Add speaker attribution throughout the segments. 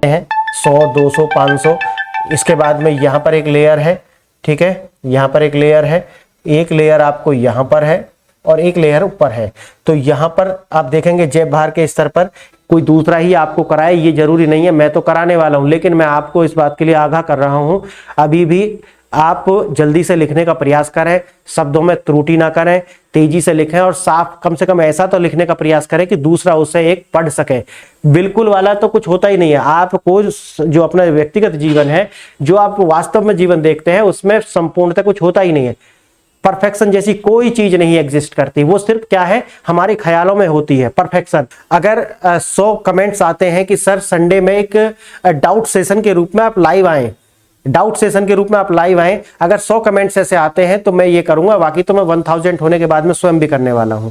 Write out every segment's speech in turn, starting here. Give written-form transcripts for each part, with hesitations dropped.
Speaker 1: हैं 100, 200, 500। इसके बाद में यहाँ पर एक लेयर है, ठीक है, यहाँ पर एक लेयर है, एक लेयर आपको यहाँ पर है और एक लेयर ऊपर है। तो यहाँ पर आप देखेंगे जैव भार के स्तर पर कोई दूसरा ही आपको कराए, ये जरूरी नहीं है, मैं तो कराने वाला हूं, लेकिन मैं आपको इस बात के लिए आगाह कर रहा हूं। अभी भी आप जल्दी से लिखने का प्रयास करें, शब्दों में त्रुटि ना करें, तेजी से लिखें और साफ, कम से कम ऐसा तो लिखने का प्रयास करें कि दूसरा उसे एक पढ़ सके। बिल्कुल वाला तो कुछ होता ही नहीं है। आपको जो अपना व्यक्तिगत जीवन है, जो आप वास्तव में जीवन देखते हैं, उसमें संपूर्णतः कुछ होता ही नहीं है। परफेक्शन जैसी कोई चीज नहीं एग्जिस्ट करती, वो सिर्फ क्या है, हमारे ख्यालों में होती है परफेक्शन। अगर 100 कमेंट्स आते हैं कि सर संडे में एक डाउट सेशन के रूप में आप लाइव आए, डाउट सेशन के रूप में आप लाइव आए, अगर 100 कमेंट्स ऐसे आते हैं तो मैं ये करूंगा, बाकी तो मैं 1000 होने के बाद में स्वयं भी करने वाला हूं।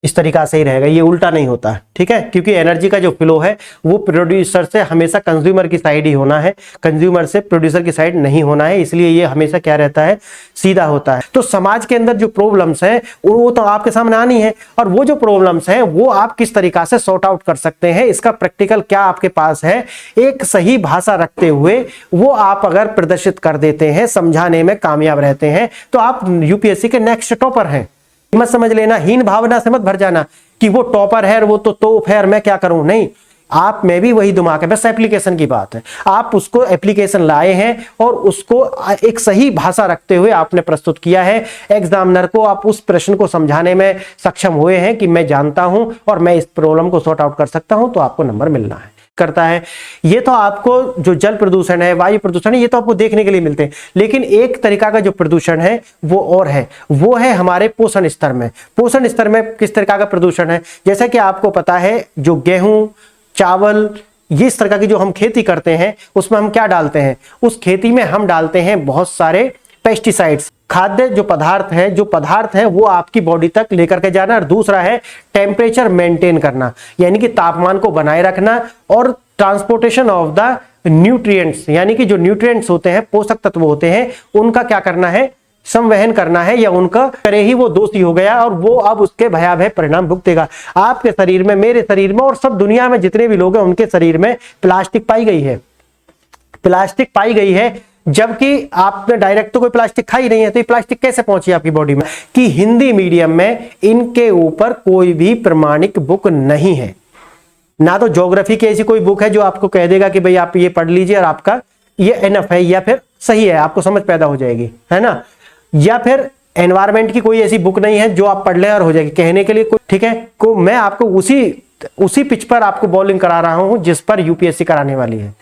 Speaker 1: इस तरीका से ही रहेगा, ये उल्टा नहीं होता, ठीक है, क्योंकि एनर्जी का जो फ्लो है वो प्रोड्यूसर से हमेशा कंज्यूमर की साइड ही होना है, कंज्यूमर से प्रोड्यूसर की साइड नहीं होना है, इसलिए ये हमेशा क्या रहता है, सीधा होता है। तो समाज के अंदर जो प्रॉब्लम्स हैं वो तो आपके सामने आनी है, और वो जो प्रॉब्लम्स हैं वो आप किस तरीका से सॉर्ट आउट कर सकते हैं, इसका प्रैक्टिकल क्या आपके पास है, एक सही भाषा रखते हुए वो आप अगर प्रदर्शित कर देते हैं, समझाने में कामयाब रहते हैं, तो आप यूपीएससी के नेक्स्ट टॉपर हैं। मत समझ लेना, हीन भावना से मत भर जाना कि वो टॉपर है, वो तो तोप है और मैं क्या करूं, नहीं, आप में भी वही दिमाग है, बस एप्लीकेशन की बात है। आप उसको एप्लीकेशन लाए हैं और उसको एक सही भाषा रखते हुए आपने प्रस्तुत किया है। एग्जामिनर को आप उस प्रश्न को समझाने में सक्षम हुए हैं कि मैं जानता हूं और मैं इस प्रॉब्लम को सॉर्ट आउट कर सकता हूं, तो आपको नंबर मिलना है, करता है। ये तो आपको जो जल प्रदूषण है, वायु प्रदूषण है, ये तो आपको देखने के लिए मिलते हैं, लेकिन एक तरीका का जो प्रदूषण है वो और है, वो है हमारे पोषण स्तर में। पोषण स्तर में किस तरह का प्रदूषण है, जैसा कि आपको पता है, जो गेहूं, चावल, ये इस तरह की जो हम खेती करते हैं उसमें हम क्या डालते हैं, उस खेती में हम डालते हैं बहुत सारे पेस्टिसाइड्स। खाद्य जो पदार्थ है वो आपकी बॉडी तक लेकर के जाना, और दूसरा है टेम्परेचर मेंटेन करना, यानी कि तापमान को बनाए रखना, और ट्रांसपोर्टेशन ऑफ द न्यूट्रिएंट्स, यानी कि जो न्यूट्रिएंट्स होते हैं, पोषक तत्व होते हैं, उनका क्या करना है, संवहन करना है, या उनका करे ही वो दोषी हो गया और वो अब उसके भयावह परिणाम भुगतेगा। आपके शरीर में, मेरे शरीर में और सब दुनिया में जितने भी लोग हैं उनके शरीर में प्लास्टिक पाई गई है, प्लास्टिक पाई गई है, जबकि आपने डायरेक्ट तो कोई प्लास्टिक खाई नहीं है, तो ये प्लास्टिक कैसे पहुंची आपकी बॉडी में, कि हिंदी मीडियम में इनके ऊपर कोई भी प्रमाणिक बुक नहीं है, ना तो ज्योग्राफी की ऐसी कोई बुक है जो आपको कह देगा कि भाई आप ये पढ़ लीजिए और आपका ये एनफ है या फिर सही है, आपको समझ पैदा हो जाएगी, है ना, या फिर एनवायरमेंट की कोई ऐसी बुक नहीं है जो आप पढ़ लें और हो जाएगी, कहने के लिए कोई, ठीक है, को मैं आपको उसी पिच पर आपको बॉलिंग करा रहा हूं जिस पर यूपीएससी कराने वाली है।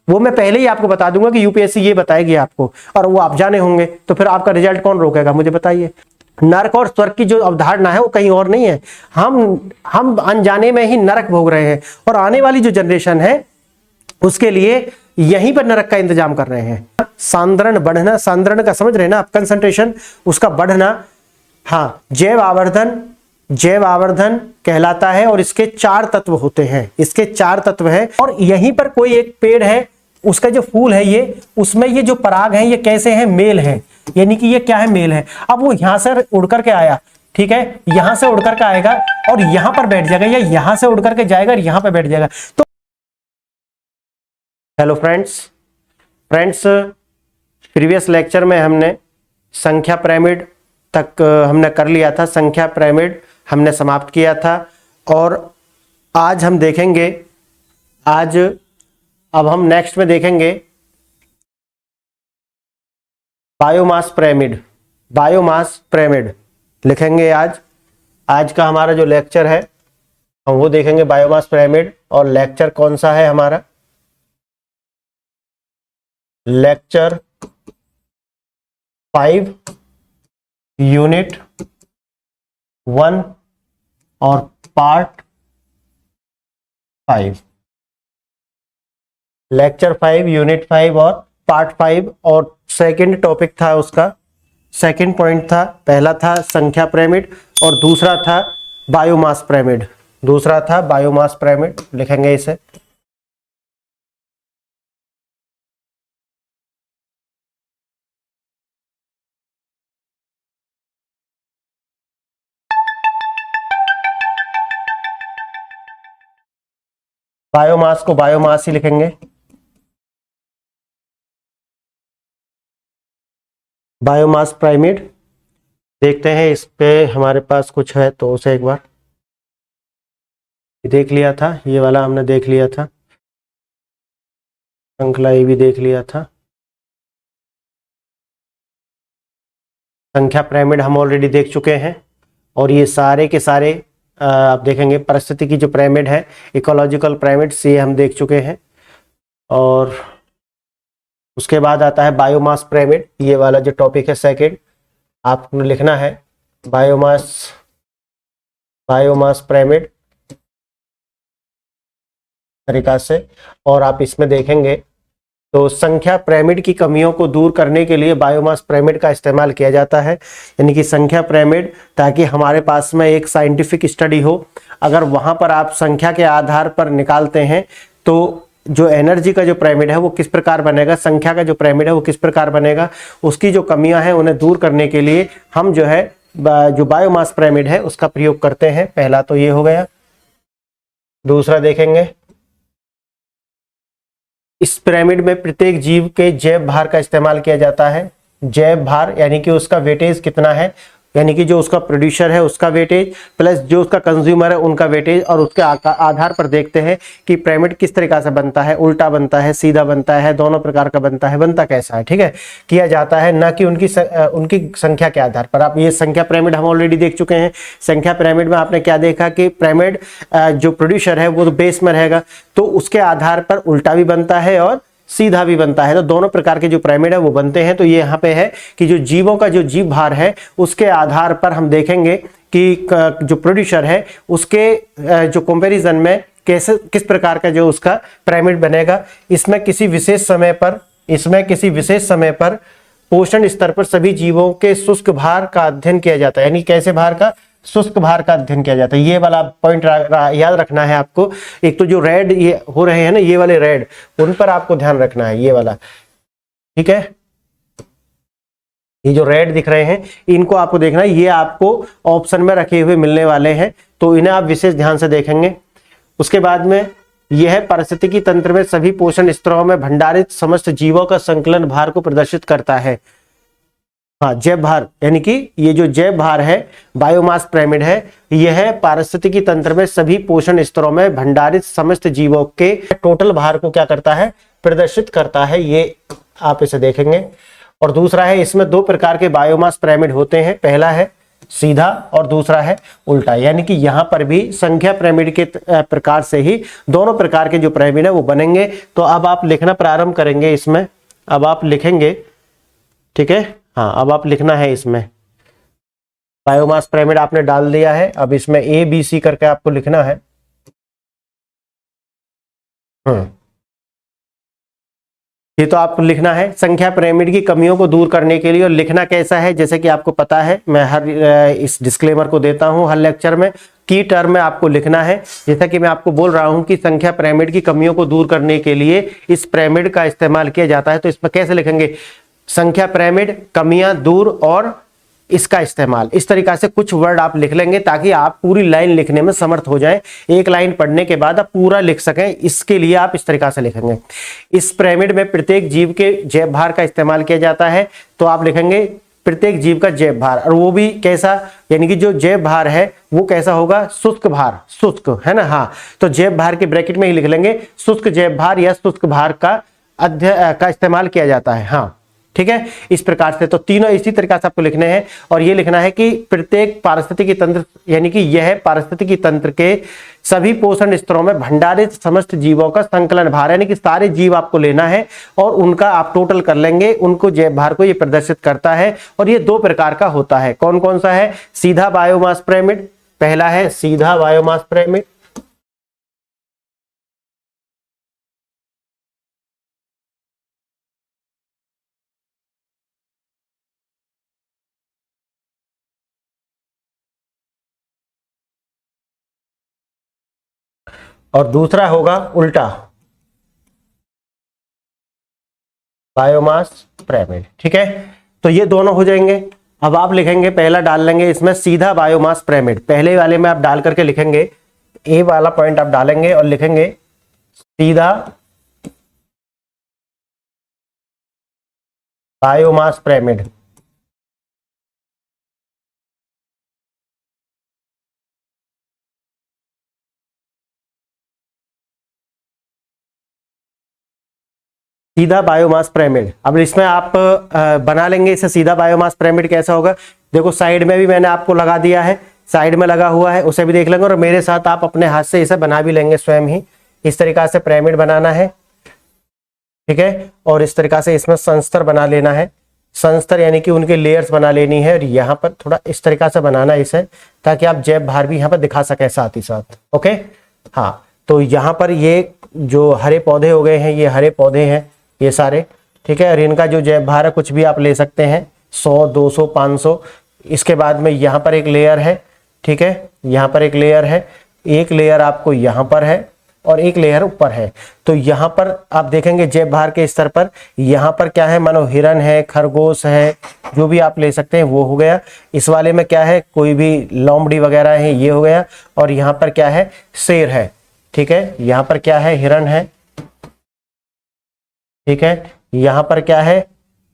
Speaker 1: वो मैं पहले ही आपको बता दूंगा कि यूपीएससी ये बताएगी आपको, और वो आप जाने होंगे, तो फिर आपका रिजल्ट कौन रोकेगा, मुझे बताइए। नरक और स्वर्ग की जो अवधारणा है वो कहीं और नहीं है, हम अनजाने में ही नरक भोग रहे हैं, और आने वाली जो जनरेशन है उसके लिए यहीं पर नरक का इंतजाम कर रहे हैं। सांद्रण बढ़ना, सांद्रण का समझ रहे हैं ना आप, कंसंट्रेशन उसका बढ़ना, हाँ, जैव आवर्धन कहलाता है, और इसके 4 तत्व होते हैं, इसके 4 तत्व हैं, और यहीं पर कोई एक पेड़ है, उसका जो फूल है ये, उसमें ये जो पराग है ये कैसे है, मेल है, यानी कि ये क्या है, मेल है। अब वो यहां से उड़ करके आया, ठीक है, यहां से उड़ करके आएगा और यहां पर बैठ जाएगा, या यहां से उड़ करके जाएगा और यहां पर बैठ जाएगा। तो हेलो फ्रेंड्स, प्रीवियस लेक्चर में हमने संख्या पिरामिड तक हमने कर लिया था, संख्या पिरामिड हमने समाप्त किया था, और आज हम देखेंगे, अब हम नेक्स्ट में देखेंगे बायोमास पिरामिड, बायोमास पिरामिड लिखेंगे आज का हमारा जो लेक्चर है हम वो देखेंगे बायोमास पिरामिड। और लेक्चर कौन सा है हमारा, लेक्चर 5 यूनिट 1 और पार्ट 5, लेक्चर 5 यूनिट 5 और पार्ट 5, और सेकंड टॉपिक था उसका, सेकंड पॉइंट था, पहला था संख्या पिरामिड और दूसरा था बायोमास पिरामिड, दूसरा था बायोमास पिरामिड, लिखेंगे इसे। बायोमास को बायोमास ही लिखेंगे, बायोमास पिरामिड। देखते हैं इस पे हमारे पास कुछ है तो उसे एक बार देख लिया था, ये वाला हमने देख लिया था, श्रृंखला ये भी देख लिया था। संख्या पिरामिड हम ऑलरेडी देख चुके हैं। और ये सारे के सारे आप देखेंगे परिस्थिति की जो पिरामिड है, इकोलॉजिकल पिरामिड, ये हम देख चुके हैं। और उसके बाद आता है बायोमास पिरामिड, ये वाला जो टॉपिक है सेकंड, आपको लिखना है बायोमास, बायोमास पिरामिड तरीका से। और आप इसमें देखेंगे तो संख्या पिरामिड की कमियों को दूर करने के लिए बायोमास पिरामिड का इस्तेमाल किया जाता है, यानी कि संख्या पिरामिड, ताकि हमारे पास में एक साइंटिफिक स्टडी हो। अगर वहां पर आप संख्या के आधार पर निकालते हैं तो जो एनर्जी का जो पिरामिड है वो किस प्रकार बनेगा, संख्या का जो पिरामिड है वो किस प्रकार बनेगा, उसकी जो कमियां हैं उन्हें दूर करने के लिए हम जो है जो बायोमास पिरामिड है उसका प्रयोग करते हैं। पहला तो ये हो गया। दूसरा देखेंगे, इस पिरामिड में प्रत्येक जीव के जैव भार का इस्तेमाल किया जाता है। जैव भार यानी कि उसका वेटेज कितना है, यानी कि जो उसका प्रोड्यूसर है उसका वेटेज प्लस जो उसका कंज्यूमर है उनका वेटेज, और उसके आधार पर देखते हैं कि पिरामिड किस तरीका से बनता है, उल्टा बनता है, सीधा बनता है, दोनों प्रकार का बनता है, बनता कैसा है, ठीक है, किया जाता है, ना कि उनकी संख्या के आधार पर। आप ये संख्या पिरामिड हम ऑलरेडी देख चुके हैं। संख्या पिरामिड में आपने क्या देखा कि पिरामिड जो प्रोड्यूसर है वो तो बेस में रहेगा, तो उसके आधार पर उल्टा भी बनता है और सीधा भी बनता है, तो दोनों प्रकार के जो पिरामिड है वो बनते हैं। तो ये यहाँ पे है कि जो जीवों का जो जीव भार है उसके आधार पर हम देखेंगे कि जो प्रोड्यूसर है उसके जो कंपैरिजन में कैसे किस प्रकार का जो उसका पिरामिड बनेगा। इसमें किसी विशेष समय पर पोषण स्तर पर सभी जीवों के शुष्क भार का अध्ययन किया जाता है, यानी कैसे भार का, शुष्क भार का अध्ययन किया जाता है। ये वाला पॉइंट याद रखना है आपको। एक तो जो रेड ये हो रहे हैं ना, ये वाले रेड, उन पर आपको ध्यान रखना है, ये वाला, ठीक है। ये जो रेड दिख रहे हैं इनको आपको देखना है, ये आपको ऑप्शन में रखे हुए मिलने वाले हैं, तो इन्हें आप विशेष ध्यान से देखेंगे। उसके बाद में यह पारिस्थितिकी तंत्र में सभी पोषण स्तरों में भंडारित समस्त जीवों का संकलन भार को प्रदर्शित करता है। हाँ, जैव भार, यानी कि ये जो जैव भार है, बायोमास पिरामिड है, यह पारिस्थितिकी तंत्र में सभी पोषण स्तरों में भंडारित समस्त जीवों के टोटल भार को क्या करता है, प्रदर्शित करता है। ये आप इसे देखेंगे। और दूसरा है, इसमें दो प्रकार के बायोमास पिरामिड होते हैं, पहला है सीधा और दूसरा है उल्टा, यानी कि यहाँ पर भी संख्या पिरामिड के प्रकार से ही दोनों प्रकार के जो पिरामिड है वो बनेंगे। तो अब आप लिखना प्रारंभ करेंगे इसमें, अब आप लिखेंगे, ठीक है। हाँ, अब आप लिखना है इसमें बायोमास पिरामिड आपने डाल दिया है, अब इसमें ABC करके आपको लिखना है। ये तो आपको लिखना है संख्या पिरामिड की कमियों को दूर करने के लिए। और लिखना कैसा है, जैसे कि आपको पता है, मैं हर इस डिस्क्लेमर को देता हूं हर लेक्चर में, की टर्म में आपको लिखना है। जैसा कि मैं आपको बोल रहा हूं कि संख्या पिरामिड की कमियों को दूर करने के लिए इस पिरामिड का इस्तेमाल किया जाता है, तो इसमें कैसे लिखेंगे, संख्या पिरामिड, कमियां दूर और इसका इस्तेमाल। इस तरीका से कुछ वर्ड आप लिख लेंगे ताकि आप पूरी लाइन लिखने में समर्थ हो जाएं। एक लाइन पढ़ने के बाद आप पूरा लिख सकें, इसके लिए आप इस तरीका से लिखेंगे। इस पिरामिड में प्रत्येक जीव के जैव भार का इस्तेमाल किया जाता है, तो आप लिखेंगे प्रत्येक जीव का जैव भार, और वो भी कैसा, यानी कि जो जैव भार है वो कैसा होगा, शुष्क भार, शुष्क है ना। हाँ, तो जैव भार के ब्रैकेट में ही लिख लेंगे शुष्क जैव भार या शुष्क भार का इस्तेमाल किया जाता है। हाँ, ठीक है, इस प्रकार से। तो तीनों इसी तरीका से आपको लिखने हैं। और ये लिखना है कि प्रत्येक पारिस्थितिकी तंत्र, यानी कि यह पारिस्थितिकी तंत्र के सभी पोषण स्तरों में भंडारित समस्त जीवों का संकलन भार, यानी कि सारे जीव आपको लेना है और उनका आप टोटल कर लेंगे, उनको जैव भार को ये प्रदर्शित करता है। और ये दो प्रकार का होता है, कौन कौन सा है, सीधा बायोमास पिरामिड, पहला है सीधा बायोमास पिरामिड, और दूसरा होगा उल्टा बायोमास पिरामिड, ठीक है। तो ये दोनों हो जाएंगे। अब आप लिखेंगे, पहला डाल लेंगे इसमें सीधा बायोमास पिरामिड, पहले वाले में आप डाल करके लिखेंगे, ए वाला पॉइंट आप डालेंगे और लिखेंगे सीधा बायोमास पिरामिड। सीधा बायोमास पिरामिड। अब इसमें आप बना लेंगे इसे सीधा बायोमास पिरामिड कैसा होगा। देखो साइड में भी मैंने आपको लगा दिया है, साइड में लगा हुआ है, उसे भी देख लेंगे और मेरे साथ आप अपने हाथ से इसे बना भी लेंगे स्वयं ही। इस तरीका से पिरामिड बनाना है, ठीक है। और इस तरीका से इसमें संस्तर बना लेना है, संस्तर यानी कि उनके लेयर्स बना लेनी है। और यहाँ पर थोड़ा इस तरीका से बनाना है इसे, ताकि आप जैब भार भी यहाँ पर दिखा सकें साथ ही साथ। ओके हाँ, तो यहाँ पर ये जो हरे पौधे हो गए हैं, ये हरे पौधे हैं ये सारे, ठीक है। और इनका जो जैब भार है कुछ भी आप ले सकते हैं, 100, 200, 500। इसके बाद में यहाँ पर एक लेयर है, ठीक है, यहाँ पर एक लेयर है, एक लेयर आपको यहाँ पर है और एक लेयर ऊपर है। तो यहाँ पर आप देखेंगे जैब भार के स्तर पर यहाँ पर क्या है, मानो हिरन है, खरगोश है, जो भी आप ले सकते हैं वो हो गया। इस वाले में क्या है, कोई भी लोमड़ी वगैरह है, ये हो गया। और यहाँ पर क्या है, शेर है, ठीक है। यहाँ पर क्या है, हिरन है, ठीक है। यहाँ पर क्या है,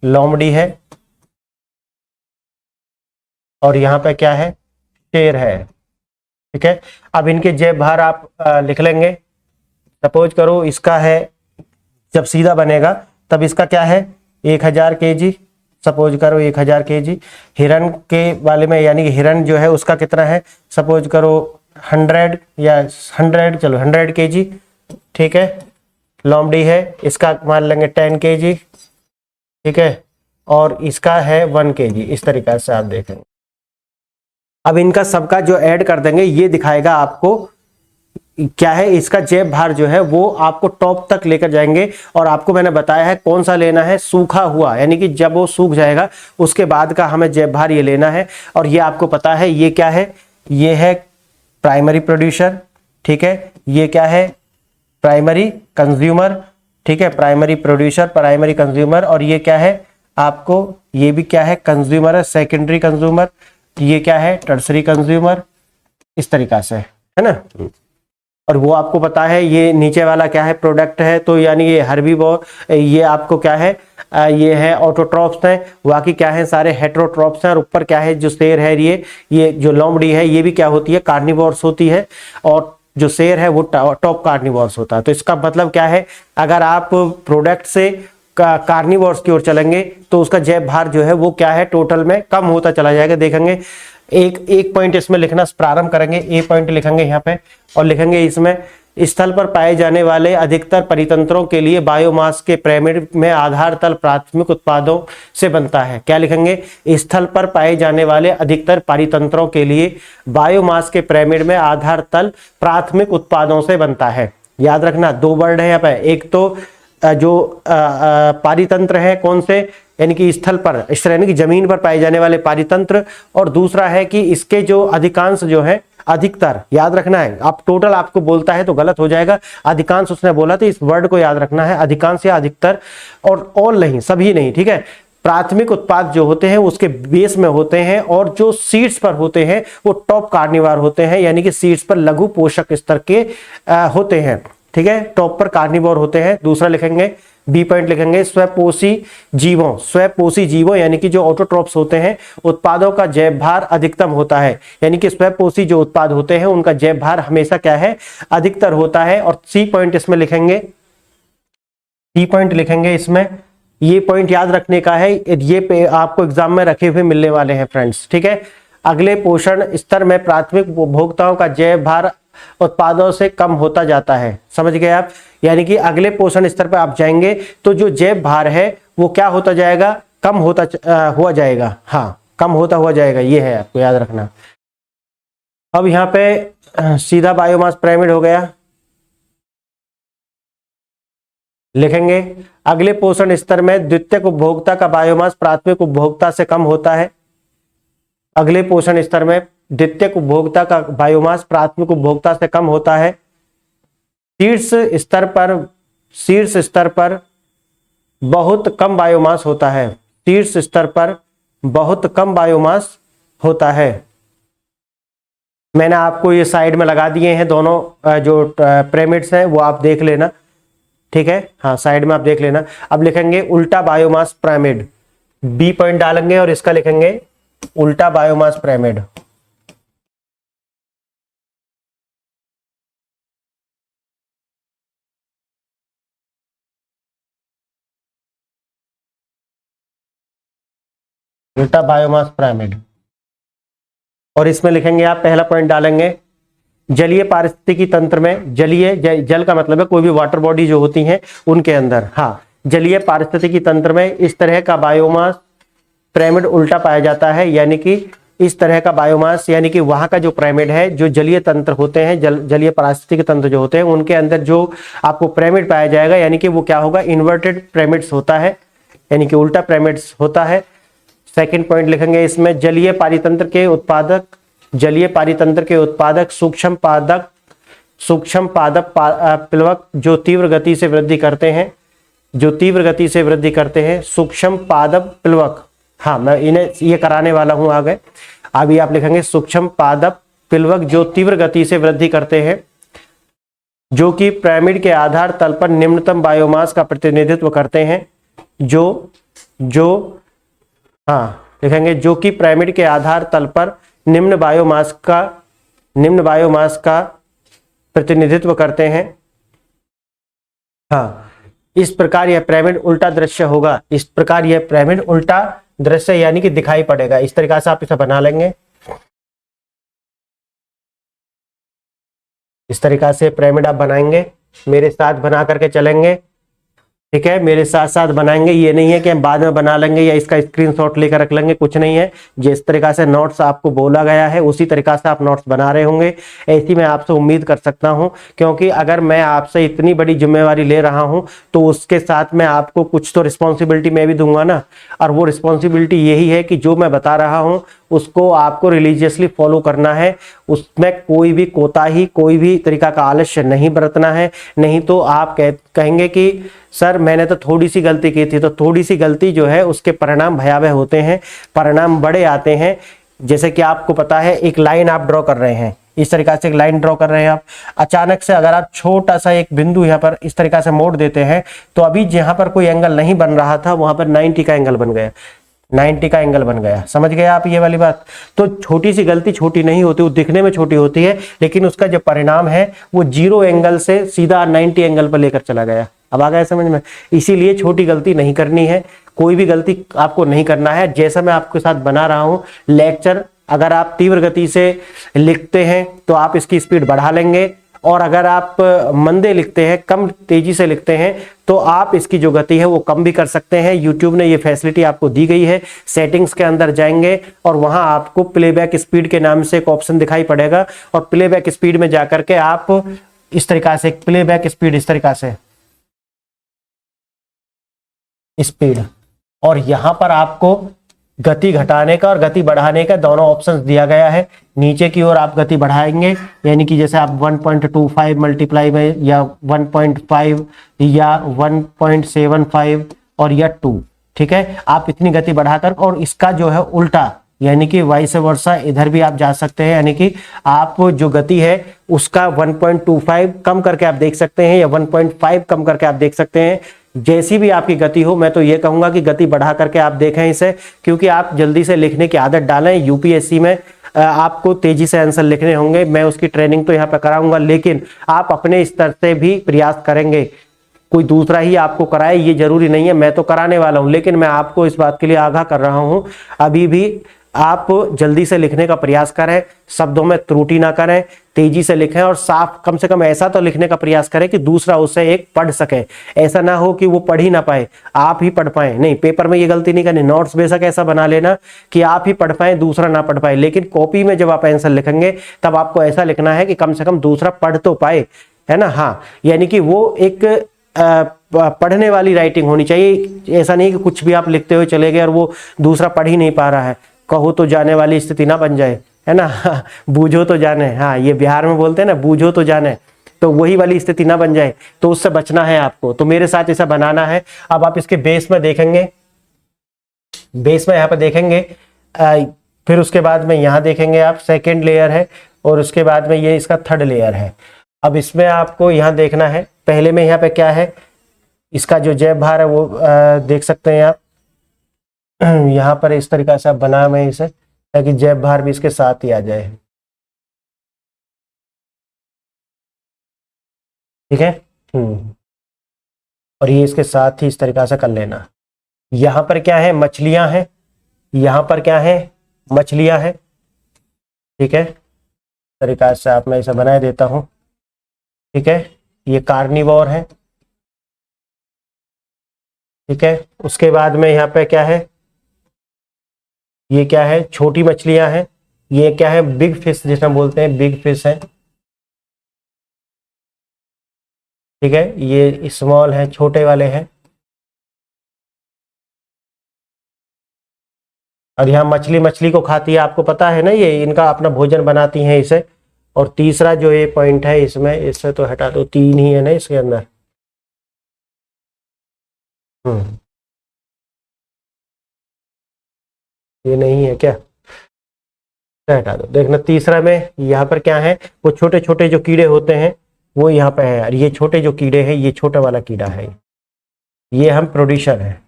Speaker 1: लोमड़ी है, और यहाँ पे क्या है, शेर है, ठीक है। अब इनके जैब भार आप लिख लेंगे। सपोज करो इसका है, जब सीधा बनेगा तब इसका क्या है, 1000 kg। सपोज करो 1000 kg। हिरन के वाले में यानी कि हिरन जो है उसका कितना है, सपोज करो 100 या 100, चलो 100 kg, ठीक है। लोमड़ी है, इसका मान लेंगे 10 kg, ठीक है। और इसका है 1 kg। इस तरीके से आप देखेंगे। अब इनका सबका जो ऐड कर देंगे ये दिखाएगा आपको क्या है, इसका जैब भार जो है वो आपको टॉप तक लेकर जाएंगे। और आपको मैंने बताया है कौन सा लेना है, सूखा हुआ, यानी कि जब वो सूख जाएगा उसके बाद का हमें जैब भार ये लेना है। और ये आपको पता है ये क्या है, ये है प्राइमरी प्रोड्यूसर, ठीक है। ये क्या है, प्राइमरी कंज्यूमर, ठीक है, प्राइमरी प्रोड्यूसर, प्राइमरी कंज्यूमर। और ये क्या है आपको, ये भी क्या है, कंज्यूमर है, सेकेंडरी कंज्यूमर। ये क्या है, टर्सरी कंज्यूमर। इस तरीका से है ना। और वो आपको पता है ये नीचे वाला क्या है, प्रोडक्ट है। तो यानी ये हर्बीवोर, ये आपको क्या है, ये है ऑटोट्रॉप्स हैं, बाकी क्या है सारे हेटेरोट्रॉप्स हैं। और ऊपर क्या है, जो शेर है, ये जो लोमड़ी है ये भी क्या होती है, कार्निवोर्स होती है। और जो शेर है वो टॉप कार्निवोर्स होता है। तो इसका मतलब क्या है, अगर आप प्रोडक्ट से कार्निवोर्स की ओर चलेंगे तो उसका जैब भार जो है वो क्या है, टोटल में कम होता चला जाएगा। देखेंगे एक पॉइंट इसमें लिखना प्रारंभ करेंगे, ए पॉइंट लिखेंगे यहाँ पे और लिखेंगे इसमें, स्थल पर पाए जाने वाले अधिकतर परितंत्रों के लिए बायोमास के पिरामिड में आधार तल प्राथमिक उत्पादों से बनता है। क्या लिखेंगे, स्थल पर पाए जाने वाले अधिकतर परितंत्रों के लिए बायोमास के पिरामिड में आधार तल प्राथमिक उत्पादों से बनता है। याद रखना 2 वर्ड है यहाँ पे, एक तो जो पारितंत्र है कौन से, यानी कि स्थल पर, यानी कि जमीन पर पाए जाने वाले पारितंत्र। और दूसरा है कि इसके जो अधिकांश जो है, अधिकतर याद रखना है। आप टोटल आपको बोलता है तो गलत हो जाएगा, अधिकांश उसने बोला तो इस वर्ड को याद रखना है, अधिकांश या अधिकतर, और ऑल नहीं, सभी नहीं, ठीक है। प्राथमिक उत्पाद जो होते हैं उसके बेस में होते हैं, और जो सीड्स पर होते हैं वो टॉप कार्निवार होते हैं, यानी कि सीड्स पर लघु पोषक स्तर के होते हैं, ठीक है, टॉप पर कार्निवोर होते हैं। दूसरा लिखेंगे, बी पॉइंट लिखेंगे, स्वपोषी जीवों, स्वपोषी जीवों यानी कि जो ऑटोट्रॉप्स होते हैं उत्पादों का जैब भार अधिकतम होता है, यानी कि स्वपोषी जो उत्पाद होते हैं उनका जैब भार हमेशा क्या है, अधिकतर होता है। और सी पॉइंट इसमें लिखेंगे, सी पॉइंट लिखेंगे इसमें, ये पॉइंट याद रखने का है, ये आपको एग्जाम में रखे हुए मिलने वाले हैं फ्रेंड्स, ठीक है। अगले पोषण स्तर में प्राथमिक उपभोक्ताओं का जैब भार उत्पादों से कम होता जाता है। समझ गए आप, यानी कि अगले पोषण स्तर पर आप जाएंगे तो जो जैब भार है वो क्या होता जाएगा, कम होता हुआ जाएगा। हाँ, कम होता हुआ जाएगा, ये है आपको याद रखना। अब यहाँ पे सीधा बायोमास पिरामिड हो गया, लिखेंगे अगले पोषण स्तर में द्वितीयक उपभोक्ता का बायोमास प्राथमिक उपभोक्ता से कम होता है। अगले पोषण स्तर में द्वितीयक उपभोक्ता का बायोमास प्राथमिक उपभोक्ता से कम होता है। शीर्ष स्तर पर बहुत कम बायोमास होता है, शीर्ष स्तर पर बहुत कम बायोमास होता है। मैंने आपको ये साइड में लगा दिए हैं दोनों जो पिरामिड्स हैं, वो आप देख लेना, ठीक है। हाँ, साइड में आप देख लेना। अब लिखेंगे उल्टा बायोमास पिरामिड, बी पॉइंट डालेंगे और इसका लिखेंगे उल्टा बायोमास पिरामिड। उल्टा बायोमास पिरामिड। और इसमें लिखेंगे आप, पहला पॉइंट डालेंगे जलीय पारिस्थितिकी तंत्र में, जलीय जल का मतलब है कोई भी वाटर बॉडी जो होती हैं उनके अंदर, हाँ, जलीय पारिस्थितिकी तंत्र में इस तरह का बायोमास पिरामिड उल्टा पाया जाता है। यानी कि इस तरह का बायोमास, यानी कि वहां का जो पिरामिड है, जो जलीय तंत्र होते हैं, जलीय पारिस्थितिकी तंत्र जो होते हैं उनके अंदर जो आपको पिरामिड पाया जाएगा, यानी कि वो क्या होगा, इन्वर्टेड पिरामिड्स होता है, यानी कि उल्टा पिरामिड्स होता है। सेकंड पॉइंट लिखेंगे इसमें, जलीय पारितंत्र के उत्पादक, जलीय पारितंत्र के उत्पादक सूक्ष्म पादप प्लवक जो तीव्र गति से वृद्धि करते हैं, जो तीव्र गति से वृद्धि करते हैं, सूक्ष्म पादप प्लवक। हाँ, मैं इन्हें ये कराने वाला हूं आगे। अभी आप लिखेंगे सूक्ष्म पादप प्लवक जो तीव्र गति से वृद्धि करते हैं, जो कि पिरामिड के आधार तल पर निम्नतम बायोमास का प्रतिनिधित्व करते हैं, जो हाँ लिखेंगे, जो कि पिरामिड के आधार तल पर निम्न बायोमास का प्रतिनिधित्व करते हैं। हाँ, इस प्रकार यह पिरामिड उल्टा दृश्य होगा, इस प्रकार यह पिरामिड उल्टा दृश्य यानी कि दिखाई पड़ेगा। इस तरीका से आप इसे बना लेंगे, इस तरीका से पिरामिड आप बनाएंगे, मेरे साथ बना करके चलेंगे, ठीक है, मेरे साथ साथ बनाएंगे। ये नहीं है कि हम बाद में बना लेंगे या इसका स्क्रीनशॉट लेकर रख लेंगे, कुछ नहीं है। जिस तरीका से नोट्स आपको बोला गया है उसी तरीका से आप नोट्स बना रहे होंगे, ऐसी मैं आपसे उम्मीद कर सकता हूं। क्योंकि अगर मैं आपसे इतनी बड़ी जिम्मेवारी ले रहा हूं तो उसके साथ में आपको कुछ तो रिस्पॉन्सिबिलिटी मैं भी दूंगा ना। और वो रिस्पॉन्सिबिलिटी यही है कि जो मैं बता रहा हूँ उसको आपको रिलीजियसली फॉलो करना है, उसमें कोई भी कोताही, कोई भी तरीका का आलस्य नहीं बरतना है। नहीं तो आप कहेंगे कि सर मैंने तो थोड़ी सी गलती की थी, तो थोड़ी सी गलती जो है उसके परिणाम भयावह होते हैं, परिणाम बड़े आते हैं। जैसे कि आपको पता है, एक लाइन आप ड्रॉ कर रहे हैं, इस तरीका से एक लाइन ड्रॉ कर रहे हैं आप, अचानक से अगर आप छोटा सा एक बिंदु यहाँ पर इस तरीका से मोड़ देते हैं तो अभी जहां पर कोई एंगल नहीं बन रहा था वहां पर 90 का एंगल बन गया, 90 का एंगल बन गया। समझ गए आप ये वाली बात? तो छोटी सी गलती छोटी नहीं होती, वो दिखने में छोटी होती है, लेकिन उसका जो परिणाम है वो 0 एंगल से सीधा 90 एंगल पर लेकर चला गया। अब आ गया समझ में? इसीलिए छोटी गलती नहीं करनी है, कोई भी गलती आपको नहीं करना है। जैसा मैं आपके साथ बना रहा हूं लेक्चर, अगर आप तीव्र गति से लिखते हैं तो आप इसकी स्पीड बढ़ा लेंगे, और अगर आप मंदे लिखते हैं, कम तेजी से लिखते हैं, तो आप इसकी जो गति है वो कम भी कर सकते हैं। YouTube ने ये फैसिलिटी आपको दी गई है। सेटिंग्स के अंदर जाएंगे और वहां आपको प्लेबैक स्पीड के नाम से एक ऑप्शन दिखाई पड़ेगा, और प्लेबैक स्पीड में जाकर के आप इस तरीका से प्लेबैक स्पीड, इस तरीका से स्पीड, और यहां पर आपको गति घटाने का और गति बढ़ाने का दोनों ऑप्शंस दिया गया है। नीचे की ओर आप गति बढ़ाएंगे, यानी कि जैसे आप 1.25 मल्टीप्लाई में, या 1.5 या 1.75 और या 2, ठीक है, आप इतनी गति बढ़ाकर, और इसका जो है उल्टा यानी कि वाइस वर्सा इधर भी आप जा सकते हैं, यानी कि आप जो गति है उसका 1.25 कम करके आप देख सकते हैं, या 1.5 कम करके आप देख सकते हैं। जैसी भी आपकी गति हो, मैं तो ये कहूंगा कि गति बढ़ा करके आप देखें इसे, क्योंकि आप जल्दी से लिखने की आदत डालें। यूपीएससी में आपको तेजी से आंसर लिखने होंगे, मैं उसकी ट्रेनिंग तो यहाँ पे कराऊंगा, लेकिन आप अपने स्तर से भी प्रयास करेंगे। कोई दूसरा ही आपको कराए ये जरूरी नहीं है, मैं तो कराने वाला हूं, लेकिन मैं आपको इस बात के लिए आगाह कर रहा हूं, अभी भी आप जल्दी से लिखने का प्रयास करें, शब्दों में त्रुटि ना करें, तेजी से लिखें, और साफ, कम से कम ऐसा तो लिखने का प्रयास करें कि दूसरा उसे एक पढ़ सके। ऐसा ना हो कि वो पढ़ ही ना पाए, आप ही पढ़ पाए। नहीं, पेपर में ये गलती नहीं करनी। नोट्स बेशक ऐसा बना लेना कि आप ही पढ़ पाए, दूसरा ना पढ़ पाए, लेकिन कॉपी में जब आप आंसर लिखेंगे तब आपको ऐसा लिखना है कि कम से कम दूसरा पढ़ तो पाए, है ना। हाँ, यानी कि वो एक पढ़ने वाली राइटिंग होनी चाहिए। ऐसा नहीं कि कुछ भी आप लिखते हुए चले गए और वो दूसरा पढ़ ही नहीं पा रहा है, कहो तो जाने वाली स्थिति ना बन जाए, है ना। बूझो तो जाने, हाँ, ये बिहार में बोलते हैं ना, बूझो तो जाने, तो वही वाली स्थिति ना बन जाए, तो उससे बचना है आपको। तो मेरे साथ ऐसा बनाना है। अब आप इसके बेस में देखेंगे, बेस में यहाँ पे देखेंगे, फिर उसके बाद में यहाँ देखेंगे आप, सेकेंड लेयर है, और उसके बाद में ये इसका थर्ड लेयर है। अब इसमें आपको यहाँ देखना है, पहले में यहाँ पे क्या है, इसका जो जैव भार है वो देख सकते हैं आप। यहाँ पर इस तरीका से आप बना मैं इसे, ताकि जैव भार भी इसके साथ ही आ जाए। ठीक है। और ये इसके साथ ही इस तरीका से कर लेना। यहाँ पर क्या है, मछलियां हैं, यहाँ पर क्या है, मछलियां हैं। ठीक है, तरीका से आप मैं इसे बना देता हूं। ठीक है, ये कार्निवोर है। ठीक है, उसके बाद में यहाँ पे क्या है, ये क्या है, छोटी मछलियां हैं। ये क्या है, बिग फिश जिसे बोलते हैं, बिग फिश है। ठीक है, ये स्मॉल है, छोटे वाले हैं। और यहाँ मछली मछली को खाती है, आपको पता है ना, ये इनका अपना भोजन बनाती हैं इसे। और तीसरा जो ये पॉइंट है इसमें, इससे तो हटा दो, 3 ही है ना इसके अंदर। ये नहीं है क्या, हटा दो। देखना तीसरा में यहाँ पर क्या है, वो छोटे छोटे जो कीड़े होते हैं वो यहाँ पे है। और ये छोटे जो कीड़े हैं, ये छोटा वाला कीड़ा है, ये हम प्रोड्यूसर है,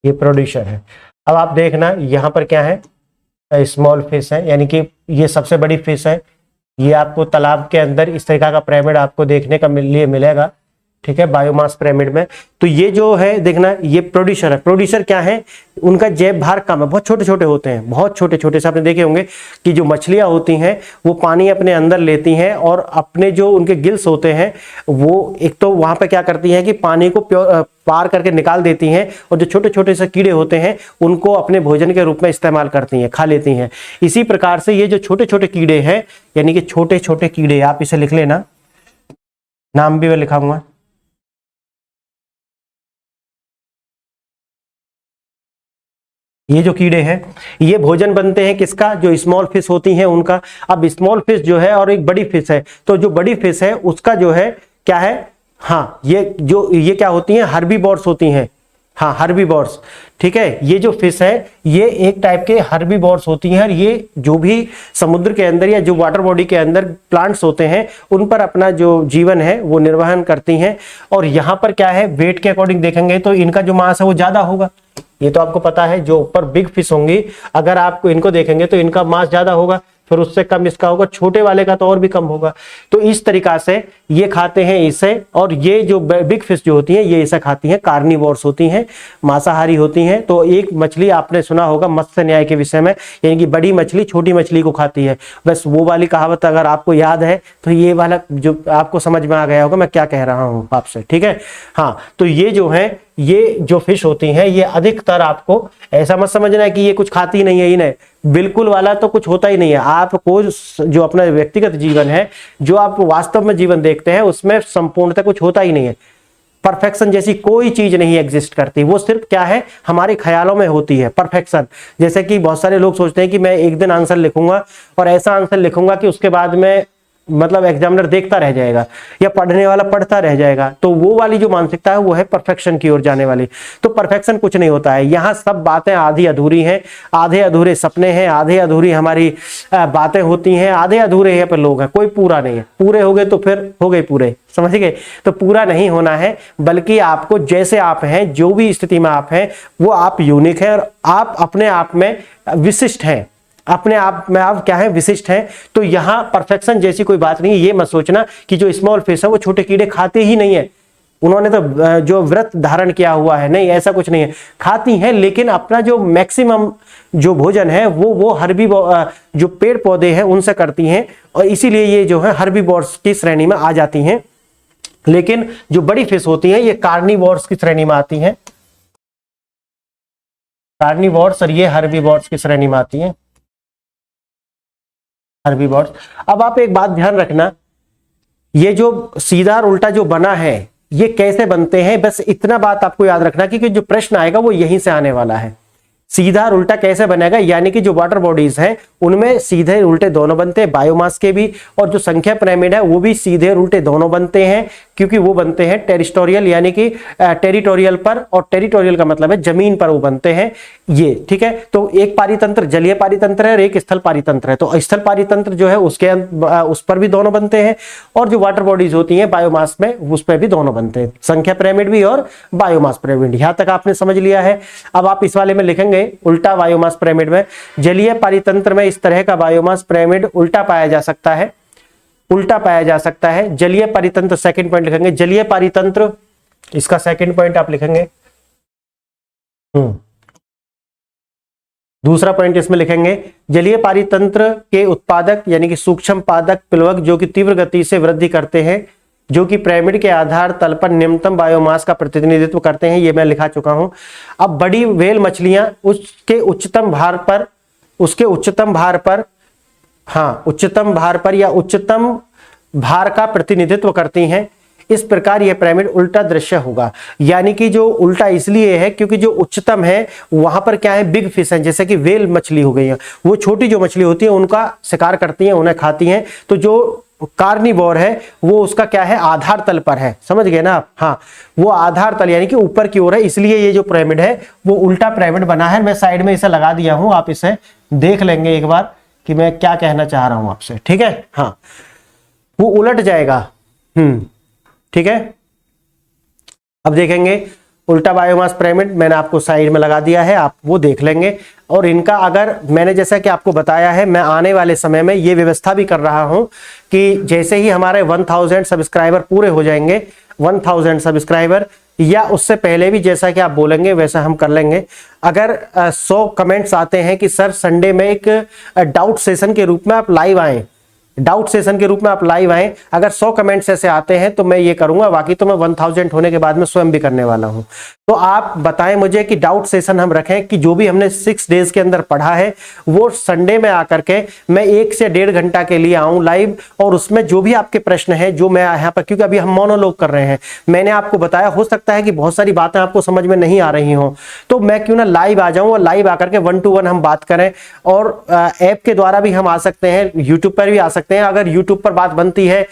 Speaker 1: ये प्रोड्यूसर है। अब आप देखना यहाँ पर क्या है, स्मॉल फिश है, यानी कि ये सबसे बड़ी फिश है। ये आपको तालाब के अंदर इस तरीका का पिरामिड आपको देखने का लिए मिलेगा। ठीक है, बायोमास पिरामिड में। तो ये जो है देखना, ये प्रोड्यूसर है। प्रोड्यूसर क्या है, उनका जैव भार कम है, बहुत छोटे छोटे होते हैं, बहुत छोटे छोटे से। आपने देखे होंगे कि जो मछलियां होती हैं वो पानी अपने अंदर लेती हैं और अपने जो उनके गिल्स होते हैं वो एक तो वहां पे क्या करती हैं कि पानी को पार करके निकाल देती हैं, और जो छोटे छोटे से कीड़े होते हैं उनको अपने भोजन के रूप में इस्तेमाल करती हैं, खा लेती हैं। इसी प्रकार से ये जो छोटे छोटे कीड़े हैं, यानी कि छोटे छोटे कीड़े, आप इसे लिख लेना, नाम भी मैं लिखाऊंगा। ये जो कीड़े हैं ये भोजन बनते हैं किसका, जो स्मॉल फिश होती हैं उनका। अब स्मॉल फिश जो है और एक बड़ी फिश है, तो जो बड़ी फिश है उसका जो है क्या है, हाँ ये क्या होती हैं, हर्बीवोर्स होती हैं। हाँ, हर्बीवोर्स। ठीक है, ये जो फिश है ये एक टाइप के हर्बीवोर्स होती हैं। और ये जो भी समुद्र के अंदर या जो वाटर बॉडी के अंदर प्लांट्स होते हैं उन पर अपना जो जीवन है वो निर्वहन करती हैं। और यहाँ पर क्या है, वेट के अकॉर्डिंग देखेंगे तो इनका जो मास है वो ज्यादा होगा। ये तो आपको पता है, जो ऊपर बिग फिश होंगी अगर आपको इनको देखेंगे तो इनका मास ज्यादा होगा, फिर उससे कम इसका होगा, छोटे वाले का तो और भी कम होगा। तो इस तरीका से ये खाते हैं इसे। और ये जो बिग फिश जो होती हैं ये इसे खाती हैं, कार्निवोर्स होती हैं, मांसाहारी होती हैं। तो एक मछली आपने सुना होगा मत्स्य न्याय के विषय में, यानी कि बड़ी मछली छोटी मछली को खाती है। बस वो वाली कहावत अगर आपको याद है तो ये वाला जो आपको समझ में आ गया होगा मैं क्या कह रहा हूं आपसे। ठीक है, हाँ, तो ये जो है, ये जो फिश होती हैं ये अधिकतर, आपको ऐसा मत समझना है कि ये कुछ खाती नहीं है, ये नहीं, बिल्कुल वाला तो कुछ होता ही नहीं है। आपको जो अपना व्यक्तिगत जीवन है, जो आप वास्तव में जीवन देखते हैं, उसमें संपूर्णता कुछ होता ही नहीं है। परफेक्शन जैसी कोई चीज नहीं एग्जिस्ट करती, वो सिर्फ क्या है, हमारे ख्यालों में होती है परफेक्शन। जैसे कि बहुत सारे लोग सोचते हैं कि मैं एक दिन आंसर लिखूंगा और ऐसा आंसर लिखूंगा कि उसके बाद में मतलब एग्जामिनर देखता रह जाएगा या पढ़ने वाला पढ़ता रह जाएगा। तो वो वाली जो मानसिकता है वो है परफेक्शन की ओर जाने वाली। तो परफेक्शन कुछ नहीं होता है, यहाँ सब बातें आधी अधूरी हैं, आधे अधूरे सपने हैं, आधे अधूरी हमारी बातें होती हैं, आधे अधूरे यहाँ पर लोग हैं, कोई पूरा नहीं है। पूरे हो गए तो फिर हो गए पूरे, समझ गए। तो पूरा नहीं होना है, बल्कि आपको जैसे आप हैं, जो भी स्थिति में आप हैं, वो आप यूनिक है और आप अपने आप में विशिष्ट हैं, अपने आप में आप क्या है, विशिष्ट हैं। तो यहाँ परफेक्शन जैसी कोई बात नहीं है। ये मत सोचना कि जो स्मॉल फिश है वो छोटे कीड़े खाते ही नहीं है, उन्होंने तो जो व्रत धारण किया हुआ है, नहीं, ऐसा कुछ नहीं है, खाती हैं। लेकिन अपना जो मैक्सिमम जो भोजन है वो जो पेड़ पौधे हैं उनसे करती हैं, और इसीलिए ये जो है हर्बीवोर्स की श्रेणी में आ जाती हैं। लेकिन जो बड़ी फिश होती हैं ये कार्निवोर्स की श्रेणी में आती हैं, कार्निवोर्स, और ये हर्बीवोर्स की श्रेणी में आती हैं, हर्बीवोर्स। अब आप एक बात ध्यान रखना, ये जो सीधा और उल्टा जो बना है ये कैसे बनते हैं, बस इतना बात आपको याद रखना, क्योंकि जो प्रश्न आएगा वो यहीं से आने वाला है। सीधा और उल्टा कैसे बनेगा, यानी कि जो वाटर बॉडीज हैं उनमें सीधे उल्टे दोनों बनते हैं, बायोमास के भी, और जो संख्या पिरामिड है वो भी सीधे और उल्टे दोनों बनते हैं, क्योंकि वो बनते हैं टेरिटोरियल, यानी कि टेरिटोरियल पर, और टेरिटोरियल का मतलब है जमीन पर वो बनते हैं ये, ठीक है। तो एक पारितंत्र जलीय पारितंत्र है और एक स्थल पारितंत्र है। तो स्थल पारितंत्र जो है उसके उस पर भी दोनों बनते हैं, और जो वाटर बॉडीज होती हैं बायोमास में उस पर भी दोनों बनते हैं, संख्या पिरामिड भी और बायोमास पिरामिड। यहां तक आपने समझ लिया है। अब आप इस वाले में लिखेंगे उल्टा बायोमास पिरामिड में, जलीय पारितंत्र में इस तरह का बायोमास पिरामिड उल्टा पाया जा सकता है, उल्टा पाया जा सकता है। जलीय पारितंत्र, सेकंड पॉइंट लिखेंगे जलीय पारितंत्र, इसका सेकंड पॉइंट आप लिखेंगे। दूसरा पॉइंट इसमें लिखेंगे जलीय पारितंत्र के उत्पादक यानी कि सूक्ष्म पादक प्लवक जो कि तीव्र गति से वृद्धि करते हैं, जो कि पिरामिड के आधार तल पर निम्नतम बायोमास का प्रतिनिधित्व करते हैं, ये मैं लिखा चुका हूं। अब बड़ी व्हेल मछलियां उसके उच्चतम भार पर, उसके उच्चतम भार पर, हाँ उच्चतम भार पर या उच्चतम भार का प्रतिनिधित्व करती हैं। इस प्रकार यह पिरामिड उल्टा दृश्य होगा, यानी कि जो उल्टा इसलिए है क्योंकि जो उच्चतम है वहां पर क्या है, बिग फिश है, जैसे कि व्हेल मछली हो गई है, वो छोटी जो मछली होती है उनका शिकार करती हैं, उन्हें खाती हैं। तो जो कार्निवोर है वो उसका क्या है, आधार तल पर है, समझ गए ना आप। हाँ वो आधार तल यानी कि ऊपर की ओर है, इसलिए ये जो पिरामिड है वो उल्टा पिरामिड बना है। मैं साइड में इसे लगा दिया हूं, आप इसे देख लेंगे एक बार कि मैं क्या कहना चाह रहा हूं आपसे, ठीक है। हाँ वो उलट जाएगा, ठीक है। अब देखेंगे उल्टा बायोमास पिरामिड मैंने आपको साइड में लगा दिया है, आप वो देख लेंगे। और इनका अगर मैंने जैसा कि आपको बताया है, मैं आने वाले समय में ये व्यवस्था भी कर रहा हूं कि जैसे ही हमारे 1000 सब्सक्राइबर पूरे हो जाएंगे, 1000 सब्सक्राइबर या उससे पहले भी जैसा कि आप बोलेंगे वैसा हम कर लेंगे। अगर 100 कमेंट्स आते हैं कि सर संडे में एक डाउट सेशन के रूप में आप लाइव आए, डाउट सेशन के रूप में आप लाइव आए, अगर 100 कमेंट्स ऐसे आते हैं तो मैं ये करूंगा, बाकी तो मैं 1000 होने के बाद में स्वयं भी करने वाला हूं। तो आप बताएं मुझे कि डाउट सेशन हम रखें कि जो भी हमने 6 डेज के अंदर पढ़ा है वो संडे में आकर के मैं 1 से 1.5 घंटा के लिए आऊं लाइव, और उसमें जो भी आपके प्रश्न है जो मैं यहाँ पर, क्योंकि अभी हम मोनोलॉग कर रहे हैं, मैंने आपको बताया हो सकता है कि बहुत सारी बातें आपको समझ में नहीं आ रही हो, तो मैं क्यों ना लाइव आ जाऊं और लाइव आकर के 1 to 1 हम बात करें। और ऐप के द्वारा भी हम आ सकते हैं, यूट्यूब पर भी आ सकते हैं। अगर यूट्यूब पर बात बनती है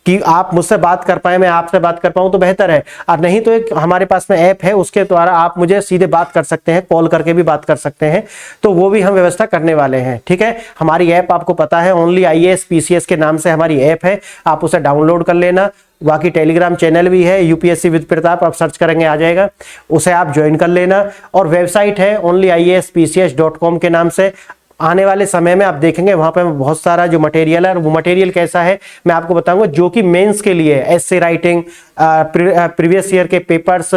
Speaker 1: कि आप मुझसे बात कर पाए, मैं आपसे बात कर पाऊं तो बेहतर है, और नहीं तो एक हमारे पास में ऐप है उसके द्वारा आप मुझे सीधे बात कर सकते हैं, कॉल करके भी बात कर सकते हैं, तो वो भी हम व्यवस्था करने वाले हैं, ठीक है। हमारी ऐप आपको पता है, ओनली IAS PCS के नाम से हमारी ऐप है, आप उसे डाउनलोड कर लेना। बाकी टेलीग्राम चैनल भी है, UPSC विद प्रताप, आप सर्च करेंगे आ जाएगा, उसे आप ज्वाइन कर लेना। और वेबसाइट है onlyiaspcs.com के नाम से। आने वाले समय में आप देखेंगे वहां पे बहुत सारा जो मटेरियल है, वो मटेरियल कैसा है मैं आपको बताऊंगा, जो कि मेंस के लिए एस्से राइटिंग, प्रीवियस ईयर के पेपर्स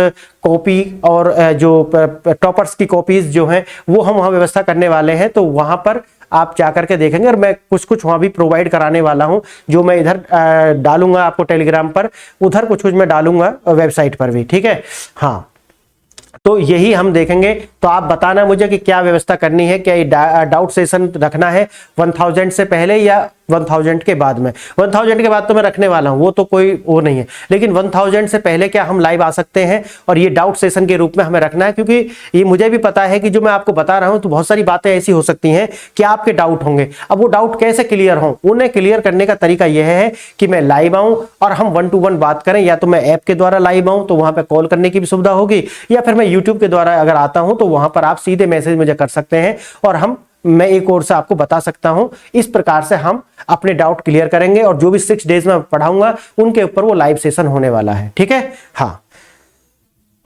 Speaker 1: कॉपी और जो टॉपर्स की कॉपीज जो हैं वो हम वहां व्यवस्था करने वाले हैं। तो वहां पर आप जाकर के देखेंगे, और मैं कुछ कुछ वहां भी प्रोवाइड कराने वाला हूं, जो मैं इधर डालूंगा आपको टेलीग्राम पर, उधर कुछ कुछ मैं डालूंगा वेबसाइट पर भी, ठीक है। हाँ तो यही हम देखेंगे। तो आप बताना मुझे कि क्या व्यवस्था करनी है, क्या ये डाउट सेशन रखना है 1000 से पहले या 1000 के बाद में। 1000 के बाद तो मैं रखने वाला हूं, वो तो कोई वो नहीं है, लेकिन 1000 से पहले क्या हम लाइव आ सकते हैं, और ये डाउट सेशन के रूप में हमें रखना है, क्योंकि ये मुझे भी पता है कि जो मैं आपको बता रहा हूं तो बहुत सारी बातें ऐसी हो सकती हैं कि आपके डाउट होंगे। अब वो डाउट कैसे क्लियर हों, उन्हें क्लियर करने का तरीका यह है कि मैं लाइव आऊं और हम 1 to 1 बात करें, या तो मैं ऐप के द्वारा लाइव आऊं तो वहां पर कॉल करने की भी सुविधा होगी, या फिर मैं यूट्यूब के द्वारा अगर आता हूं तो वहां पर आप सीधे मैसेज मुझे कर सकते हैं, और मैं एक और से आपको बता सकता हूं। इस प्रकार से हम अपने डाउट क्लियर करेंगे, और जो भी 6 डेज में पढ़ाऊंगा उनके ऊपर वो लाइव सेशन होने वाला है, ठीक है। हाँ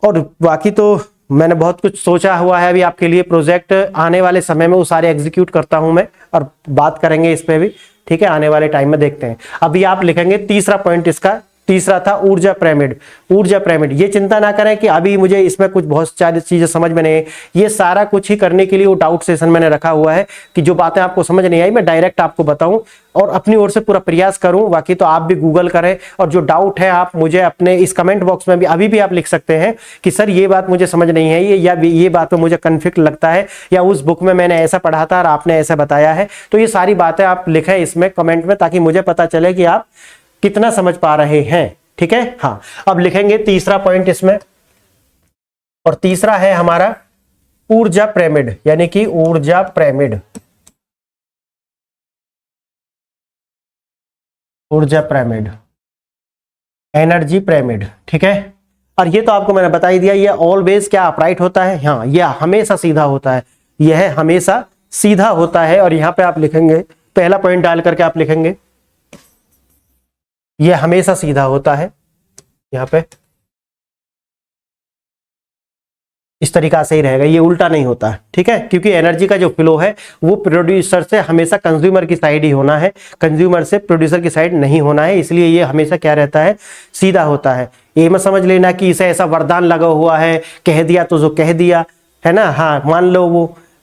Speaker 1: और बाकी तो मैंने बहुत कुछ सोचा हुआ है अभी आपके लिए प्रोजेक्ट, आने वाले समय में वो सारे एग्जीक्यूट करता हूं मैं, और बात करेंगे इस पे भी, ठीक है। आने वाले टाइम में देखते हैं। अभी आप लिखेंगे तीसरा पॉइंट, इसका तीसरा था ऊर्जा पिरामिड। ऊर्जा पिरामिड, ये चिंता ना करें कि अभी मुझे इसमें कुछ बहुत सारी चीजें समझ में नहीं, ये सारा कुछ ही करने के लिए वो डाउट सेशन मैंने रखा हुआ है कि जो बातें आपको समझ नहीं आई मैं डायरेक्ट आपको बताऊं और अपनी ओर से पूरा प्रयास करूं। बाकी तो आप भी गूगल करें, और जो डाउट है आप मुझे अपने इस कमेंट बॉक्स में भी अभी भी आप लिख सकते हैं कि सर ये बात मुझे समझ नहीं है, ये बात पे मुझे कन्फ्लिक्ट लगता है, या उस बुक में मैंने ऐसा पढ़ा था और आपने ऐसा बताया है। तो ये सारी बातें आप लिखें इसमें कमेंट में, ताकि मुझे पता चले कि आप कितना समझ पा रहे हैं, ठीक है। हाँ अब लिखेंगे तीसरा पॉइंट इसमें, और तीसरा है हमारा ऊर्जा पिरामिड, यानी कि ऊर्जा पिरामिड, ऊर्जा पिरामिड, एनर्जी पिरामिड, ठीक है। और ये तो आपको मैंने बता ही दिया, ये ऑलवेज क्या अपराइट होता है, हाँ ये हमेशा सीधा होता है, यह हमेशा सीधा होता है। और यहां पे आप लिखेंगे, पहला पॉइंट डाल करके आप लिखेंगे यह हमेशा सीधा होता है, यहां पे इस तरीका से ही रहेगा, ये उल्टा नहीं होता है, ठीक है। क्योंकि एनर्जी का जो फ्लो है वो प्रोड्यूसर से हमेशा कंज्यूमर की साइड ही होना है, कंज्यूमर से प्रोड्यूसर की साइड नहीं होना है, इसलिए ये हमेशा क्या रहता है, सीधा होता है। ये मत समझ लेना कि इसे ऐसा वरदान लगा हुआ है, कह दिया तो जो कह दिया है ना, हाँ मान लो,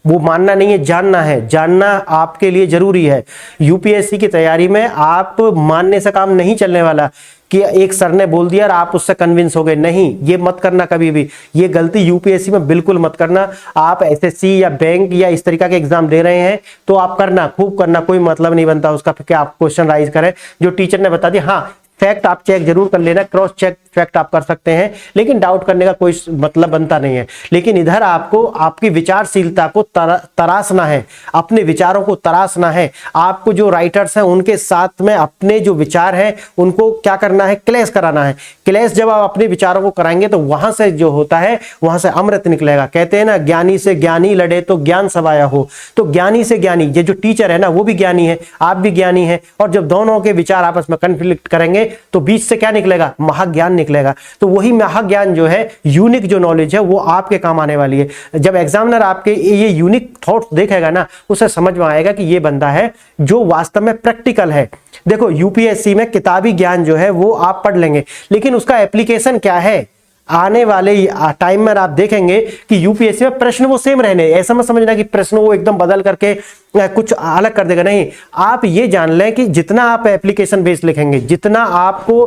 Speaker 1: वो मानना नहीं है, जानना है, जानना आपके लिए जरूरी है। यूपीएससी की तैयारी में आप मानने से काम नहीं चलने वाला कि एक सर ने बोल दिया और आप उससे कन्विंस हो गए, नहीं, ये मत करना कभी भी, ये गलती यूपीएससी में बिल्कुल मत करना। आप एसएससी या बैंक या इस तरीका के एग्जाम दे रहे हैं तो आप करना, खूब करना, कोई मतलब नहीं बनता उसका कि आप क्वेश्चन राइज करें जो टीचर ने बता दिया। हाँ फैक्ट आप चेक जरूर कर लेना, क्रॉस चेक फैक्ट आप कर सकते हैं, लेकिन डाउट करने का कोई मतलब बनता नहीं है। लेकिन इधर आपको आपकी विचारशीलता को तराशना है, अपने विचारों को तराशना है। आपको जो राइटर्स हैं उनके साथ में अपने जो विचार हैं उनको क्या करना है, क्लैश कराना है। क्लैश जब आप अपने विचारों को कराएंगे तो वहां से जो होता है वहां से अमृत निकलेगा। कहते हैं ना, ज्ञानी से ज्ञानी लड़े तो ज्ञान समाया हो। तो ज्ञानी से ज्ञानी, ये जो टीचर है ना वो भी ज्ञानी है, आप भी ज्ञानी है, और जब दोनों के विचार आपस में कन्फ्लिक्ट करेंगे तो बीच से क्या निकलेगा, महाज्ञान निकलेगा। तो वही महाज्ञान जो है, यूनिक जो नॉलेज है, वो आपके काम आने वाली है। जब एग्जामिनर आपके ये यूनिक थॉट्स देखेगा ना, उसे समझ में आएगा कि ये बंदा है जो वास्तव में प्रैक्टिकल है। देखो यूपीएससी में किताबी ज्ञान जो है वो आप पढ़ लेंगे, लेकिन उसका एप्लीकेशन क्या है, आने वाले टाइम में आप देखेंगे कि यूपीएससी में प्रश्न वो सेम रहने। ऐसा मत समझना कि प्रश्न वो एकदम बदल करके कुछ अलग कर देगा, नहीं। आप ये जान लें कि जितना आप एप्लीकेशन बेस्ड लिखेंगे, जितना आपको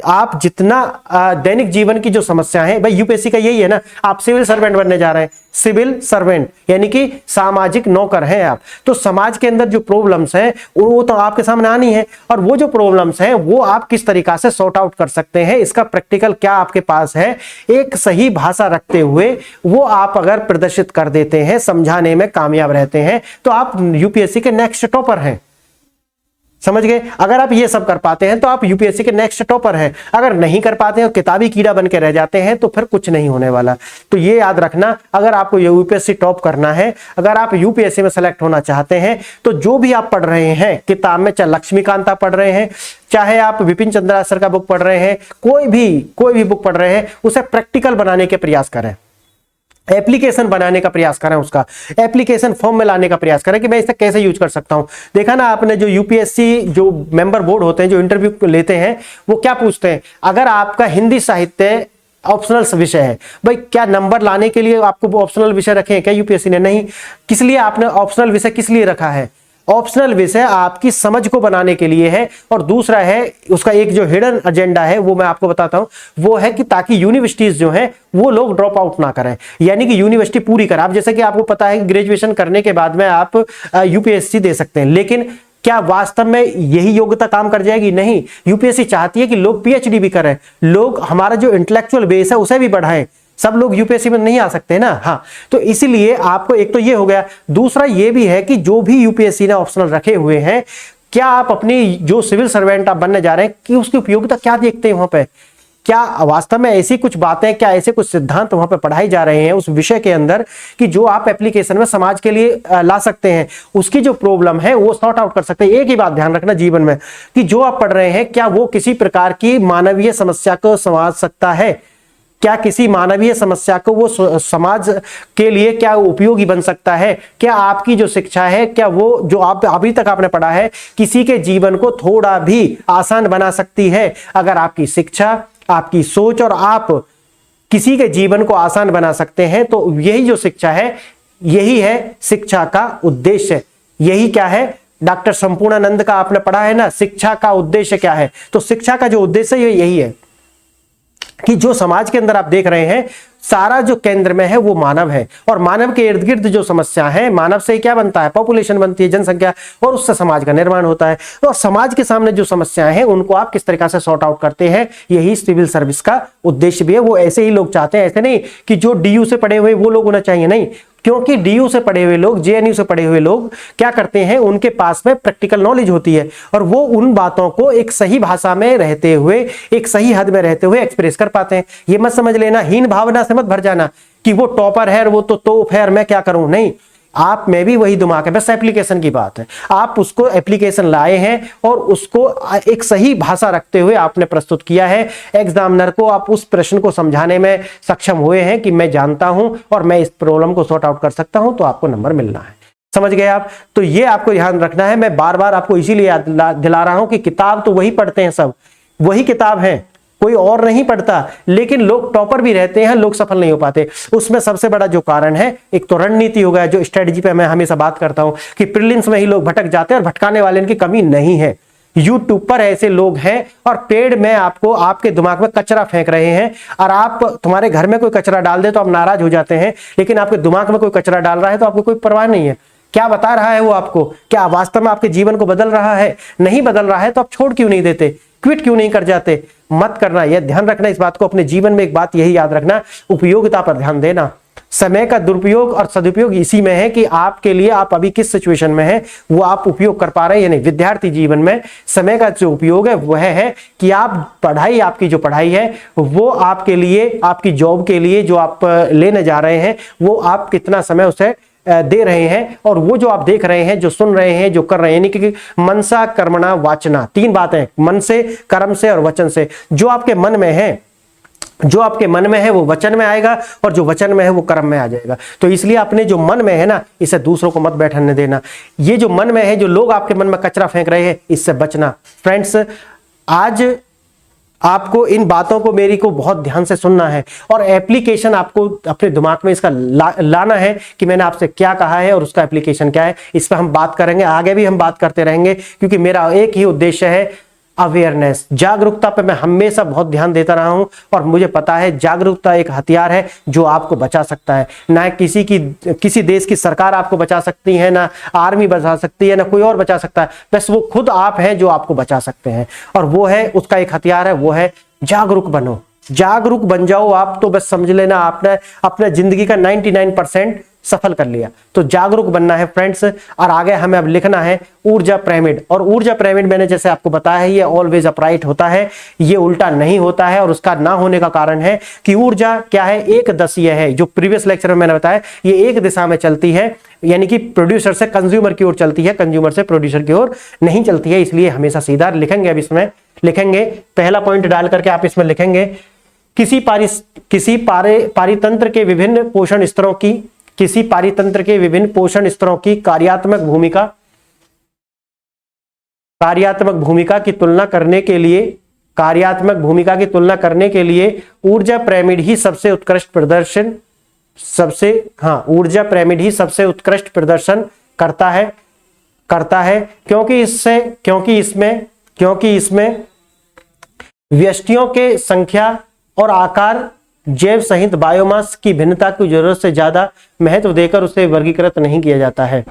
Speaker 1: आप जितना दैनिक जीवन की जो समस्या है, भाई यूपीएससी का यही है ना, आप सिविल सर्वेंट बनने जा रहे हैं, सिविल सर्वेंट यानी कि सामाजिक नौकर हैं आप। तो समाज के अंदर जो प्रॉब्लम्स हैं वो तो आपके सामने आनी है, और वो जो प्रॉब्लम्स हैं वो आप किस तरीका से सॉर्ट आउट कर सकते हैं, इसका प्रैक्टिकल क्या आपके पास है, एक सही भाषा रखते हुए वो आप अगर प्रदर्शित कर देते हैं, समझाने में कामयाब रहते हैं, तो आप यूपीएससी के नेक्स्ट टॉपर हैं। समझ गए? अगर आप ये सब कर पाते हैं तो आप यूपीएससी के नेक्स्ट टॉपर हैं। अगर नहीं कर पाते हैं, किताबी कीड़ा बन के रह जाते हैं, तो फिर कुछ नहीं होने वाला। तो ये याद रखना, अगर आपको यूपीएससी टॉप करना है, अगर आप यूपीएससी में सेलेक्ट होना चाहते हैं, तो जो भी आप पढ़ रहे हैं किताब में, चाहे लक्ष्मीकांता पढ़ रहे हैं, चाहे आप विपिन चंद्रा सर का बुक पढ़ रहे हैं, कोई भी बुक पढ़ रहे हैं, उसे प्रैक्टिकल बनाने के प्रयास करें, एप्लीकेशन बनाने का प्रयास करें, उसका एप्लीकेशन फॉर्म में लाने का प्रयास करें कि मैं इसे कैसे यूज कर सकता हूं। देखा ना आपने, जो यूपीएससी जो मेंबर बोर्ड होते हैं, जो इंटरव्यू लेते हैं, वो क्या पूछते हैं, अगर आपका हिंदी साहित्य ऑप्शनल विषय है, भाई क्या नंबर लाने के लिए आपको ऑप्शनल विषय रखे हैं क्या यूपीएससी ने? नहीं। किस लिए आपने ऑप्शनल विषय किस लिए रखा है? ऑप्शनल विषय आपकी समझ को बनाने के लिए है। और दूसरा है उसका एक जो हिडन एजेंडा है, वो मैं आपको बताता हूं, वो है कि ताकि यूनिवर्सिटीज जो है वो लोग ड्रॉप आउट ना करें, यानी कि यूनिवर्सिटी पूरी करें। आप जैसे कि आपको पता है कि ग्रेजुएशन करने के बाद में आप यूपीएससी दे सकते हैं, लेकिन क्या वास्तव में यही योग्यता काम कर जाएगी? नहीं। यूपीएससी चाहती है कि लोग पीएचडी भी करें, लोग हमारा जो इंटेलेक्चुअल बेस है उसे भी बढ़ाएं। सब लोग यूपीएससी में नहीं आ सकते ना, हाँ। तो इसीलिए आपको एक तो ये हो गया, दूसरा ये भी है कि जो भी यूपीएससी ने ऑप्शनल रखे हुए हैं, क्या आप अपनी जो सिविल सर्वेंट आप बनने जा रहे हैं कि उसकी उपयोगिता क्या देखते हैं वहां पे? क्या वास्तव में ऐसी कुछ बातें, क्या ऐसे कुछ सिद्धांत वहां पे पढ़ाई जा रहे हैं उस विषय के अंदर कि जो आप एप्लीकेशन में समाज के लिए ला सकते हैं, उसकी जो प्रॉब्लम है वो सॉर्ट आउट कर सकते हैं। एक ही बात ध्यान रखना जीवन में कि जो आप पढ़ रहे हैं, क्या वो किसी प्रकार की मानवीय समस्या को संवार सकता है? क्या किसी मानवीय समस्या को वो समाज के लिए क्या उपयोगी बन सकता है? क्या आपकी जो शिक्षा है, क्या वो जो आप अभी तक आपने पढ़ा है किसी के जीवन को थोड़ा भी आसान बना सकती है? अगर आपकी शिक्षा, आपकी सोच और आप किसी के जीवन को आसान बना सकते हैं, तो यही जो शिक्षा है, यही है शिक्षा का उद्देश्य। यही क्या है? डॉक्टर संपूर्णानंद का आपने पढ़ा है ना, शिक्षा का उद्देश्य क्या है? तो शिक्षा का जो उद्देश्य है यही है कि जो समाज के अंदर आप देख रहे हैं, सारा जो केंद्र में है वो मानव है, और मानव के इर्द गिर्द जो समस्या है, मानव से क्या बनता है, पॉपुलेशन बनती है, जनसंख्या, और उससे समाज का निर्माण होता है। और समाज के सामने जो समस्याएं हैं उनको आप किस तरीके से सॉर्ट आउट करते हैं, यही सिविल सर्विस का उद्देश्य भी है। वो ऐसे ही लोग चाहते हैं, ऐसे नहीं कि जो डीयू से पढ़े हुए वो लोग होना चाहिए, नहीं, क्योंकि डीयू से पढ़े हुए लोग, जेएनयू से पढ़े हुए लोग क्या करते हैं, उनके पास में प्रैक्टिकल नॉलेज होती है, और वो उन बातों को एक सही भाषा में रहते हुए, एक सही हद में रहते हुए एक्सप्रेस कर पाते हैं। ये मत समझ लेना, हीन भावना से मत भर जाना कि वो टॉपर है, वो तो तोप है, मैं क्या करूं, नहीं, आप में भी वही दिमाग है, बस एप्लीकेशन की बात है। आप उसको एप्लीकेशन लाए हैं और उसको एक सही भाषा रखते हुए आपने प्रस्तुत किया है। एग्जामिनर को आप उस प्रश्न को समझाने में सक्षम हुए हैं कि मैं जानता हूं और मैं इस प्रॉब्लम को सॉर्ट आउट कर सकता हूं, तो आपको नंबर मिलना है। समझ गए आप? तो ये आपको ध्यान रखना है। मैं बार बार आपको इसीलिए याद दिला रहा हूं कि किताब तो वही पढ़ते हैं, सब वही किताब है, कोई और नहीं पढ़ता, लेकिन लोग टॉपर भी रहते हैं, लोग सफल नहीं हो पाते। उसमें सबसे बड़ा जो कारण है, एक तो रणनीति हो गया, जो स्ट्रेटजी पे मैं हमेशा बात करता हूं कि प्रीलिम्स में ही लोग भटक जाते हैं, और भटकाने वाले इनकी कमी नहीं है। यूट्यूब पर ऐसे लोग हैं और पेड़ में आपको आपके दिमाग में कचरा फेंक रहे हैं, और आप तुम्हारे घर में कोई कचरा डाल दे तो आप नाराज हो जाते हैं, लेकिन आपके दिमाग में कोई कचरा डाल रहा है तो आपको कोई परवाह नहीं है। क्या बता रहा है वो आपको, क्या वास्तव में आपके जीवन को बदल रहा है? नहीं बदल रहा है तो आप छोड़ क्यों नहीं देते, क्विट क्यों नहीं कर जाते? मत करना, यह ध्यान रखना इस बात को अपने जीवन में। एक बात यही याद रखना, उपयोगिता पर ध्यान देना। समय का दुरुपयोग और सदुपयोग इसी में है कि आपके लिए, आप अभी किस सिचुएशन में हैं वो आप उपयोग कर पा रहे हैं या नहीं। विद्यार्थी जीवन में समय का जो उपयोग है वह है कि आप पढ़ाई, आपकी जो पढ़ाई है वो आपके लिए, आपकी जॉब के लिए जो आप लेने जा रहे हैं, वो आप कितना समय उसे दे रहे हैं, और वो जो आप देख रहे हैं, जो सुन रहे हैं, जो कर रहे हैं, यानी कि मनसा कर्मणा वाचना, तीन बातें, मन से, कर्म से और वचन से। जो आपके मन में है, जो आपके मन में है वो वचन में आएगा, और जो वचन में है वो कर्म में आ जाएगा। तो इसलिए अपने जो मन में है ना, इसे दूसरों को मत बैठने देना। ये जो मन में है, जो लोग आपके मन में कचरा फेंक रहे हैं, इससे बचना। फ्रेंड्स, आज आपको इन बातों को, मेरी को बहुत ध्यान से सुनना है, और एप्लीकेशन आपको अपने दिमाग में इसका लाना है कि मैंने आपसे क्या कहा है और उसका एप्लीकेशन क्या है। इस पर हम बात करेंगे, आगे भी हम बात करते रहेंगे, क्योंकि मेरा एक ही उद्देश्य है, अवेयरनेस, जागरूकता पे मैं हमेशा बहुत ध्यान देता रहा हूं, और मुझे पता है जागरूकता एक हथियार है जो आपको बचा सकता है। ना किसी देश की सरकार आपको बचा सकती है, ना आर्मी बचा सकती है, ना कोई और बचा सकता है, बस वो खुद आप हैं जो आपको बचा सकते हैं, और वो है, उसका एक हथियार है, वो है जागरूक बनो। जागरूक बन जाओ आप, तो बस समझ लेना आपने अपने जिंदगी का 99% सफल कर लिया। तो जागरूक बनना है फ्रेंड्स। और आगे हमें अब लिखना है ऊर्जा पिरामिड। और ऊर्जा पिरामिड मैंने जैसे आपको बताया है, ये ऑलवेज अपराइट होता है, ये उल्टा नहीं होता है, और उसका ना होने का कारण है कि ऊर्जा क्या है, एक दशीय है। जो प्रीवियस लेक्चर में मैंने बताया, ये एक दिशा में चलती है, यानी कि प्रोड्यूसर से कंज्यूमर की ओर चलती है, कंज्यूमर से प्रोड्यूसर की ओर नहीं चलती है। इसलिए हमेशा सीधा लिखेंगे। अब इसमें लिखेंगे, पहला पॉइंट डाल करके आप इसमें लिखेंगे, किसी पारितंत्र के विभिन्न पोषण स्तरों की, किसी पारितंत्र के विभिन्न पोषण स्तरों की कार्यात्मक भूमिका की तुलना करने के लिए ऊर्जा पिरामिड ही सबसे उत्कृष्ट प्रदर्शन करता है, क्योंकि इसमें व्यष्टियों के संख्या और आकार, जैव सहित बायोमास की भिन्नता की जरूरत से ज्यादा महत्व देकर उसे वर्गीकृत नहीं किया जाता है।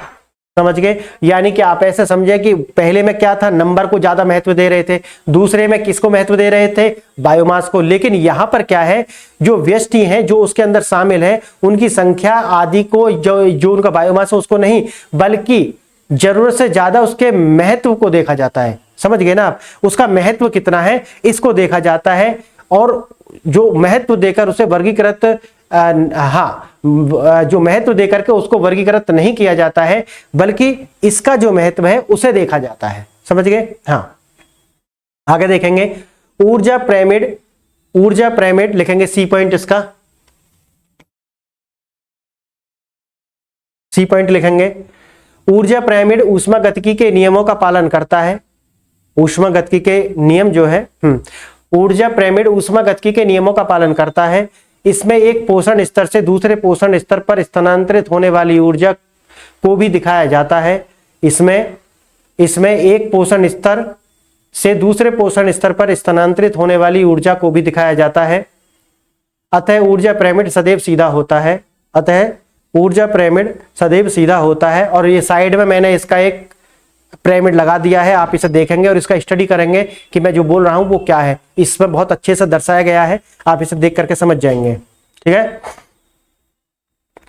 Speaker 1: समझ गए? यानी कि आप ऐसे समझे कि पहले में क्या था, नंबर को ज्यादा महत्व दे रहे थे, दूसरे में किसको महत्व दे रहे थे, बायोमास को। लेकिन यहां पर क्या है, जो व्यष्टि हैं, जो उसके अंदर शामिल है, उनकी संख्या आदि को, जो उनका बायोमास है उसको नहीं, बल्कि जरूरत से ज्यादा उसके महत्व को देखा जाता है। समझ गए ना आप? उसका महत्व कितना है इसको देखा जाता है, और जो महत्व देकर उसे वर्गीकृत, जो महत्व देकर के उसको वर्गीकृत नहीं किया जाता है, बल्कि इसका जो महत्व है उसे देखा जाता है। समझ गए? हाँ, आगे देखेंगे ऊर्जा पिरामिड लिखेंगे, सी पॉइंट, इसका सी पॉइंट लिखेंगे। ऊर्जा पिरामिड ऊष्मागतिकी के नियमों का पालन करता है। ऊष्मागतिकी के नियम जो है, ऊर्जा पिरामिड ऊष्मागतिकी के नियमों का पालन करता है। इसमें एक पोषण स्तर से दूसरे पोषण स्तर पर स्थानांतरित होने वाली ऊर्जा को भी दिखाया जाता है। इसमें एक पोषण स्तर से दूसरे पोषण स्तर पर स्थानांतरित होने वाली ऊर्जा को भी दिखाया जाता है। अतः ऊर्जा पिरामिड सदैव सीधा होता है, अतः ऊर्जा पिरामिड सदैव सीधा होता है। और ये साइड में मैंने इसका एक पिरामिड लगा दिया है, आप इसे देखेंगे और इसका स्टडी करेंगे कि मैं जो बोल रहा हूं वो क्या है। इसमें बहुत अच्छे से दर्शाया गया है, आप इसे देख करके समझ जाएंगे, ठीक है।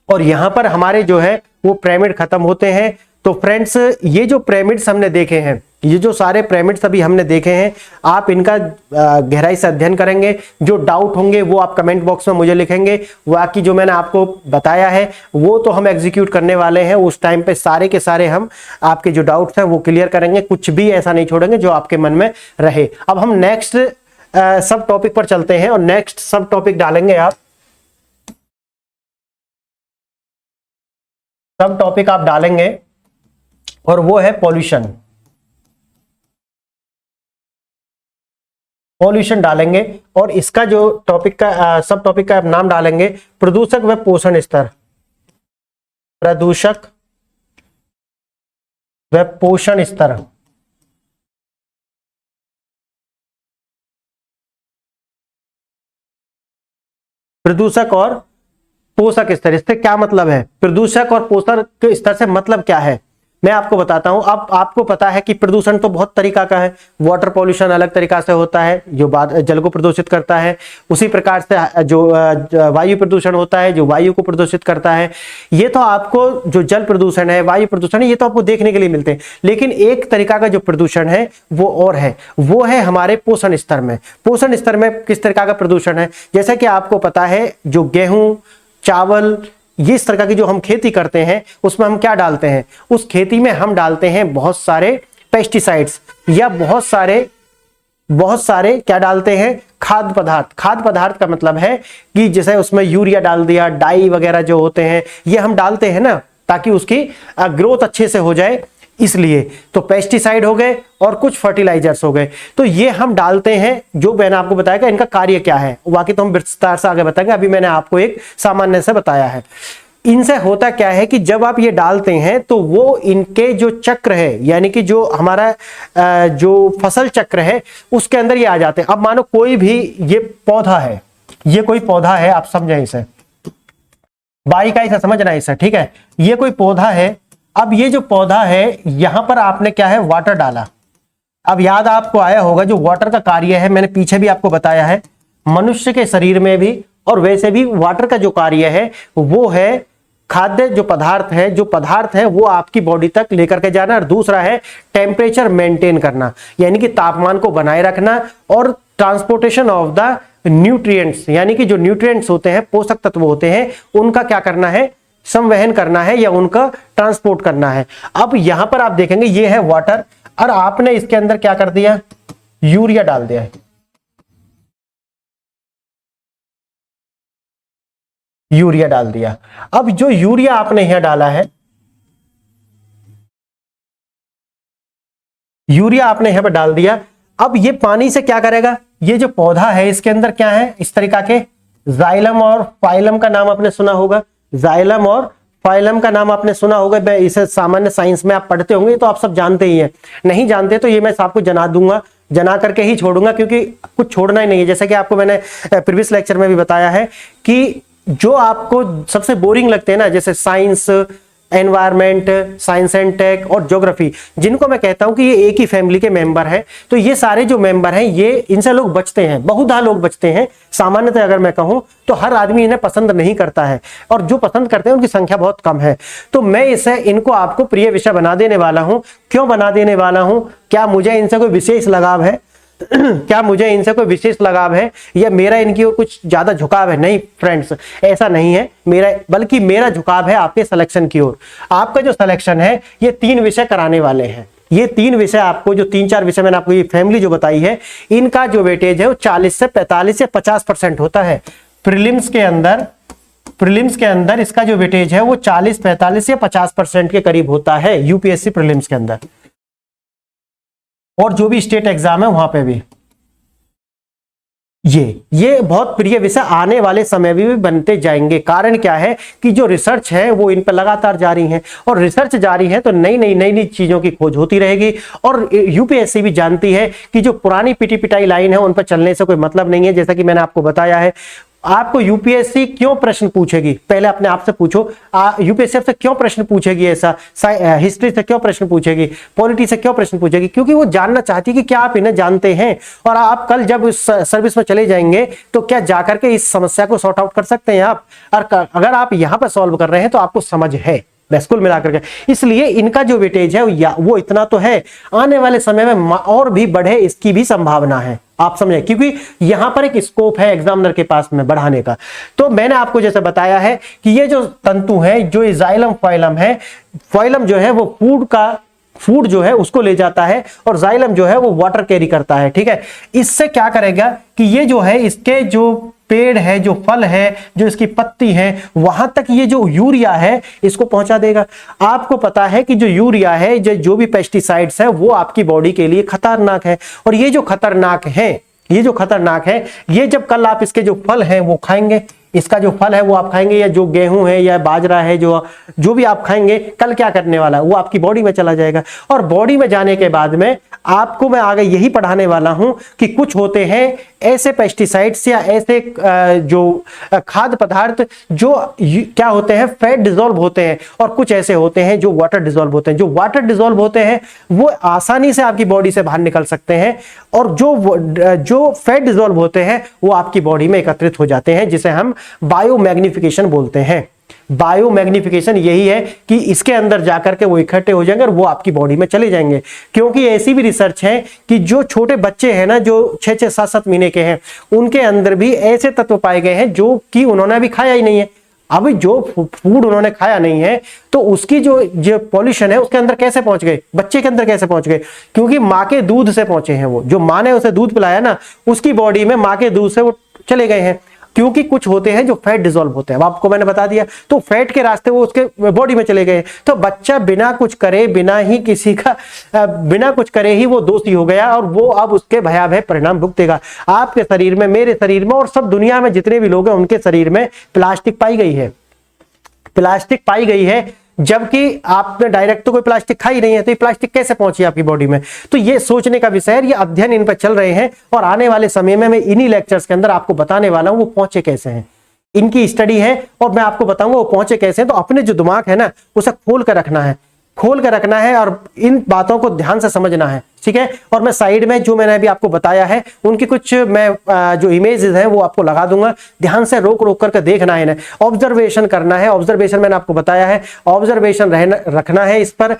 Speaker 1: और यहां पर हमारे जो है वो पिरामिड खत्म होते हैं। तो फ्रेंड्स, ये जो पिरामिड्स हमने देखे हैं, ये जो सारे पिरामिड्स अभी हमने देखे हैं, आप इनका गहराई से अध्ययन करेंगे। जो डाउट होंगे वो आप कमेंट बॉक्स में मुझे लिखेंगे। बाकी जो मैंने आपको बताया है वो तो हम एग्जीक्यूट करने वाले हैं, उस टाइम पे सारे के सारे हम आपके जो डाउट्स हैं वो क्लियर करेंगे, कुछ भी ऐसा नहीं छोड़ेंगे जो आपके मन में रहे। अब हम नेक्स्ट सब टॉपिक पर चलते हैं और नेक्स्ट सब टॉपिक डालेंगे आप, सब टॉपिक आप डालेंगे और वो है पॉल्यूशन। पॉल्यूशन डालेंगे और इसका जो टॉपिक का सब टॉपिक का आप नाम डालेंगे प्रदूषक व पोषण स्तर। प्रदूषक व पोषण स्तर। प्रदूषक और पोषक स्तर, इससे क्या मतलब है? प्रदूषक और पोषक स्तर से मतलब क्या है मैं आपको बताता हूं। अब आपको पता है कि प्रदूषण तो बहुत तरीका का है। वाटर पॉल्यूशन अलग तरीका से होता है जो जल को प्रदूषित करता है, उसी प्रकार से जो वायु प्रदूषण होता है जो वायु को प्रदूषित करता है। ये तो आपको जो जल प्रदूषण है, वायु प्रदूषण है, ये तो आपको देखने के लिए मिलते हैं। लेकिन एक तरीका का जो प्रदूषण है वो और है, वो है हमारे पोषण स्तर में। पोषण स्तर में किस तरीका का प्रदूषण है? जैसा कि आपको पता है जो गेहूं, चावल, ये इस तरह की जो हम खेती करते हैं उसमें हम क्या डालते हैं? उस खेती में हम डालते हैं बहुत सारे पेस्टिसाइड्स या बहुत सारे क्या डालते हैं? खाद्य पदार्थ। खाद्य पदार्थ का मतलब है कि जैसे उसमें यूरिया डाल दिया, डाई वगैरह जो होते हैं ये हम डालते हैं ना, ताकि उसकी ग्रोथ अच्छे से हो जाए, इसलिए तो पेस्टिसाइड हो गए और कुछ फर्टिलाइजर्स हो गए। तो ये हम डालते हैं, जो मैंने आपको बताया कि इनका कार्य क्या है, बाकी तो हम विस्तार से आगे बताएंगे। अभी मैंने आपको एक सामान्य से बताया है। इनसे होता क्या है कि जब आप ये डालते हैं तो वो इनके जो चक्र है, यानी कि जो हमारा जो फसल चक्र है उसके अंदर ये आ जाते हैं। अब मानो कोई भी ये पौधा है, ये कोई पौधा है, आप समझें इसे, बारीकाई से समझना इसे, ठीक है। ये कोई पौधा है। अब ये जो पौधा है यहां पर आपने क्या है? वाटर डाला। अब याद आपको आया होगा जो वाटर का कार्य है, मैंने पीछे भी आपको बताया है, मनुष्य के शरीर में भी और वैसे भी वाटर का जो कार्य है वो है खाद्य जो पदार्थ है, जो पदार्थ है वो आपकी बॉडी तक लेकर के जाना। और दूसरा है टेम्परेचर मेंटेन करना, यानी कि तापमान को बनाए रखना, और ट्रांसपोर्टेशन ऑफ द न्यूट्रिएंट्स, यानी कि जो न्यूट्रिएंट्स होते हैं, पोषक तत्व होते हैं, उनका क्या करना है? संवहन करना है या उनका ट्रांसपोर्ट करना है। अब यहां पर आप देखेंगे ये है वाटर और आपने इसके अंदर क्या कर दिया? यूरिया डाल दिया है। यूरिया डाल दिया। अब जो यूरिया आपने यहां डाला है, यूरिया आपने यहां पर डाल दिया। अब ये पानी से क्या करेगा? ये जो पौधा है इसके अंदर क्या है? इस तरीका के जाइलम और फाइलम का नाम आपने सुना होगा। जाइलम और फाइलम का नाम आपने सुना होगा। मैं इसे सामान्य साइंस में आप पढ़ते होंगे तो आप सब जानते ही हैं। नहीं जानते तो ये मैं आपको जना दूंगा, जना करके ही छोड़ूंगा, क्योंकि कुछ छोड़ना ही नहीं है। जैसे कि आपको मैंने प्रीवियस लेक्चर में भी बताया है कि जो आपको सबसे बोरिंग लगते हैं ना, जैसे science, environment, science and tech और ज्योग्राफी, जिनको मैं कहता हूं कि ये एक ही फैमिली के मेंबर हैं, तो ये सारे जो मेंबर हैं ये इनसे लोग बचते हैं, बहुधा लोग बचते हैं। सामान्यतः अगर मैं कहूं तो हर आदमी इन्हें पसंद नहीं करता है, और जो पसंद करते हैं उनकी संख्या बहुत कम है। तो मैं इनको आपको प्रिय विषय बना देने वाला हूं। क्यों बना देने वाला हूं? क्या मुझे इनसे कोई विशेष लगाव है? क्या मुझे इनसे कोई विशेष लगाव है या मेरा इनकी ओर कुछ ज्यादा झुकाव है? नहीं फ्रेंड्स, ऐसा नहीं है मेरा, बल्कि मेरा झुकाव है आपके सिलेक्शन की ओर। आपका जो सिलेक्शन है ये 3 विषय कराने वाले हैं। ये 3 विषय आपको, जो 3-4 विषय मैंने आपको ये फैमिली जो बताई है, इनका जो वेटेज है वो 40 से 45 से 50% होता है। प्रीलिम्स के अंदर इसका जो वेटेज है वो 40, 45 या 50% के करीब होता है यूपीएससी प्रीलिम्स के अंदर, और जो भी स्टेट एग्जाम है वहां पे भी। ये बहुत प्रिय विषय आने वाले समय में भी बनते जाएंगे। कारण क्या है कि जो रिसर्च है वो इन पर लगातार जारी है, और रिसर्च जारी है तो नई चीजों की खोज होती रहेगी। और यूपीएससी भी जानती है कि जो पुरानी पिटी पिटाई लाइन है उन पर चलने से कोई मतलब नहीं है। जैसा कि मैंने आपको बताया है, आपको यूपीएससी क्यों प्रश्न पूछेगी, पहले अपने आप से पूछो, यूपीएससी आपसे क्यों प्रश्न पूछेगी, ऐसा हिस्ट्री से क्यों प्रश्न पूछेगी, पॉलिटी से क्यों प्रश्न पूछेगी, क्योंकि वो जानना चाहती है कि क्या आप इन्हें जानते हैं और आप कल जब इस सर्विस में चले जाएंगे तो क्या जाकर के इस समस्या को सॉर्ट आउट कर सकते हैं आप, और अगर आप यहां पर सॉल्व कर रहे हैं तो आपको समझ है। बस कुल मिलाकर के इसलिए इनका जो वेटेज है वो इतना तो है, आने वाले समय में और भी बढ़े इसकी भी संभावना है, आप समझे, क्योंकि यहां पर एक स्कोप है एग्जामिनर के पास में बढ़ाने का। तो मैंने आपको जैसे बताया है कि ये जो तंतु है, जो जाइलम फाइलम है, फाइलम जो है वो फूड जो है उसको ले जाता है और जाइलम जो है वो वाटर कैरी करता है, ठीक है। इससे क्या करेगा कि ये जो है इसके जो पेड़ है, जो फल है, जो इसकी पत्ती है, वहां तक ये जो यूरिया है इसको पहुंचा देगा। आपको पता है कि जो यूरिया है, जो भी पेस्टिसाइड्स है वो आपकी बॉडी के लिए खतरनाक है, और ये जो खतरनाक है, ये जब कल आप इसके जो फल हैं वो खाएंगे, इसका जो फल है वो आप खाएंगे, या जो गेहूं है या बाजरा है, जो भी आप खाएंगे, कल क्या करने वाला है वो आपकी बॉडी में चला जाएगा। और बॉडी में जाने के बाद में आपको मैं आगे यही पढ़ाने वाला हूं कि कुछ होते हैं ऐसे पेस्टिसाइड्स या ऐसे जो खाद्य पदार्थ जो क्या होते हैं, फैट डिसॉल्व होते हैं, और कुछ ऐसे होते हैं जो वाटर डिसॉल्व होते हैं। जो वाटर डिसॉल्व होते हैं वो आसानी से आपकी बॉडी से बाहर निकल सकते हैं, और जो फैट डिसॉल्व होते हैं वो आपकी बॉडी में एकत्रित हो जाते हैं, जिसे हम बायोमैग्निफिकेशन बोलते हैं। बायोमैग्निफिकेशन यही है कि इसके अंदर जाकर के वो इकट्ठे हो जाएंगे और वो आपकी बॉडी में चले जाएंगे। क्योंकि ऐसी भी रिसर्च है कि जो छोटे बच्चे हैं ना, जो 6-6, 7-7 महीने के हैं, उनके अंदर भी ऐसे तत्व पाए गए हैं जो कि उन्होंने अभी खाया ही नहीं है। अब जो फूड उन्होंने खाया नहीं है तो उसकी जो पॉल्यूशन है उसके अंदर कैसे पहुंच गए, बच्चे के अंदर कैसे पहुंच गए, क्योंकि माँ के दूध से पहुंचे हैं। वो जो माँ ने उसे दूध पिलाया ना, उसकी बॉडी में माँ के दूध से वो चले गए हैं। क्योंकि कुछ होते हैं जो फैट डिसॉल्व होते हैं, आपको मैंने बता दिया, तो फैट के रास्ते वो उसके बॉडी में चले गए। तो बच्चा बिना कुछ करे, बिना कुछ करे ही वो दोषी हो गया, और वो अब उसके भयावह परिणाम भुगतेगा। आपके शरीर में, मेरे शरीर में, और सब दुनिया में जितने भी लोग हैं उनके शरीर में प्लास्टिक पाई गई है, जबकि आपने डायरेक्ट तो कोई प्लास्टिक खाई नहीं है, तो ये प्लास्टिक कैसे पहुंची आपकी बॉडी में। तो ये सोचने का विषय है, ये अध्ययन इन पर चल रहे हैं, और आने वाले समय में मैं इन्हीं लेक्चर्स के अंदर आपको बताने वाला हूं वो पहुंचे कैसे हैं। इनकी स्टडी है और मैं आपको बताऊंगा वो पहुंचे कैसे हैं। तो अपने जो दिमाग है ना उसे खोल कर रखना है और इन बातों को ध्यान से समझना है, ठीक है। और मैं साइड में जो मैंने अभी आपको बताया है उनकी कुछ मैं जो इमेजेस हैं वो आपको लगा दूंगा, ध्यान से रोक करके देखना है, ऑब्जर्वेशन करना है। ऑब्जर्वेशन मैंने आपको बताया है, ऑब्जर्वेशन रखना है, इस पर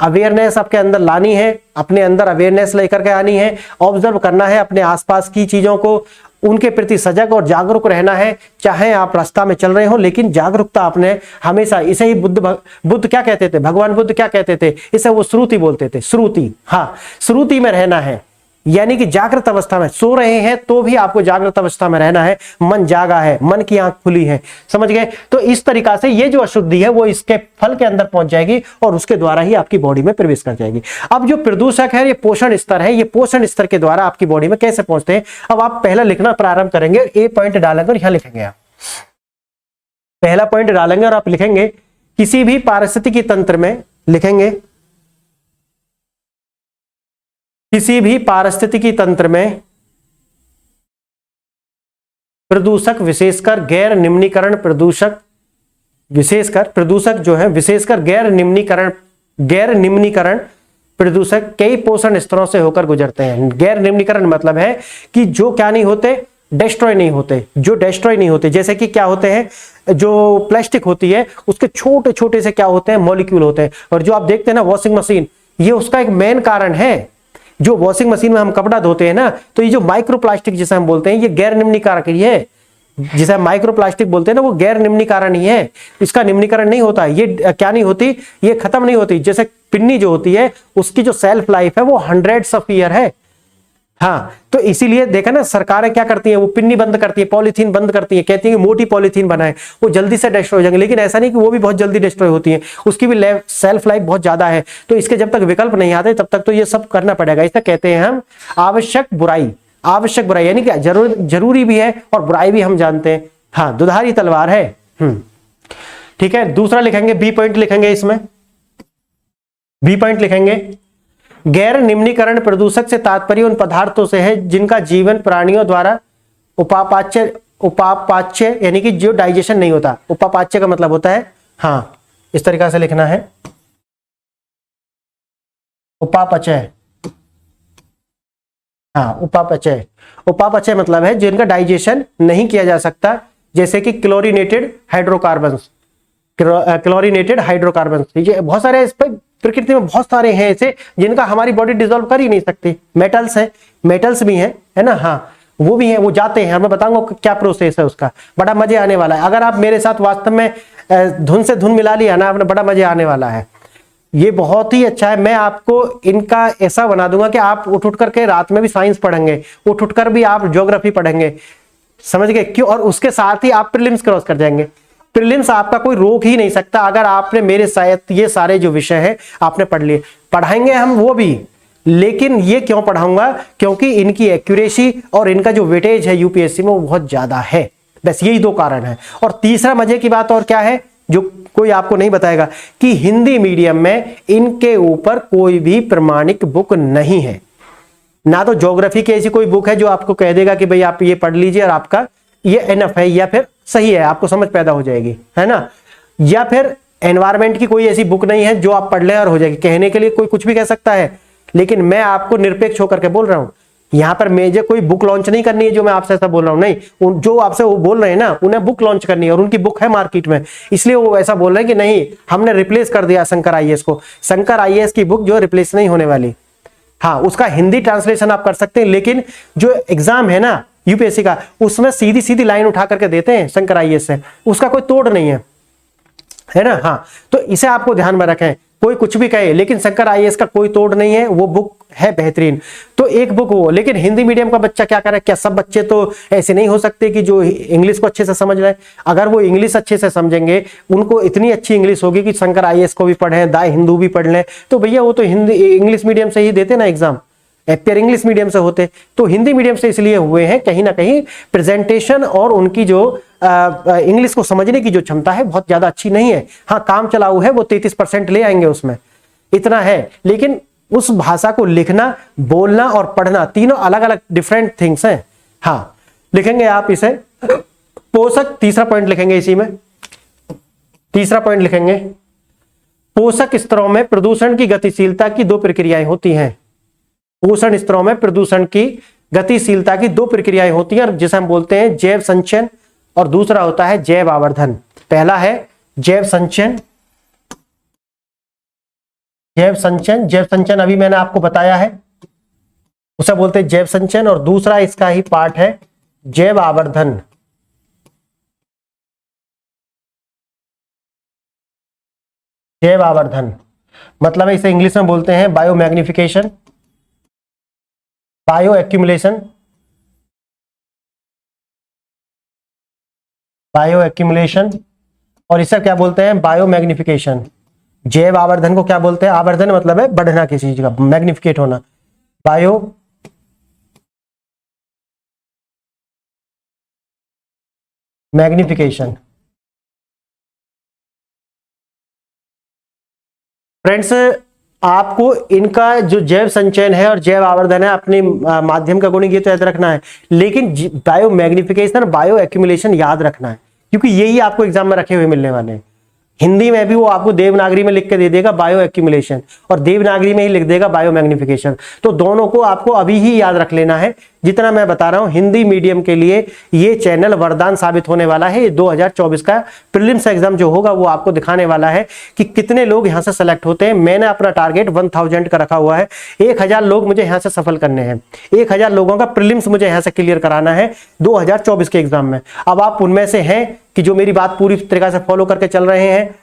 Speaker 1: अवेयरनेस आपके अंदर लानी है, अपने अंदर अवेयरनेस लेकर के आनी है, ऑब्जर्व करना है अपने आसपास की चीजों को, उनके प्रति सजग और जागरूक रहना है। चाहे आप रास्ता में चल रहे हो, लेकिन जागरूकता आपने हमेशा, इसे ही बुद्ध क्या कहते थे, भगवान बुद्ध क्या कहते थे, इसे वो श्रुति बोलते थे, श्रुति। हाँ, श्रुति में रहना है, यानी कि जागृत अवस्था में, सो रहे हैं तो भी आपको जागृत अवस्था में रहना है, मन जागा है, मन की आंख खुली है, समझ गए। तो इस तरीका से ये जो अशुद्धि है वो इसके फल के अंदर पहुंच जाएगी और उसके द्वारा ही आपकी बॉडी में प्रवेश कर जाएगी। अब जो प्रदूषक है, ये पोषण स्तर है, ये पोषण स्तर के द्वारा आपकी बॉडी में कैसे पहुंचते हैं। अब आप पहला लिखना प्रारंभ करेंगे, ए पॉइंट डालेंगे और यहां लिखेंगे, आप पहला पॉइंट डालेंगे और आप लिखेंगे किसी भी पारिस्थितिकी तंत्र में, लिखेंगे किसी भी पारिस्थितिकी तंत्र में प्रदूषक, विशेषकर गैर निम्नीकरण प्रदूषक, जो है विशेषकर गैर निम्नीकरण प्रदूषक कई पोषण स्तरों से होकर गुजरते हैं। गैर निम्नीकरण मतलब है कि जो क्या नहीं होते, डिस्ट्रॉय नहीं होते, जैसे कि क्या होते हैं, जो प्लास्टिक होती है उसके छोटे छोटे से क्या होते हैं, मॉलिक्यूल होते हैं। और जो आप देखते हैं ना वॉशिंग मशीन, ये उसका एक मेन कारण है। जो वॉशिंग मशीन में हम कपड़ा धोते हैं ना, तो ये जो माइक्रो प्लास्टिक जिसे हम बोलते हैं, ये गैर निम्नीकारक ही है। जिसे हम माइक्रो प्लास्टिक बोलते हैं ना, वो गैर निम्नीकरण ही है, इसका निम्नीकरण नहीं होता। ये क्या नहीं होती, ये खत्म नहीं होती। जैसे पिन्नी जो होती है उसकी जो सेल्फ लाइफ है वो 100 ऑफ ईयर है। हाँ, तो इसीलिए देखा ना, सरकारें क्या करती हैं, वो पिन्नी बंद करती है, पॉलीथीन बंद करती है, कहती है कि मोटी पॉलीथीन बनाए, वो जल्दी से डिस्ट्रॉय हो जाएंगे। लेकिन ऐसा नहीं कि वो भी बहुत जल्दी डिस्ट्रॉय होती है, उसकी भी सेल्फ लाइफ बहुत ज्यादा है। तो इसके जब तक विकल्प नहीं आते तब तक तो ये सब करना पड़ेगा। इसे कहते हैं हम आवश्यक बुराई, यानी कि जरूरी भी है और बुराई भी हम जानते हैं। हाँ, दुधारी तलवार है। ठीक है, दूसरा लिखेंगे, बी पॉइंट लिखेंगे, इसमें बी पॉइंट लिखेंगे, गैर निम्नीकरण प्रदूषक से तात्पर्य उन पदार्थों से है जिनका जीवन प्राणियों द्वारा उपापाच्य यानी कि जो डाइजेशन नहीं होता। उपापाच्य का मतलब होता है, हाँ इस तरीका से लिखना है, उपापचय। हाँ उपापचय, उपापचय मतलब है जिनका डाइजेशन नहीं किया जा सकता, जैसे कि क्लोरीनेटेड हाइड्रोकार्बन्स, क्लोरीनेटेड हाइड्रोकार्बन। ये बहुत सारे इस पर प्रकृति में बहुत सारे हैं ऐसे जिनका हमारी बॉडी डिसॉल्व कर ही नहीं सकती। मेटल्स है, मेटल्स भी हैं, है ना, हाँ वो भी हैं, वो जाते हैं, मैं बताऊंगा क्या प्रोसेस है उसका, बड़ा मजे आने वाला है। अगर आप मेरे साथ वास्तव में धुन से धुन मिला लिया ना आपने, बड़ा मजे आने वाला है, ये बहुत ही अच्छा है। मैं आपको इनका ऐसा बना दूंगा कि आप उठ करके रात में भी साइंस पढ़ेंगे, उठ कर भी आप ज्योग्राफी पढ़ेंगे, समझ गए क्यों, और उसके साथ ही आप प्रीलिम्स क्रॉस कर जाएंगे। प्रीलिम्स आपका कोई रोक ही नहीं सकता अगर आपने मेरे साथ ये सारे जो विषय हैं आपने पढ़ लिए। पढ़ाएंगे हम वो भी, लेकिन ये क्यों पढ़ाऊंगा, क्योंकि इनकी एक्यूरेसी और इनका जो वेटेज है यूपीएससी में वो बहुत ज्यादा है, बस यही दो कारण है। और तीसरा मजे की बात और क्या है जो कोई आपको नहीं बताएगा, कि हिंदी मीडियम में इनके ऊपर कोई भी प्रमाणिक बुक नहीं है। ना तो ज्योग्राफी की ऐसी कोई बुक है जो आपको कह देगा कि भाई आप ये पढ़ लीजिए और आपका ये एनफ है या फिर सही है, आपको समझ पैदा हो जाएगी, है ना। या फिर एनवायरमेंट की कोई ऐसी बुक नहीं है जो आप पढ़ लें और हो जाएगी। कहने के लिए कोई कुछ भी कह सकता है, लेकिन मैं आपको निरपेक्ष होकर के बोल रहा हूं। यहां पर मुझे कोई बुक लॉन्च नहीं करनी है जो मैं आपसे ऐसा बोल रहा हूं, नहीं, जो आपसे वो बोल रहे हैं ना उन्हें बुक लॉन्च करनी है और उनकी बुक है मार्केट में, इसलिए वो ऐसा बोल रहे हैं कि नहीं हमने रिप्लेस कर दिया शंकर आईएएस को। शंकर आईएएस की बुक जो रिप्लेस नहीं होने वाली, हाँ उसका हिंदी ट्रांसलेशन आप कर सकते हैं, लेकिन जो एग्जाम है ना यूपीएससी का, उसमें सीधी सीधी लाइन उठा करके देते हैं शंकर आईएएस से, उसका कोई तोड़ नहीं है ना। हाँ तो इसे आपको ध्यान में रखें, कोई कुछ भी कहे लेकिन शंकर आईएएस का कोई तोड़ नहीं है, वो बुक है बेहतरीन। तो एक बुक वो, लेकिन हिंदी मीडियम का बच्चा क्या करे, क्या सब बच्चे तो ऐसे नहीं हो सकते कि जो इंग्लिश को अच्छे से समझ लें। अगर वो इंग्लिश अच्छे से समझेंगे, उनको इतनी अच्छी इंग्लिश होगी कि शंकर आईएएस को भी पढ़ें, दा हिंदू भी पढ़ लें, तो भैया वो तो हिंदी इंग्लिश मीडियम से ही देते ना एग्जाम, एपीआर इंग्लिश मीडियम से होते। तो हिंदी मीडियम से इसलिए हुए हैं, कहीं ना कहीं प्रेजेंटेशन और उनकी जो इंग्लिश को समझने की जो क्षमता है बहुत ज्यादा अच्छी नहीं है। हाँ काम चलाऊ है, वो 33% ले आएंगे उसमें, इतना है। लेकिन उस भाषा को लिखना, बोलना और पढ़ना तीनों अलग अलग डिफरेंट थिंग्स हैं। हाँ लिखेंगे आप इसे पोषक, तीसरा पॉइंट लिखेंगे इसी में, तीसरा पॉइंट लिखेंगे, पोषक स्तरों में प्रदूषण की गतिशीलता की दो प्रक्रियाएं होती हैं। पोषण स्तरों में प्रदूषण की गतिशीलता की दो प्रक्रियाएं होती हैं, जिसे हम बोलते हैं जैव संचयन और दूसरा होता है जैव आवर्धन। पहला है जैव संचयन, जैव संचयन, जैव संचयन अभी मैंने आपको बताया है, उसे बोलते हैं जैव संचयन, और दूसरा इसका ही पार्ट है जैव आवर्धन। जैव आवर्धन मतलब इसे इंग्लिश में बोलते हैं bio magnification, bio accumulation, bio accumulation, और इसे क्या बोलते हैं बायो मैग्निफिकेशन। जैव आवर्धन को क्या बोलते हैं, आवर्धन मतलब है बढ़ना किसी चीज का, मैग्निफिकेट होना, बायो मैग्निफिकेशन। फ्रेंड्स आपको इनका जो जैव संचयन है और जैव आवर्धन है अपने माध्यम का गुणित तो याद रखना है, लेकिन बायो मैग्निफिकेशन और बायो एक्यूमुलेशन याद रखना है, क्योंकि यही आपको एग्जाम में रखे हुए मिलने वाले हैं। हिंदी में भी वो आपको देवनागरी में लिख के दे देगा बायो एक्यूमुलेशन, और देवनागरी में ही लिख देगा बायो मैग्निफिकेशन। तो दोनों को आपको अभी ही याद रख लेना है। जितना मैं बता रहा हूं हिंदी मीडियम के लिए ये चैनल वरदान साबित होने वाला है। 2024 का प्रीलिम्स एग्जाम जो होगा वो आपको दिखाने वाला है कि कितने लोग यहां से सेलेक्ट होते हैं। मैंने अपना टारगेट 1000 का रखा हुआ है, 1000 लोग मुझे यहां से सफल करने हैं, 1000 लोगों का प्रीलिम्स मुझे यहां से क्लियर कराना है 2024 के एग्जाम में। अब आप उनमें से हैं कि जो मेरी बात पूरी तरीके से फॉलो करके चल रहे हैं,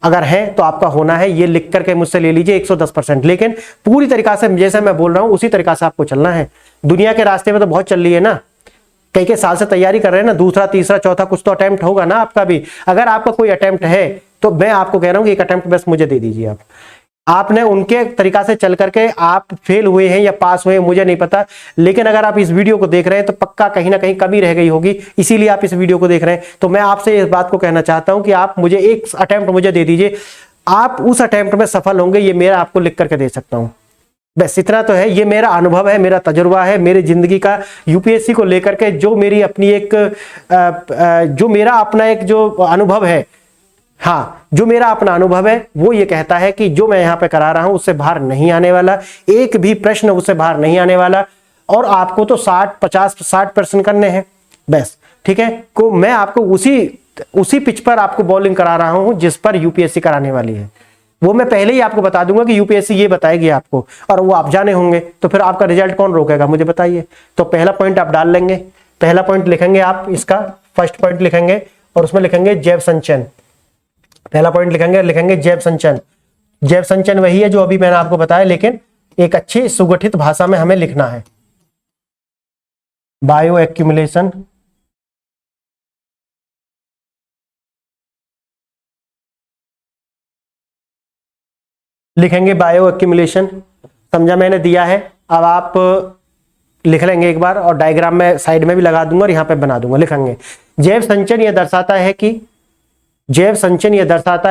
Speaker 1: अगर है तो आपका होना है, ये लिख करके मुझसे ले लीजिए 110%, लेकिन पूरी तरीका से जैसे मैं बोल रहा हूं उसी तरीका से आपको चलना है। दुनिया के रास्ते में तो बहुत चल रही है ना, कई साल से तैयारी कर रहे हैं ना, दूसरा तीसरा चौथा कुछ तो अटेम्प्ट होगा ना आपका भी। अगर आपका कोई अटेम्प्ट है तो मैं आपको कह रहा हूं कि एक अटेम्प्ट बस मुझे दे दीजिए। आपने उनके तरीका से चल करके आप फेल हुए हैं या पास हुए हैं मुझे नहीं पता, लेकिन अगर आप इस वीडियो को देख रहे हैं तो पक्का कहीं ना कहीं कमी रह गई होगी, इसीलिए आप इस वीडियो को देख रहे हैं। तो मैं आपसे इस बात को कहना चाहता हूं कि आप मुझे एक अटेम्प्ट मुझे दे दीजिए, आप उस अटेम्प्ट में सफल होंगे, ये मेरा आपको लिख करके दे सकता हूं। बस इतना तो है, ये मेरा अनुभव है, मेरा तजुर्बा है, मेरी जिंदगी का यूपीएससी को लेकर के जो मेरी अपनी एक जो मेरा अपना एक जो अनुभव है, हाँ जो मेरा अपना अनुभव है वो ये कहता है कि जो मैं यहाँ पे करा रहा हूं उससे बाहर नहीं आने वाला, एक भी प्रश्न उससे बाहर नहीं आने वाला। और आपको तो 60% करने हैं बस, ठीक है। को मैं आपको उसी पिच पर आपको बॉलिंग करा रहा हूं जिस पर यूपीएससी कराने वाली है। वो मैं पहले ही आपको बता दूंगा कि यूपीएससी ये बताएगी आपको, और वो आप जाने होंगे, तो फिर आपका रिजल्ट कौन रोकेगा, मुझे बताइए। तो पहला पॉइंट आप डाल लेंगे, पहला पॉइंट लिखेंगे आप, इसका फर्स्ट पॉइंट लिखेंगे और उसमें लिखेंगे जैव संचयन। पहला पॉइंट लिखेंगे जैव संचयन। जैव संचयन वही है जो अभी मैंने आपको बताया, लेकिन एक अच्छी सुगठित भाषा में हमें लिखना है। बायो एक्यूमुलेशन, लिखेंगे बायो एक्यूमुलेशन, समझा मैंने दिया है। अब आप लिख लेंगे एक बार, और डायग्राम में साइड में भी लगा दूंगा और यहाँ पे बना दूंगा। लिखेंगे जैव संचयन यह दर्शाता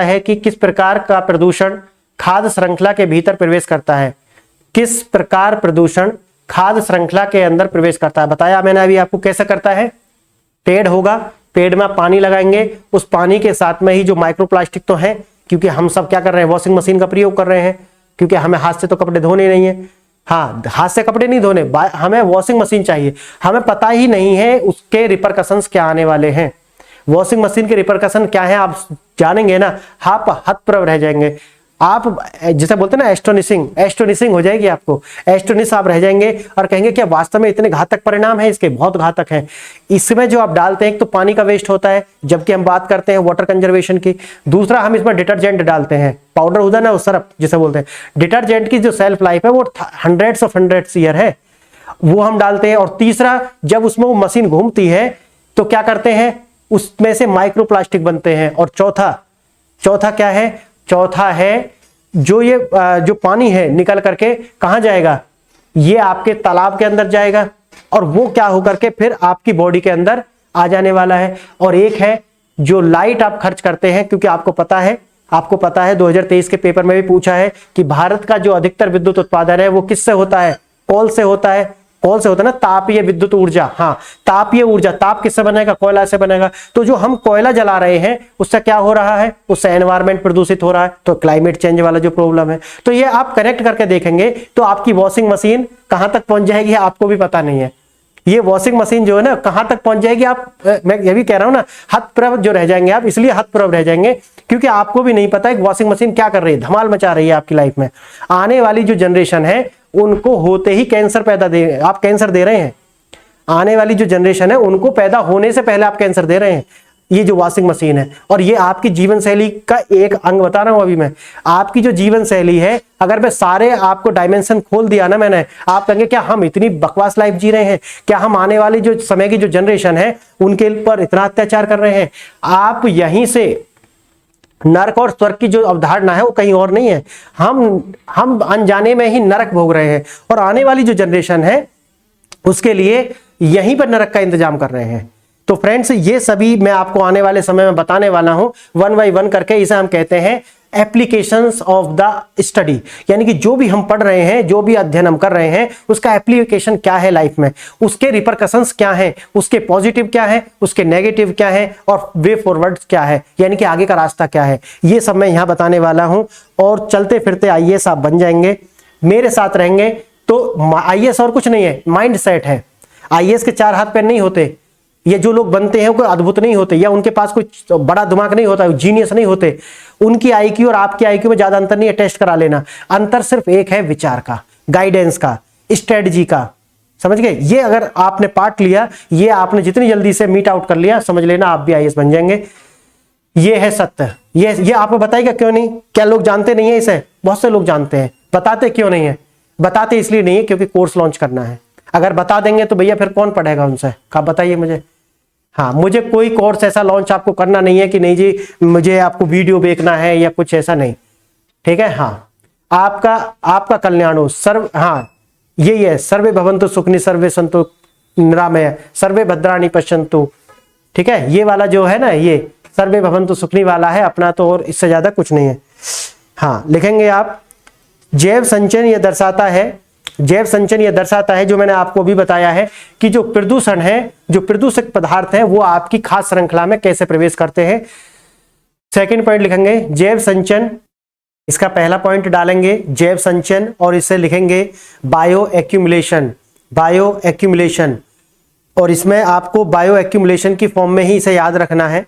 Speaker 1: है कि किस प्रकार का प्रदूषण खाद्य श्रृंखला के भीतर प्रवेश करता है, किस प्रकार प्रदूषण खाद्य श्रृंखला के अंदर प्रवेश करता है। बताया मैंने अभी आपको कैसे करता है। पेड़ होगा, पेड़ में पानी लगाएंगे, उस पानी के साथ में ही जो माइक्रोप्लास्टिक तो है, क्योंकि हम सब क्या कर रहे हैं, वॉशिंग मशीन का प्रयोग कर रहे हैं, क्योंकि हमें हाथ से तो कपड़े धोने नहीं है। हाँ, हाथ से कपड़े नहीं धोने, हमें वॉशिंग मशीन चाहिए। हमें पता ही नहीं है उसके रिपरकशंस क्या आने वाले हैं, वॉशिंग मशीन के रिपरकशन क्या है आप जानेंगे ना, आप हतप्रभ रह जाएंगे। आप जिसे बोलते हैं ना एस्टोनिशिंग हो जाएगी आपको, एस्टोनिश आप रह जाएंगे और कहेंगे क्या वास्तव में इतने घातक परिणाम है इसके, बहुत घातक है। इसमें जो आप डालते हैं एक तो पानी का वेस्ट होता है, जबकि हम बात करते हैं वाटर कंजर्वेशन की। दूसरा, हम इसमें डिटर्जेंट डालते हैं, पाउडर होता है ना, सर्फ जिसे बोलते हैं। डिटर्जेंट की जो सेल्फ लाइफ है वो हंड्रेड्स ईयर है, वो हम डालते हैं। और तीसरा, जब उसमें वो मशीन घूमती है तो क्या करते हैं, उसमें से माइक्रोप्लास्टिक बनते हैं। और चौथा क्या है, चौथा है जो ये जो पानी है निकल करके कहां जाएगा, ये आपके तालाब के अंदर जाएगा, और वो क्या होकर के फिर आपकी बॉडी के अंदर आ जाने वाला है। और एक है जो लाइट आप खर्च करते हैं, क्योंकि आपको पता है 2023 के पेपर में भी पूछा है कि भारत का जो अधिकतर विद्युत उत्पादन है वो किससे होता है, कोल से होता है। कौन से होता है ना, तापीय विद्युत ऊर्जा। हाँ, तापीय ऊर्जा, ताप किससे बनेगा, कोयला से बनेगा। तो जो हम कोयला जला रहे हैं उससे क्या हो रहा है, उससे एनवायरमेंट प्रदूषित हो रहा है, तो क्लाइमेट चेंज वाला जो प्रॉब्लम है। तो ये आप कनेक्ट करके देखेंगे तो आपकी वॉशिंग मशीन कहां तक पहुंच जाएगी आपको भी पता नहीं है। ये वॉशिंग मशीन जो है ना कहां तक पहुंच जाएगी, आप मैं ये भी कह रहा हूं ना, हतप्रभ जो रह जाएंगे आप, इसलिए हतप्रभ रह जाएंगे क्योंकि आपको भी नहीं पता है वॉशिंग मशीन क्या कर रही है, धमाल मचा रही है आपकी लाइफ में। आने वाली जो जनरेशन है उनको होते ही कैंसर आप कैंसर दे रहे हैं। आने वाली जो जनरेशन है उनको पैदा होने से पहले आप कैंसर दे रहे हैं, ये जो वॉशिंग मशीन है। और ये आपकी जीवन शैली का एक अंग बता रहा हूं अभी मैं। आपकी जो जीवन शैली है, अगर मैं सारे आपको डायमेंशन खोल दिया ना मैंने, आप कहेंगे क्या हम इतनी बकवास लाइफ जी रहे हैं, क्या हम आने वाली जो समय की जो जनरेशन है उनके ऊपर इतना अत्याचार कर रहे हैं। आप यहीं से नरक और स्वर्ग की जो अवधारणा है वो कहीं और नहीं है, हम अनजाने में ही नरक भोग रहे हैं, और आने वाली जो जनरेशन है उसके लिए यहीं पर नरक का इंतजाम कर रहे हैं। तो फ्रेंड्स, ये सभी मैं आपको आने वाले समय में बताने वाला हूं, 1 बाय 1 करके। इसे हम कहते हैं एप्लीकेशंस ऑफ द स्टडी, यानी कि जो भी हम पढ़ रहे हैं, जो भी अध्ययन हम कर रहे हैं, उसका एप्लीकेशन क्या है लाइफ में, उसके रिपरकशंस क्या है, उसके पॉजिटिव क्या है, उसके नेगेटिव क्या है, और वे फॉरवर्ड क्या है, यानी कि आगे का रास्ता क्या है, ये सब मैं यहां बताने वाला हूं। और चलते फिरते आईएएस आप बन जाएंगे, मेरे साथ रहेंगे तो। आईएएस और कुछ नहीं है, माइंड सेट है। आईएएस के 4 हाथ पैर नहीं होते, ये जो लोग बनते हैं कोई अद्भुत नहीं होते, या उनके पास कोई बड़ा दिमाग नहीं होता, जीनियस नहीं होते। उनकी आईक्यू और आपकी आईक्यू में ज्यादा अंतर नहीं है, टेस्ट करा लेना। अंतर सिर्फ एक है, विचार का, गाइडेंस का, स्ट्रेटजी का। समझ गए? ये अगर आपने पार्ट लिया, ये आपने जितनी जल्दी से मीट आउट कर लिया, समझ लेना आप भी आईएएस बन जाएंगे। ये है सत्य। ये आपको बताएगा क्यों नहीं, क्या लोग जानते नहीं है इसे? बहुत से लोग जानते हैं। बताते क्यों नहीं है? बताते इसलिए नहीं है क्योंकि कोर्स लॉन्च करना है। अगर बता देंगे तो भैया फिर कौन पढ़ेगा उनसे, आप बताइए मुझे। हाँ, मुझे कोई कोर्स ऐसा लॉन्च आपको करना नहीं है कि नहीं जी मुझे आपको वीडियो देखना है या कुछ ऐसा नहीं, ठीक है। हाँ, आपका कल्याण हो, सर्व, हाँ यही है, सर्वे भवन्तु सुखिनः सर्वे सन्तु निरामया सर्वे भद्राणि पश्यन्तु, ठीक है। ये वाला जो है ना, ये सर्वे भवन्तु सुखिनः वाला है अपना, तो और इससे ज्यादा कुछ नहीं है। हाँ, लिखेंगे आप जैव संचयन यह दर्शाता है, जैव संचयन यह दर्शाता है, जो मैंने आपको अभी बताया है कि जो प्रदूषण है, जो प्रदूषक पदार्थ है वो आपकी खाद्य श्रृंखला में कैसे प्रवेश करते हैं। सेकंड पॉइंट लिखेंगे जैव संचयन, इसका पहला पॉइंट डालेंगे जैव संचयन और इसे लिखेंगे बायो एक्यूमुलेशन, बायो एक्यूमुलेशन। और इसमें आपको बायो एक्यूमुलेशन की फॉर्म में ही इसे याद रखना है,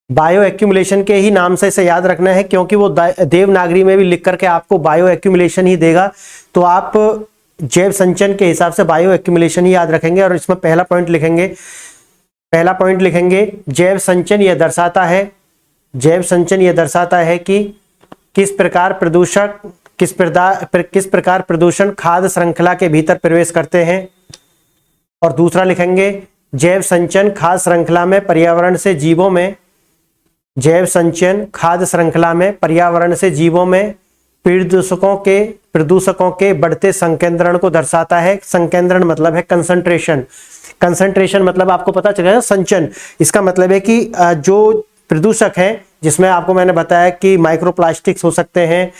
Speaker 1: बायो एक्यूमुलेशन के ही नाम से इसे याद रखना है, क्योंकि वो देवनागरी में भी लिख करके आपको बायो एक्यूमुलेशन ही देगा, तो आप जैव संचयन के हिसाब से बायो एक्यूमुलेशन ही याद रखेंगे। और इसमें पहला पॉइंट लिखेंगे, पहला पॉइंट लिखेंगे जैव संचयन यह दर्शाता है, जैव संचयन यह दर्शाता है कि किस प्रकार प्रदूषक किस प्रकार प्रदूषण खाद्य श्रृंखला के भीतर प्रवेश करते हैं। और दूसरा लिखेंगे जैव संचयन खाद्य श्रृंखला में पर्यावरण से जीवों में, जैव संचयन खाद्य श्रृंखला में पर्यावरण से जीवों में प्रदूषकों के बढ़ते संकेंद्रण को दर्शाता है। संकेंद्रण मतलब है कंसंट्रेशन, कंसंट्रेशन मतलब आपको पता चलेगा संचयन, इसका मतलब है कि जो प्रदूषक है, जिसमें आपको मैंने बताया कि माइक्रोप्लास्टिक्स हो सकते हैं,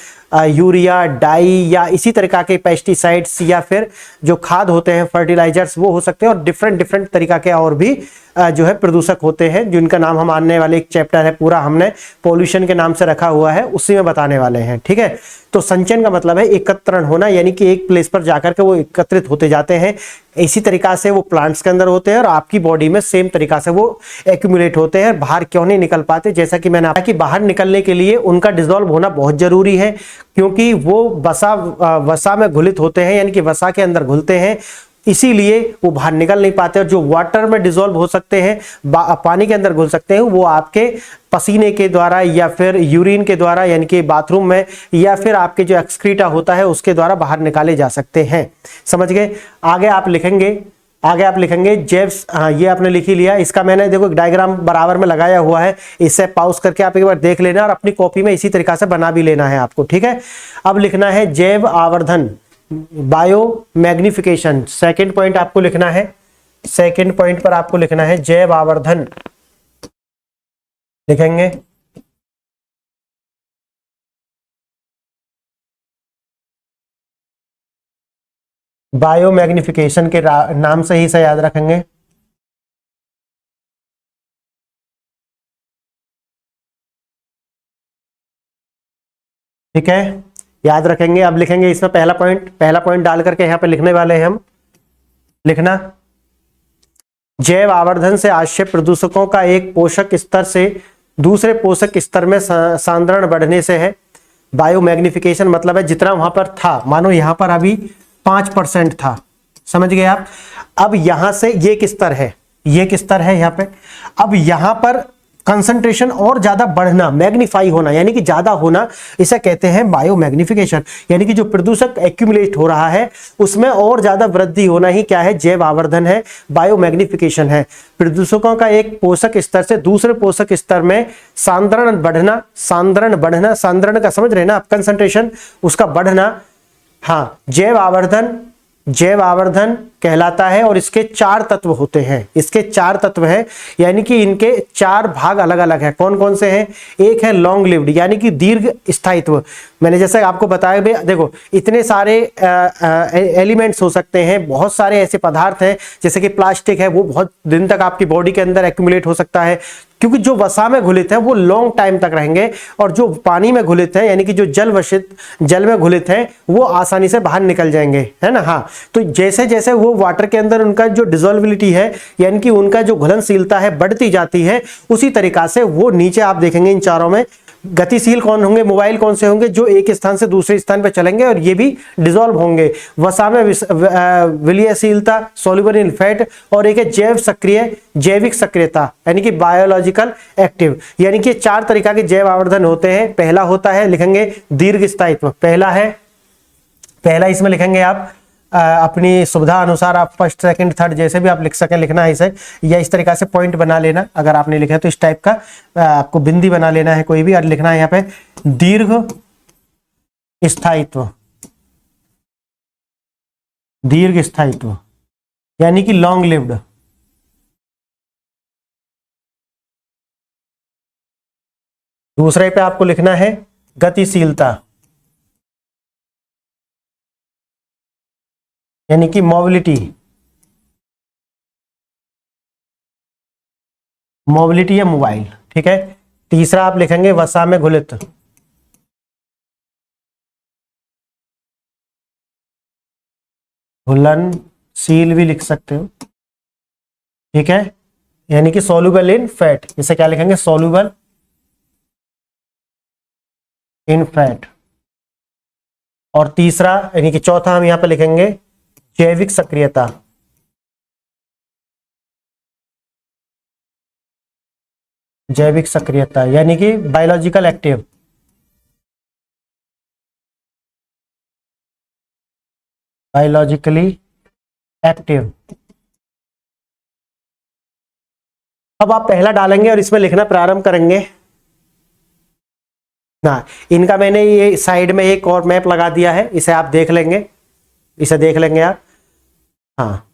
Speaker 1: यूरिया, डाई या इसी तरीका के पेस्टिसाइड्स, या फिर जो खाद होते हैं फर्टिलाइजर्स वो हो सकते हैं, और डिफरेंट तरीका के और भी जो है प्रदूषक होते हैं, जिनका नाम हम आने वाले एक चैप्टर है पूरा हमने पॉल्यूशन के नाम से रखा हुआ है, उसी में बताने वाले हैं। ठीक है, तो संचयन का मतलब है एकत्रण होना, यानी कि एक प्लेस पर जाकर के वो एकत्रित होते जाते हैं। इसी तरीका से वो प्लांट्स के अंदर होते हैं और आपकी बॉडी में सेम तरीका से वो एक्यूमुलेट होते हैं। बाहर क्यों नहीं निकल पाते, जैसा कि मैंने कहा कि बाहर निकलने के लिए उनका डिसॉल्व होना बहुत जरूरी है, क्योंकि वो वसा में घुलित होते हैं, यानी कि वसा के अंदर घुलते हैं, इसीलिए वो बाहर निकल नहीं पाते। और जो वाटर में डिसॉल्व हो सकते हैं, पानी के अंदर घुल सकते हैं, वो आपके पसीने के द्वारा या फिर यूरिन के द्वारा, यानी कि बाथरूम में, या फिर आपके जो एक्सक्रीटा होता है उसके द्वारा बाहर निकाले जा सकते हैं। समझ गए। आगे आप लिखेंगे जैव, हाँ ये आपने लिख ही लिया। इसका मैंने देखो डायग्राम बराबर में लगाया हुआ है, इससे पॉज करके आप एक बार देख लेना और अपनी कॉपी में इसी तरीका से बना भी लेना है आपको। ठीक है, अब लिखना है जैव आवर्धन, बायो मैग्निफिकेशन। सेकंड पॉइंट आपको लिखना है, सेकंड पॉइंट पर आपको लिखना है जैव आवर्धन, लिखेंगे बायो मैग्निफिकेशन के नाम से ही इसे याद रखेंगे। ठीक है, याद रखेंगे। अब लिखेंगे इसमें पहला पॉइंट डाल करके यहां पे लिखने वाले हैं हम, लिखना जैव आवर्धन से आश्रय प्रदूषकों का एक पोषक स्तर से दूसरे पोषक स्तर में सांद्रण बढ़ने से है। बायो मैग्निफिकेशन मतलब है जितना वहां पर था, मानो यहां पर अभी 5% था, समझ गए आप। अब यहां से ये किस स्तर है, ये किस स्तर है यहाँ पे, अब यहां पर कंसंट्रेशन और ज्यादा बढ़ना, मैग्नीफाई होना, यानी कि ज्यादा होना, इसे कहते हैं बायो मैग्निफिकेशन। यानी कि जो प्रदूषक एक्यूमुलेट हो रहा है उसमें और ज्यादा वृद्धि होना ही क्या है, जैव आवर्धन है, बायो मैग्निफिकेशन है। प्रदूषकों का एक पोषक स्तर से दूसरे पोषक स्तर में सांद्रण बढ़ना, सांद्रण का समझ रहे ना आप, कंसंट्रेशन उसका बढ़ना, हाँ जैव आवर्धन कहलाता है। और इसके 4 तत्व होते हैं, इसके 4 तत्व हैं, यानी कि इनके 4 भाग अलग अलग हैं। कौन कौन से हैं, एक है लॉन्ग लिव्ड, यानी कि दीर्घ स्थायित्व। मैंने जैसे आपको बताया भाई, देखो इतने सारे एलिमेंट्स हो सकते हैं, बहुत सारे ऐसे पदार्थ हैं, जैसे कि प्लास्टिक है, वो बहुत दिन तक आपकी बॉडी के अंदर एक्यूमुलेट हो सकता है, क्योंकि जो वसा में घुलित है वो लॉन्ग टाइम तक रहेंगे, और जो पानी में घुलित है, यानी कि जो जल में घुलित है, वो आसानी से बाहर निकल जाएंगे, है ना। हाँ, तो जैसे जैसे वो वाटर के अंदर उनका जो डिसॉल्विलिटी है, यानी कि उनका जो घुलनशीलता है बढ़ती जाती है, उसी तरीका से वो नीचे आप देखेंगे इन चारों में गतिशील कौन होंगे, मोबाइल कौन से होंगे, जो एक स्थान से दूसरे स्थान पर चलेंगे और ये भी डिसॉल्व होंगे। वसा में विलयशीलता, सोल्यूबल इन फैट, और एक है जैविक सक्रियता, यानी कि बायोलॉजिकल एक्टिव। यानी कि 4 तरीका के जैव आवर्धन होते हैं। पहला होता है, लिखेंगे दीर्घ स्थायित्व, पहला इसमें लिखेंगे आप अपनी सुविधा अनुसार, आप फर्स्ट सेकंड थर्ड जैसे भी आप लिख सकें, लिखना है इसे, या इस तरीका से पॉइंट बना लेना। अगर आपने लिखा है तो इस टाइप का आपको बिंदी बना लेना है कोई भी, और लिखना है यहाँ पे दीर्घ स्थायित्व, यानी कि लॉन्ग लिव्ड। दूसरे पे आपको लिखना है गतिशीलता, यानी कि मोबिलिटी, मोबिलिटी या मोबाइल। ठीक है, तीसरा आप लिखेंगे वसा में घुलित, घुलनशील भी लिख सकते हो। ठीक है, यानी कि सॉल्युबल इन फैट, इसे क्या लिखेंगे, सॉल्युबल इन फैट। और तीसरा यानी कि चौथा हम यहां पर लिखेंगे जैविक सक्रियता, जैविक सक्रियता यानी कि बायोलॉजिकल एक्टिव, बायोलॉजिकली एक्टिव। अब आप पहला डालेंगे और इसमें लिखना प्रारंभ करेंगे ना। इनका मैंने ये साइड में एक और मैप लगा दिया है, इसे आप देख लेंगे, इसे देख लेंगे आप। हाँ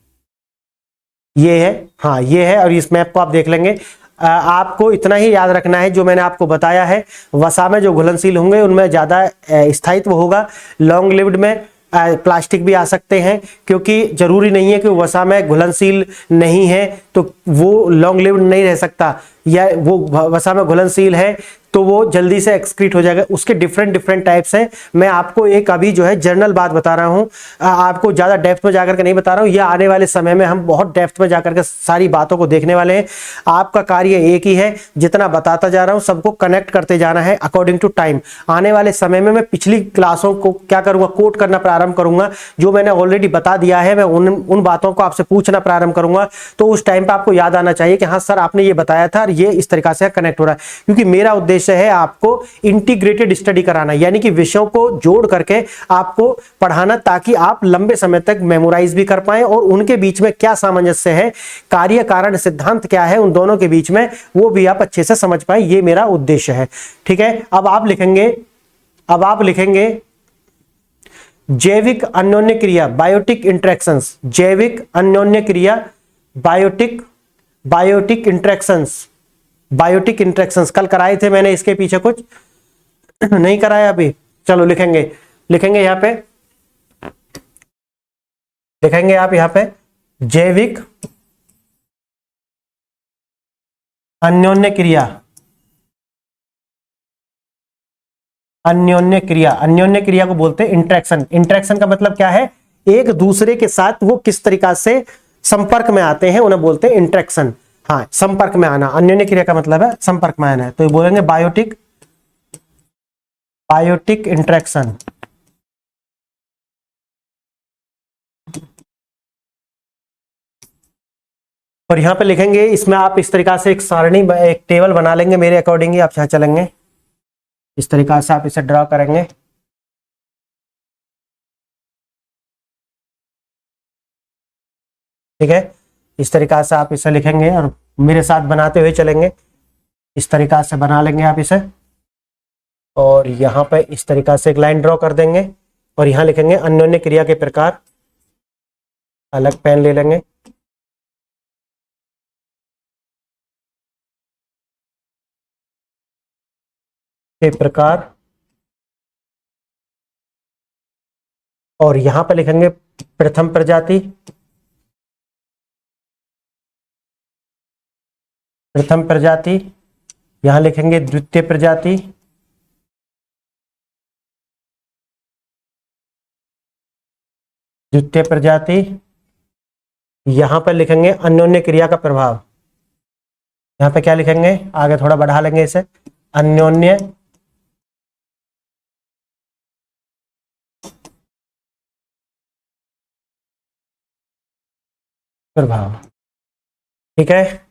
Speaker 1: ये है, हाँ ये है, और इस मैप को आप देख लेंगे। आपको इतना ही याद रखना है जो मैंने आपको बताया है, वसा में जो घुलनशील होंगे उनमें ज्यादा स्थायित्व होगा, लॉन्ग लिव्ड में प्लास्टिक भी आ सकते हैं, क्योंकि जरूरी नहीं है कि वसा में घुलनशील नहीं है तो वो लॉन्ग लिव्ड नहीं रह सकता, या वो वसा में घुलनशील है तो वो जल्दी से एक्सक्रीट हो जाएगा। उसके डिफरेंट डिफरेंट टाइप्स हैं। मैं आपको एक अभी जो है जनरल बात बता रहा हूं, आपको ज्यादा डेप्थ में जाकर के नहीं बता रहा हूं। यह आने वाले समय में हम बहुत डेप्थ में जाकर के सारी बातों को देखने वाले हैं। आपका कार्य एक ही है, जितना बताता जा रहा हूं सबको कनेक्ट करते जाना है अकॉर्डिंग टू टाइम। आने वाले समय में मैं पिछली क्लासों को क्या करूंगा, कोट करना प्रारंभ करूंगा, जो मैंने ऑलरेडी बता दिया है मैं उन बातों को आपसे पूछना प्रारंभ करूंगा। तो उस टाइम पर आपको याद आना चाहिए कि हाँ सर आपने ये बताया था और ये इस तरीका से कनेक्ट हो रहा है, क्योंकि मेरा उद्देश्य है आपको इंटीग्रेटेड स्टडी कराना, यानी कि विषयों को जोड़ करके आपको पढ़ाना, ताकि आप लंबे समय तक मेमोराइज भी कर पाएं और उनके बीच में क्या सामंजस्य है, कार्य कारण सिद्धांत क्या है उन दोनों के बीच में, वो भी आप अच्छे से समझ पाएं। ये मेरा उद्देश्य है। ठीक है, अब आप लिखेंगे जैविक अन्योन्य क्रिया, बायोटिक इंटरेक्शंस, जैविक अन्योन्य क्रिया, बायोटिक इंटरेक्शंस, बायोटिक इंटरेक्शंस। कल कराए थे मैंने, इसके पीछे कुछ नहीं कराया अभी। चलो लिखेंगे यहां पे, लिखेंगे आप यहां पे जैविक अन्योन्य क्रिया, अन्योन्य क्रिया, अन्योन्य क्रिया को बोलते हैं इंटरेक्शन। इंटरेक्शन का मतलब क्या है, एक दूसरे के साथ वो किस तरीका से संपर्क में आते हैं, उन्हें बोलते हैं इंटरेक्शन। हाँ, संपर्क में आना, अन्योन्य क्रिया का मतलब है संपर्क में आना है, तो बोलेंगे बायोटिक इंटरेक्शन। और यहां पे लिखेंगे, इसमें आप इस तरीका से एक सारणी, एक टेबल बना लेंगे मेरे अकॉर्डिंग ही आप यहां चलेंगे, इस तरीका से आप इसे ड्रॉ करेंगे। ठीक है, इस तरीका से आप इसे लिखेंगे और मेरे साथ बनाते हुए चलेंगे। इस तरीका से बना लेंगे आप इसे, और यहाँ पे इस तरीका से एक लाइन ड्रॉ कर देंगे और यहाँ लिखेंगे अन्योन्य क्रिया के प्रकार। अलग पेन ले लेंगे, के प्रकार, और यहाँ पे लिखेंगे प्रथम प्रजाति, प्रथम प्रजाति, यहां लिखेंगे द्वितीय प्रजाति, द्वितीय प्रजाति, यहां पर लिखेंगे अन्योन्य क्रिया का प्रभाव। यहां पे क्या लिखेंगे, आगे थोड़ा बढ़ा लेंगे इसे, अन्योन्य प्रभाव। ठीक है,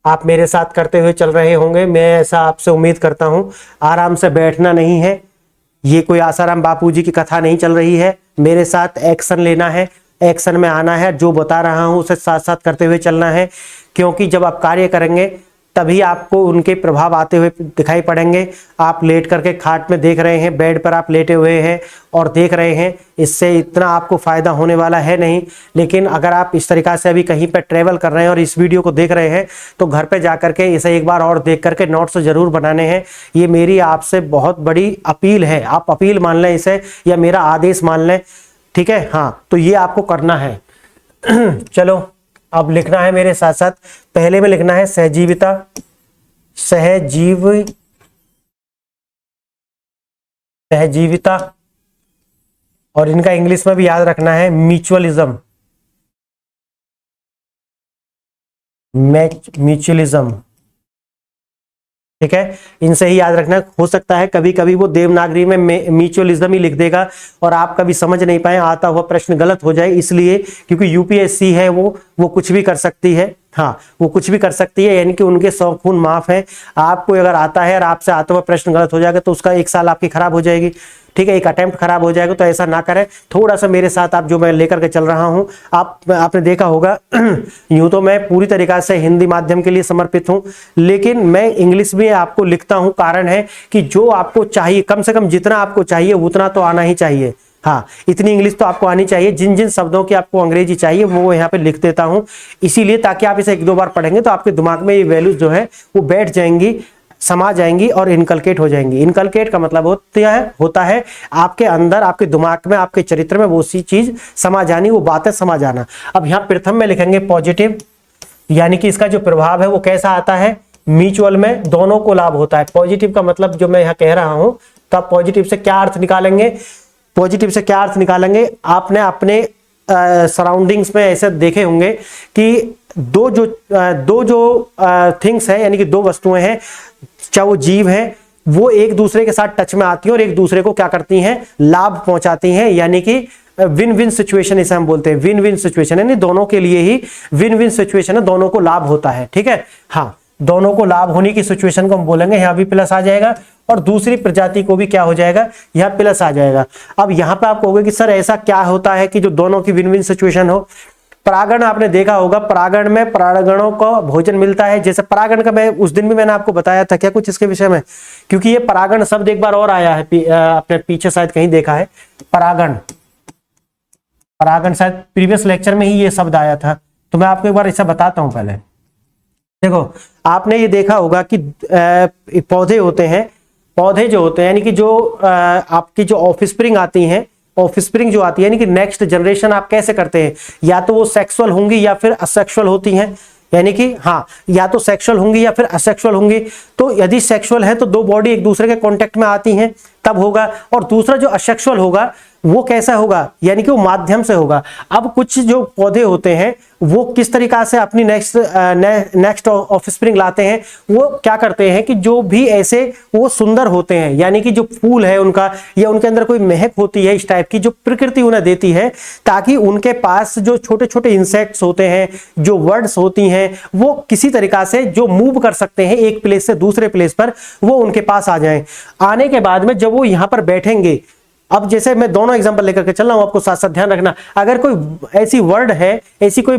Speaker 1: आप मेरे साथ करते हुए चल रहे होंगे, मैं ऐसा आपसे उम्मीद करता हूं। आराम से बैठना नहीं है, ये कोई आसाराम बापूजी की कथा नहीं चल रही है। मेरे साथ एक्शन लेना है, एक्शन में आना है, जो बता रहा हूं उसे साथ साथ करते हुए चलना है, क्योंकि जब आप कार्य करेंगे तभी आपको उनके प्रभाव आते हुए दिखाई पड़ेंगे। आप लेट करके खाट में देख रहे हैं, बेड पर आप लेटे हुए हैं और देख रहे हैं, इससे इतना आपको फायदा होने वाला है नहीं। लेकिन अगर आप इस तरीका से अभी कहीं पर ट्रेवल कर रहे हैं और इस वीडियो को देख रहे हैं तो घर पे जा करके इसे एक बार और देख करके नोट्स जरूर बनाने हैं। ये मेरी आपसे बहुत बड़ी अपील है, आप अपील मान लें इसे या मेरा आदेश मान लें, ठीक है। हाँ, तो ये आपको करना है। चलो अब लिखना है मेरे साथ साथ। पहले में लिखना है सहजीविता, सहजीविता, और इनका इंग्लिश में भी याद रखना है म्यूचुअलिज्म, म्यूचुअलिज्म, ठीक है। इनसे ही याद रखना। हो सकता है कभी कभी वो देवनागरी में म्यूचुअलिज्म ही लिख देगा और आप कभी समझ नहीं पाए, आता हुआ प्रश्न गलत हो जाए, इसलिए क्योंकि यूपीएससी है वो कुछ भी कर सकती है। हाँ, वो कुछ भी कर सकती है, यानी कि उनके 100 खून माफ है। आपको अगर आता है और आपसे आता हुआ प्रश्न गलत हो जाएगा तो उसका 1 साल आपकी खराब हो जाएगी, ठीक है, एक अटेम्प्ट खराब हो जाएगा। तो ऐसा ना करें, थोड़ा सा मेरे साथ आप जो मैं लेकर के चल रहा हूं, आपने देखा होगा यूं तो मैं पूरी तरीका से हिंदी माध्यम के लिए समर्पित हूं, लेकिन मैं इंग्लिश में आपको लिखता हूं। कारण है कि जो आपको चाहिए, कम से कम जितना आपको चाहिए उतना तो आना ही चाहिए। हाँ, इतनी इंग्लिश तो आपको आनी चाहिए। जिन जिन शब्दों की आपको अंग्रेजी चाहिए वो यहाँ पे लिख देता हूँ, इसीलिए ताकि आप इसे 1-2 बार पढ़ेंगे तो आपके दिमाग में ये वैल्यूज जो है वो बैठ जाएंगी, समा जाएंगी और इनकलकेट हो जाएंगी। इनकलकेट का मतलब होता है आपके अंदर, आपके दिमाग में, आपके चरित्र में वो सी चीज समा जानी, वो बातें समा जाना। अब यहाँ प्रथम में लिखेंगे पॉजिटिव, यानी कि इसका जो प्रभाव है वो कैसा आता है, म्यूचुअल में दोनों को लाभ होता है। पॉजिटिव का मतलब जो मैं यहाँ कह रहा हूं, तो आप पॉजिटिव से क्या अर्थ निकालेंगे, पॉजिटिव से क्या अर्थ निकालेंगे, आपने अपने सराउंडिंग्स में ऐसे देखे होंगे कि दो जो थिंग्स है, यानी कि 2 वस्तुएं हैं, चाहे वो जीव है, वो एक दूसरे के साथ टच में आती हैं और एक दूसरे को क्या करती हैं, लाभ पहुंचाती हैं। यानी कि विन विन सिचुएशन इसे हम बोलते हैं, विन विन सिचुएशन, यानी दोनों के लिए ही विन विन सिचुएशन है, दोनों को लाभ होता है, ठीक है। हाँ, दोनों को लाभ होने की सिचुएशन को हम बोलेंगे, यहाँ भी प्लस आ जाएगा और दूसरी प्रजाति को भी क्या हो जाएगा, यहाँ प्लस आ जाएगा। अब यहाँ पे आप कहोगे कि सर ऐसा क्या होता है कि जो दोनों की विन विन सिचुएशन हो। परागण आपने देखा होगा, परागण में परागणों को भोजन मिलता है। जैसे परागण का मैं उस दिन भी मैंने आपको बताया था क्या कुछ इसके विषय में, क्योंकि ये परागण शब्द एक बार और आया है, आपने पीछे शायद कहीं देखा है परागण, परागण शायद प्रीवियस लेक्चर में ही ये शब्द आया था। तो मैं आपको एक बार ऐसा बताता हूं। पहले देखो, आपने ये देखा होगा कि पौधे होते हैं, पौधे जो होते हैं, यानी कि जो आपकी जो ऑफस्प्रिंग आती हैं, ऑफस्प्रिंग जो आती है, यानी कि नेक्स्ट जनरेशन आप कैसे करते हैं, या तो वो सेक्सुअल होंगी या फिर असेक्सुअल होती हैं। यानी कि हाँ, या तो सेक्सुअल होंगी या फिर असेक्सुअल होंगी। तो यदि सेक्सुअल है तो 2 बॉडी एक दूसरे के कांटेक्ट में आती हैं तब होगा, और दूसरा जो असेक्सुअल होगा वो कैसा होगा, यानी कि वो माध्यम से होगा। अब कुछ जो पौधे होते हैं वो किस तरीका से अपनी नेक्स्ट ऑफस्प्रिंग लाते हैं, वो क्या करते हैं कि जो भी ऐसे वो सुंदर होते हैं, यानी कि जो फूल है उनका या उनके अंदर कोई महक होती है इस टाइप की जो प्रकृति उन्हें देती है, ताकि उनके पास जो छोटे छोटे इंसेक्ट्स होते हैं, जो वर्ड्स होती हैं, वो किसी तरीका से जो मूव कर सकते हैं एक प्लेस से दूसरे प्लेस पर, वो उनके पास आ जाएं। आने के बाद में जब वो यहां पर बैठेंगे, अब जैसे मैं दोनों एग्जांपल लेकर के चल रहा हूं, आपको साथ साथ ध्यान रखना। अगर कोई ऐसी वर्ड है, ऐसी कोई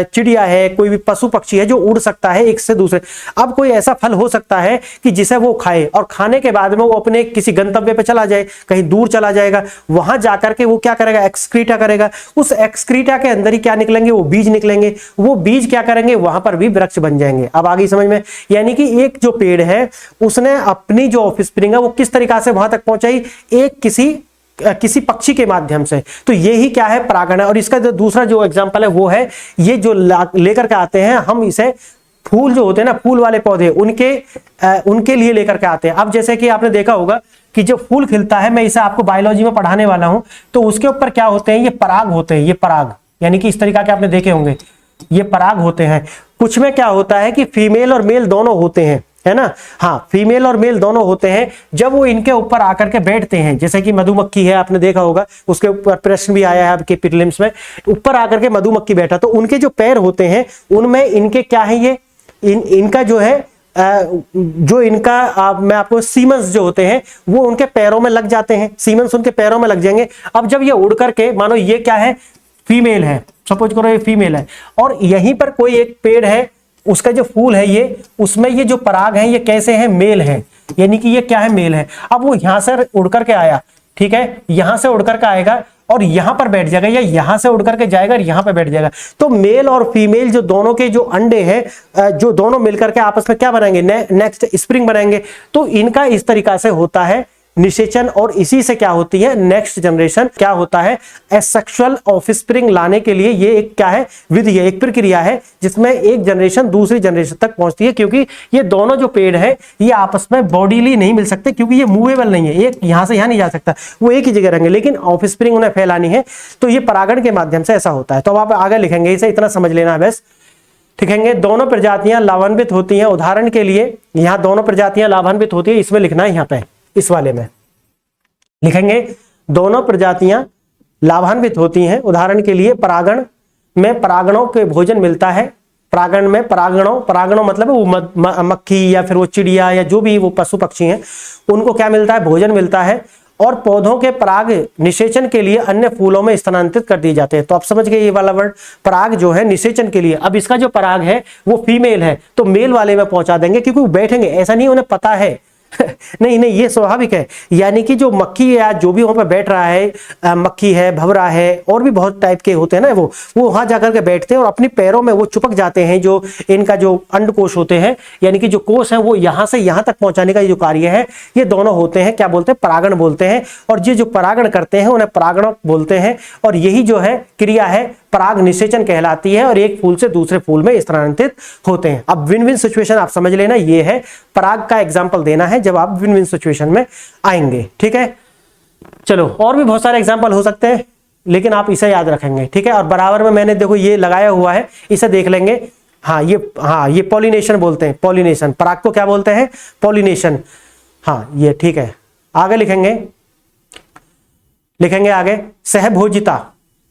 Speaker 1: चिड़िया है, कोई भी पशु पक्षी है जो उड़ सकता है एक से दूसरे, अब कोई ऐसा फल हो सकता है कि जिसे वो खाए और खाने के बाद में वो अपने किसी गंतव्य पे चला जाए, कहीं दूर चला जाएगा, वहां जाकर के वो क्या करेगा, एक्सक्रीटा करेगा। उस एक्सक्रीटा के अंदर ही क्या निकलेंगे, वो बीज निकलेंगे। वो बीज क्या करेंगे, वहां पर भी वृक्ष बन जाएंगे। अब आगे समझ में, यानी कि एक जो पेड़ है उसने अपनी जो ऑफस्प्रिंग है वो किस तरीका से वहां तक पहुंचाई, एक किसी पक्षी के माध्यम से। तो ये ही क्या है, परागण है। और इसका जो दूसरा जो एग्जांपल है वो है ये जो लेकर के आते हैं हम इसे, फूल जो होते हैं ना, फूल वाले पौधे, उनके लिए लेकर के आते हैं। अब जैसे कि आपने देखा होगा कि जो फूल खिलता है, मैं इसे आपको बायोलॉजी में पढ़ाने वाला हूं, तो उसके ऊपर क्या होते हैं, ये पराग होते हैं, ये पराग, यानी कि इस तरीका के आपने देखे होंगे, ये पराग होते हैं। कुछ में क्या होता है कि फीमेल और मेल दोनों होते हैं, है ना। हाँ, फीमेल और मेल दोनों होते हैं। जब वो इनके ऊपर आकर के बैठते हैं, जैसे कि मधुमक्खी है, आपने देखा होगा, उसके ऊपर प्रश्न भी आया है आपके प्रीलिम्स में, ऊपर आकर के मधुमक्खी बैठा, तो उनके जो पैर होते हैं उनमें इनके क्या है, ये इनका जो है जो इनका मैं आपको सीमंस जो होते हैं वो उनके पैरों में लग जाते हैं, सीमंस उनके पैरों में लग जाएंगे। अब जब ये उड़ करके, मानो ये क्या है, फीमेल है, सपोज करो ये फीमेल है, और यहीं पर कोई एक पेड़ है उसका जो फूल है ये, उसमें ये जो पराग है ये कैसे हैं, मेल है, यानी कि ये क्या है, मेल है। अब वो यहां से उड़ करके आया, ठीक है, यहां से उड़ करके आएगा और यहां पर बैठ जाएगा, या यहां से उड़ करके जाएगा और यहां पर बैठ जाएगा। तो मेल और फीमेल जो दोनों के जो अंडे हैं, जो दोनों मिलकर के आपस में क्या बनाएंगे, नेक्स्ट स्प्रिंग बनाएंगे। तो इनका इस तरीका से होता है निषेचन, और इसी से क्या होती है, नेक्स्ट जनरेशन क्या होता है, एसेक्सुअल ऑफस्प्रिंग लाने के लिए ये एक क्या है, विधि है, एक प्रक्रिया है जिसमें एक जनरेशन दूसरी जनरेशन तक पहुंचती है। क्योंकि ये दोनों जो पेड़ है ये आपस में बॉडीली नहीं मिल सकते, क्योंकि ये मूवेबल नहीं है, एक यहां से यहां नहीं जा सकता, वो एक ही जगह रहेंगे, लेकिन ऑफस्प्रिंग उन्हें फैलानी है, तो ये परागण के माध्यम से ऐसा होता है। तो अब आप आगे लिखेंगे, इसे इतना समझ लेना बस। लिखेंगे दोनों प्रजातियां लाभान्वित होती हैं, उदाहरण के लिए यहां दोनों प्रजातियां लाभान्वित होती है, इसमें लिखना है, यहां पे इस वाले में लिखेंगे दोनों प्रजातियां लाभान्वित होती हैं। उदाहरण के लिए परागण में परागणों के भोजन मिलता है, परागण में परागणों मतलब वो मक्खी या फिर वो चिड़िया या जो भी वो पशु पक्षी हैं, उनको क्या मिलता है, भोजन मिलता है। और पौधों के पराग निषेचन के लिए अन्य फूलों में स्थानांतरित कर दिए जाते हैं। तो आप समझ गए ये वाला वर्ड, पराग जो है निषेचन के लिए। अब इसका जो पराग है वो फीमेल है, तो मेल वाले में पहुंचा देंगे, क्योंकि वो बैठेंगे, ऐसा नहीं उन्हें पता है नहीं नहीं, ये स्वाभाविक है। यानी कि जो मक्खी या जो भी वहां पर बैठ रहा है, मक्खी है, भंवरा है, और भी बहुत टाइप के होते हैं ना, वो वहां जाकर के बैठते हैं और अपने पैरों में वो चिपक जाते हैं। जो इनका जो अंडकोश होते हैं, यानी कि जो कोश है, वो यहां से यहां तक पहुंचाने का जो कार्य है, ये दोनों होते हैं, क्या बोलते हैं, परागण बोलते हैं। और ये जो परागण करते हैं उन्हें परागण बोलते हैं। और यही जो है क्रिया है पराग निषेचन कहलाती है, और एक फूल से दूसरे फूल में स्थानांतरित होते हैं। अब विन विन सिचुएशन आप समझ लेना, ये है पराग का एग्जांपल देना है जब आप विन विन सिचुएशन में आएंगे, ठीक है। चलो और भी बहुत सारे एग्जांपल हो सकते हैं, लेकिन आप इसे याद रखेंगे, ठीक है। और बराबर में मैंने देखो ये लगाया हुआ है, इसे देख लेंगे। हाँ ये पॉलिनेशन बोलते हैं, पॉलिनेशन, पराग को क्या बोलते हैं, पॉलिनेशन। हाँ ये ठीक है। आगे लिखेंगे आगे सहभोजिता,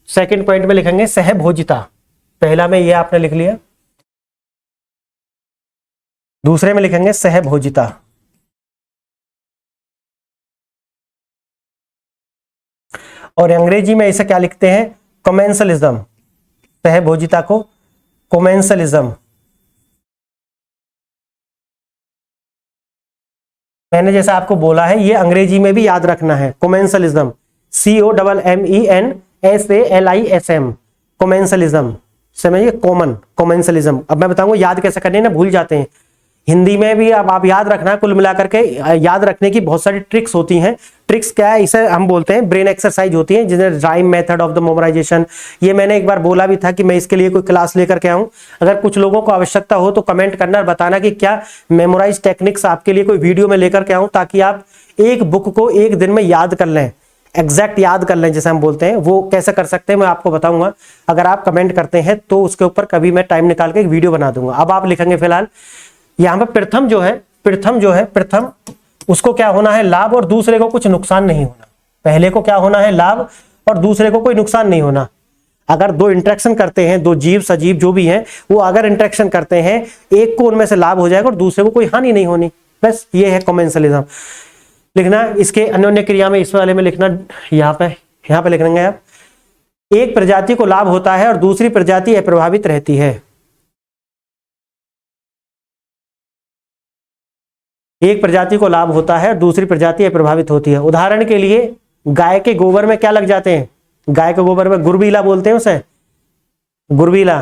Speaker 1: सेकंड पॉइंट में लिखेंगे सहभोजिता। पहला में ये आपने लिख लिया, दूसरे में लिखेंगे सहभोजिता। और अंग्रेजी में इसे क्या लिखते हैं, कोमेंसलिज्म। सहभोजिता को कोमेंसलिज्म। मैंने जैसा आपको बोला है, ये अंग्रेजी में भी याद रखना है, कोमेंसलिज्म, COMMENSALISM, कोमेंसलिज्म। समझिए, कोमेंसलिज्म। अब मैं बताऊंगा याद कैसे करने, ना भूल जाते हैं। हिंदी में भी अब आप याद रखना, कुल मिलाकर के याद रखने की बहुत सारी ट्रिक्स होती हैं। ट्रिक्स क्या है, इसे हम बोलते हैं ब्रेन एक्सरसाइज होती है, जिन्हें rhyme method of the memorisation. ये मैंने एक बार बोला भी था कि मैं इसके लिए कोई क्लास लेकर के आऊं। अगर कुछ लोगों को आवश्यकता हो तो कमेंट करना और बताना कि क्या मेमोराइज टेक्निक्स आपके लिए कोई वीडियो में लेकर के आऊं, ताकि आप एक बुक को एक दिन में याद कर लें, एग्जैक्ट याद कर लें जैसे हम बोलते हैं। वो कैसे कर सकते हैं मैं आपको बताऊंगा, अगर आप कमेंट करते हैं तो उसके ऊपर कभी मैं टाइम निकाल के एक वीडियो बना दूंगा। अब आप लिखेंगे फिलहाल यहां पर प्रथम जो है उसको क्या होना है, लाभ, और दूसरे को कुछ नुकसान नहीं होना। पहले को क्या होना है, लाभ, और दूसरे को कोई नुकसान नहीं होना। अगर दो इंटरेक्शन करते हैं, दो जीव सजीव जो भी हैं, वो अगर इंटरेक्शन करते हैं, एक को उनमें से लाभ हो जाएगा और दूसरे को कोई हानि नहीं होनी। बस ये है कोमेंसलिज्म। लिखना इसके अन्योन्य क्रिया में, इस वाले में लिखना, यहाँ पे लिखेंगे आप, एक प्रजाति को लाभ होता है और दूसरी प्रजाति अप्रभावित रहती है। एक प्रजाति को लाभ होता है और दूसरी प्रजाति अप्रभावित होती है। उदाहरण के लिए गाय के गोबर में क्या लग जाते हैं, गाय के गोबर में गुरबीला बोलते हैं उसे, गुरबीला।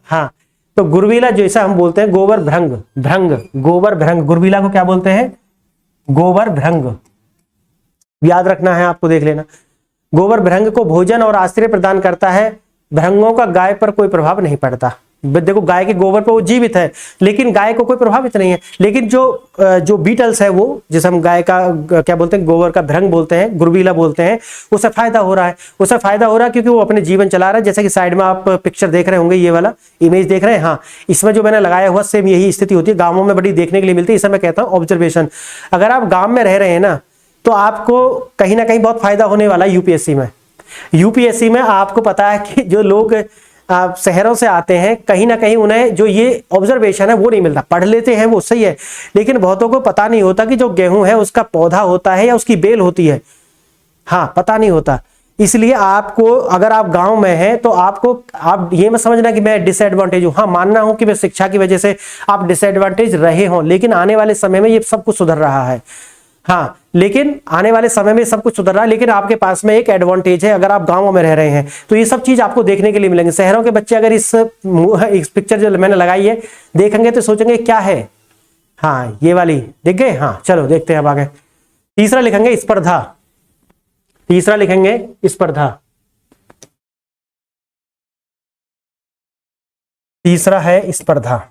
Speaker 1: हाँ, तो गुरबीला जैसा हम बोलते हैं गोबर भृंग, गोबर भृंग, गुरबीला को क्या बोलते हैं, गोबर भृंग। याद रखना है आपको, देख लेना। गोबर भृंग को भोजन और आश्रय प्रदान करता है। भृंगों का गाय पर कोई प्रभाव नहीं पड़ता। देखो गाय के गोबर पर वो जीवित है, लेकिन गाय को कोई प्रभावित नहीं है। लेकिन जो बीटल्स है, वो जिसे हम गाय का क्या बोलते हैं, गोबर का भृंग बोलते हैं, गुरबीला बोलते हैं, उसे फायदा हो रहा है। क्योंकि वो अपने जीवन चला रहा है। जैसे कि साइड में आप पिक्चर देख रहे होंगे, ये वाला इमेज देख रहे हैं। हाँ, इसमें जो मैंने लगाया हुआ सेम यही स्थिति होती है, गाँवों में बड़ी देखने के लिए मिलती है। इसे मैं कहता हूँ ऑब्जर्वेशन। अगर आप गाँव में रह रहे हैं ना, तो आपको कहीं ना कहीं बहुत फायदा होने वाला है यूपीएससी में। आपको पता है कि जो लोग शहरों से आते हैं, कहीं ना कहीं उन्हें जो ये ऑब्जर्वेशन है वो नहीं मिलता। पढ़ लेते हैं वो सही है, लेकिन बहुतों को पता नहीं होता कि जो गेहूं है उसका पौधा होता है या उसकी बेल होती है। हाँ, पता नहीं होता। इसलिए आपको, अगर आप गांव में हैं तो आपको, आप ये मत समझना कि मैं डिसएडवांटेज हूं। हाँ, मानना हूं कि मैं शिक्षा की वजह से आप डिसएडवांटेज रहे हो, लेकिन आने वाले समय में ये सब कुछ सुधर रहा है। हाँ, लेकिन आने वाले समय में सब कुछ सुधर रहा है, लेकिन आपके पास में एक एडवांटेज है, अगर आप गांवों में रह रहे हैं तो ये सब चीज आपको देखने के लिए मिलेंगे। शहरों के बच्चे अगर इस पिक्चर जो मैंने लगाई है देखेंगे तो सोचेंगे क्या है। हाँ, ये वाली देख गए। हाँ, चलो देखते हैं अब आगे। तीसरा लिखेंगे स्पर्धा। तीसरा लिखेंगे स्पर्धा। तीसरा है स्पर्धा।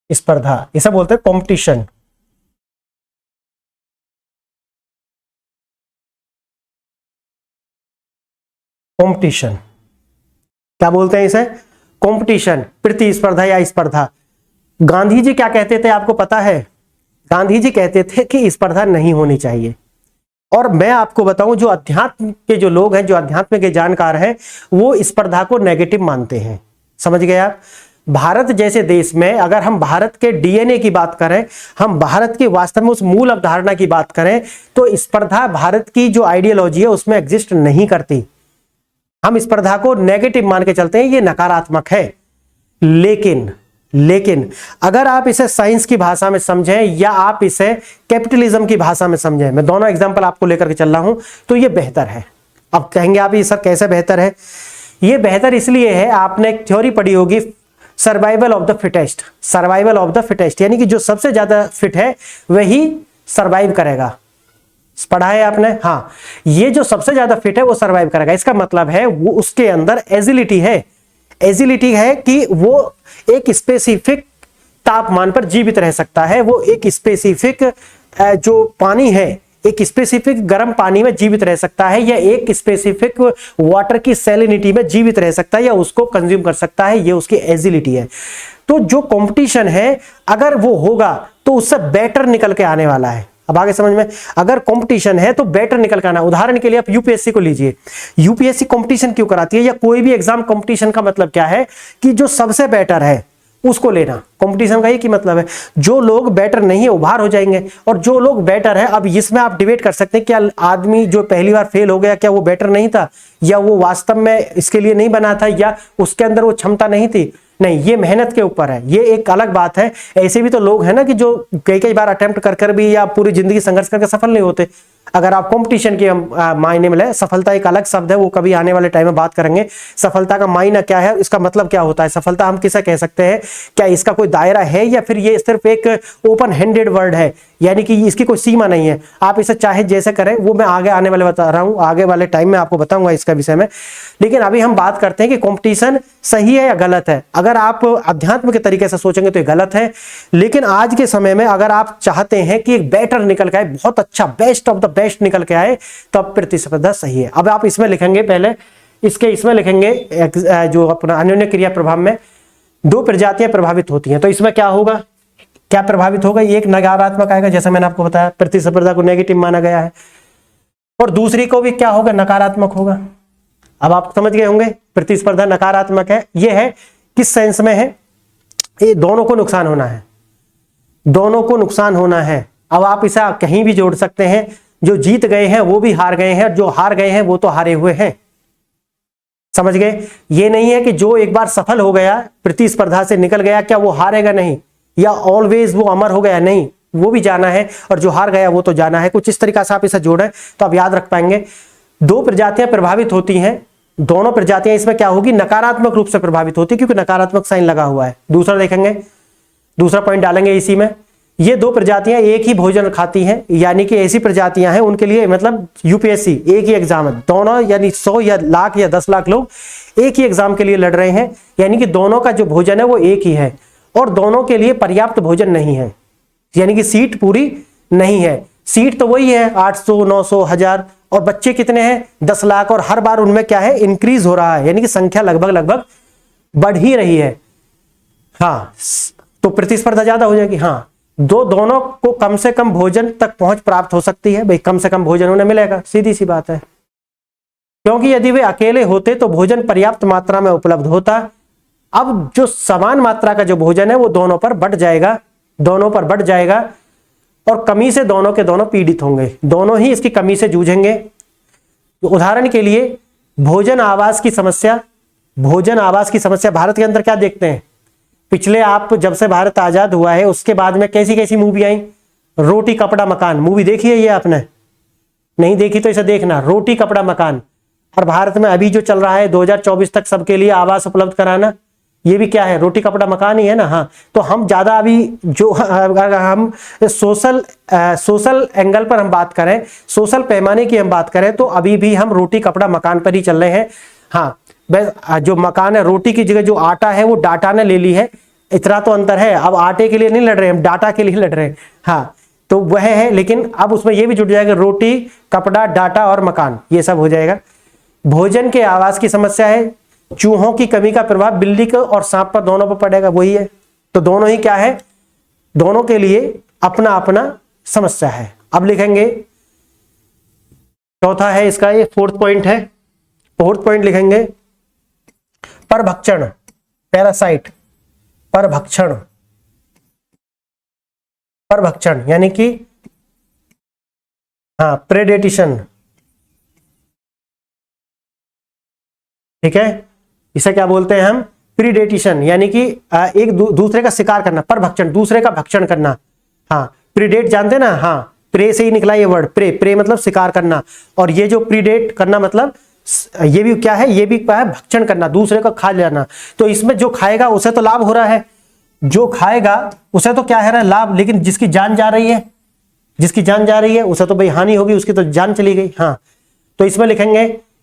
Speaker 1: स्पर्धा इसे बोलते हैं कंपटीशन। कंपटीशन क्या बोलते हैं इसे? कंपटीशन, प्रतिस्पर्धा या स्पर्धा। गांधी जी क्या कहते थे आपको पता है? गांधी जी कहते थे कि स्पर्धा नहीं होनी चाहिए। और मैं आपको बताऊं, जो अध्यात्म के जो लोग हैं, जो अध्यात्म के जानकार हैं, वो स्पर्धा को नेगेटिव मानते हैं। समझ गए आप? भारत जैसे देश में अगर हम भारत के डीएनए की बात करें, हम भारत की वास्तव में उस मूल अवधारणा की बात करें, तो स्पर्धा भारत की जो आइडियोलॉजी है उसमें एग्जिस्ट नहीं करती। हम स्पर्धा को नेगेटिव मान के चलते हैं, ये नकारात्मक है। लेकिन अगर आप इसे साइंस की भाषा में समझें या आप इसे कैपिटलिज्म की भाषा में समझें, मैं दोनों एग्जांपल आपको लेकर के चल रहा हूं, तो ये बेहतर है। अब कहेंगे आप ये सर कैसे बेहतर है? ये बेहतर इसलिए है, आपने एक थ्योरी पढ़ी होगी, survival of the fittest. Survival of the fittest यानी कि जो सबसे ज्यादा फिट है वही सर्वाइव करेगा। पढ़ा है आपने? हाँ, ये जो सबसे ज्यादा फिट है वो सर्वाइव करेगा। इसका मतलब है वो उसके अंदर एजिलिटी है। एजिलिटी है कि वो एक स्पेसिफिक तापमान पर जीवित रह सकता है, वो एक स्पेसिफिक जो पानी है, एक स्पेसिफिक गर्म पानी में जीवित रह सकता है, या एक स्पेसिफिक वाटर की सैलिनिटी में जीवित रह सकता है, या उसको कंज्यूम कर सकता है। ये उसकी एजिलिटी है। तो जो कंपटीशन है अगर वो होगा तो उससे बेटर निकल के आने वाला है। अब आगे समझ में, अगर कंपटीशन है तो बेटर निकल के आना। उदाहरण के लिए आप यूपीएससी को लीजिए। यूपीएससी कंपटीशन क्यों कराती है, या कोई भी एग्जाम कंपटीशन का मतलब क्या है कि जो सबसे बेटर है उसको लेना। कंपटीशन का एक ही मतलब है, जो लोग बेटर नहीं है वो बाहर हो जाएंगे, और जो लोग बेटर है, अब इसमें आप डिबेट कर सकते हैं क्या आदमी जो पहली बार फेल हो गया क्या वो बेटर नहीं था, या वो वास्तव में इसके लिए नहीं बना था, या उसके अंदर वो क्षमता नहीं थी। नहीं, ये मेहनत के ऊपर है, ये एक अलग बात है। ऐसे भी तो लोग हैं ना कि जो कई बार अटेम्प्ट कर भी या पूरी जिंदगी संघर्ष करके सफल नहीं होते। अगर आप कंपटीशन के मायने में ले, सफलता एक अलग शब्द है, वो कभी आने वाले टाइम में बात करेंगे। सफलता का मायना क्या है, इसका मतलब क्या होता है, सफलता हम किसे कह सकते हैं, क्या इसका कोई दायरा है, या फिर ये सिर्फ एक ओपन हैंडेड वर्ड है, यानी कि इसकी कोई सीमा नहीं है, आप इसे चाहे जैसे करें। वो मैं आगे आने वाले बता रहा हूं, आगे वाले टाइम में आपको बताऊंगा इसका विषय में। लेकिन अभी हम बात करते हैं कि कंपटीशन सही है या गलत है। अगर आप अध्यात्म के तरीके से सोचेंगे तो ये गलत है, लेकिन आज के समय में अगर आप चाहते हैं कि एक बेटर निकल के आए, बहुत अच्छा, बेस्ट ऑफ द बेस्ट निकल के आए, तब प्रतिस्पर्धा सही है। अब आप इसमें लिखेंगे, पहले इसमें लिखेंगे जो अपना अन्योन्य क्रिया प्रभाव में दो प्रजातियां प्रभावित होती हैं, तो इसमें क्या होगा, क्या प्रभावित होगा? एक नकारात्मक आएगा, जैसा मैंने आपको बताया, प्रतिस्पर्धा को नेगेटिव माना गया है, और दूसरी को भी क्या होगा, नकारात्मक होगा। अब आप समझ गए होंगे प्रतिस्पर्धा नकारात्मक है। ये है किस सेंस में है, ये दोनों को नुकसान होना है, दोनों को नुकसान होना है। अब आप इसे कहीं भी जोड़ सकते हैं, जो जीत गए हैं वो भी हार गए हैं, और जो हार गए हैं वो तो हारे हुए हैं। समझ गए? ये नहीं है कि जो एक बार सफल हो गया, प्रतिस्पर्धा से निकल गया, क्या वो हारेगा नहीं, या ऑलवेज वो अमर हो गया, नहीं, वो भी जाना है, और जो हार गया वो तो जाना है। कुछ इस तरीका से आप इसे जोड़ें तो आप याद रख पाएंगे। दो प्रजातियां प्रभावित होती हैं, दोनों प्रजातियां इसमें क्या होगी, नकारात्मक रूप से प्रभावित होती, क्योंकि नकारात्मक साइन लगा हुआ है। दूसरा देखेंगे, दूसरा पॉइंट डालेंगे इसी में। ये दो प्रजातियां एक ही भोजन खाती हैं, यानी कि ऐसी प्रजातियां हैं उनके लिए, मतलब यूपीएससी एक ही एग्जाम है, दोनों यानी 100 या लाख या 10 लाख लोग एक ही एग्जाम के लिए लड़ रहे हैं, यानी कि दोनों का जो भोजन है वो एक ही है, और दोनों के लिए पर्याप्त भोजन नहीं है, यानी कि सीट पूरी नहीं है। सीट तो वही है 800, 900, 1000, और बच्चे कितने हैं, 10 लाख, और हर बार उनमें क्या है, इंक्रीज हो रहा है, यानी कि संख्या लगभग बढ़ ही रही है। हाँ, तो प्रतिस्पर्धा ज्यादा हो जाएगी। हाँ, दोनों को कम से कम भोजन तक पहुंच प्राप्त हो सकती है, भाई कम से कम भोजन उन्हें मिलेगा, सीधी सी बात है। क्योंकि यदि वे अकेले होते तो भोजन पर्याप्त मात्रा में उपलब्ध होता। अब जो समान मात्रा का जो भोजन है वो दोनों पर बढ़ जाएगा, दोनों पर बढ़ जाएगा, और कमी से दोनों के दोनों पीड़ित होंगे, दोनों ही इसकी कमी से जूझेंगे। उदाहरण के लिए भोजन आवास की समस्या, भोजन आवास की समस्या भारत के अंदर क्या देखते हैं, पिछले आप जब से भारत आजाद हुआ है उसके बाद में कैसी कैसी मूवी आई, रोटी कपड़ा मकान मूवी देखी है ये आपने, नहीं देखी तो इसे देखना, रोटी कपड़ा मकान। और भारत में अभी जो चल रहा है 2024 तक सबके लिए आवास उपलब्ध कराना, ये भी क्या है, रोटी कपड़ा मकान ही है ना। हाँ, तो हम ज्यादा अभी जो अगर हम सोशल एंगल पर हम बात करें, सोशल पैमाने की हम बात करें, तो अभी भी हम रोटी कपड़ा मकान पर ही चल रहे हैं। हाँ, जो मकान है, रोटी की जगह जो आटा है वो डाटा ने ले ली है, इतना तो अंतर है। अब आटे के लिए नहीं लड़ रहे हम, डाटा के लिए लड़ रहे हैं। हाँ, तो वह है, लेकिन अब उसमें ये भी जुड़ जाएगा, रोटी कपड़ा डाटा और मकान, ये सब हो जाएगा। भोजन के आवास की समस्या है, चूहों की कमी का प्रभाव बिल्ली को और सांप पर दोनों पर पड़ेगा, वही है। तो दोनों ही क्या है, दोनों के लिए अपना अपना समस्या है। अब लिखेंगे चौथा है इसका, ये फोर्थ पॉइंट है, फोर्थ पॉइंट लिखेंगे परभक्षण, पैरासाइट, परभक्षण, परभक्षण यानी कि हाँ प्रेडेटिशन, ठीक है, इसे क्या बोलते हैं हम, प्रीडेटिशन, यानी कि एक दूसरे का शिकार करना, परभक्षण दूसरे का भक्षण करना। हाँ, प्रीडेट जानते ना, हाँ प्रे से ही निकला ये वर्ड, प्रे, प्रे मतलब शिकार करना, और ये जो प्रीडेट करना मतलब ये भी क्या है, ये भी क्या है, भक्षण करना, दूसरे को खा लेना। तो इसमें जो खाएगा उसे तो लाभ हो रहा है, जो खाएगा उसे तो क्या है रहा है, लाभ, लेकिन जिसकी जान जा रही है, जिसकी जान जा रही है उसे तो भाई हानि होगी, उसकी तो जान चली गई। हाँ, तो इसमें लिखेंगे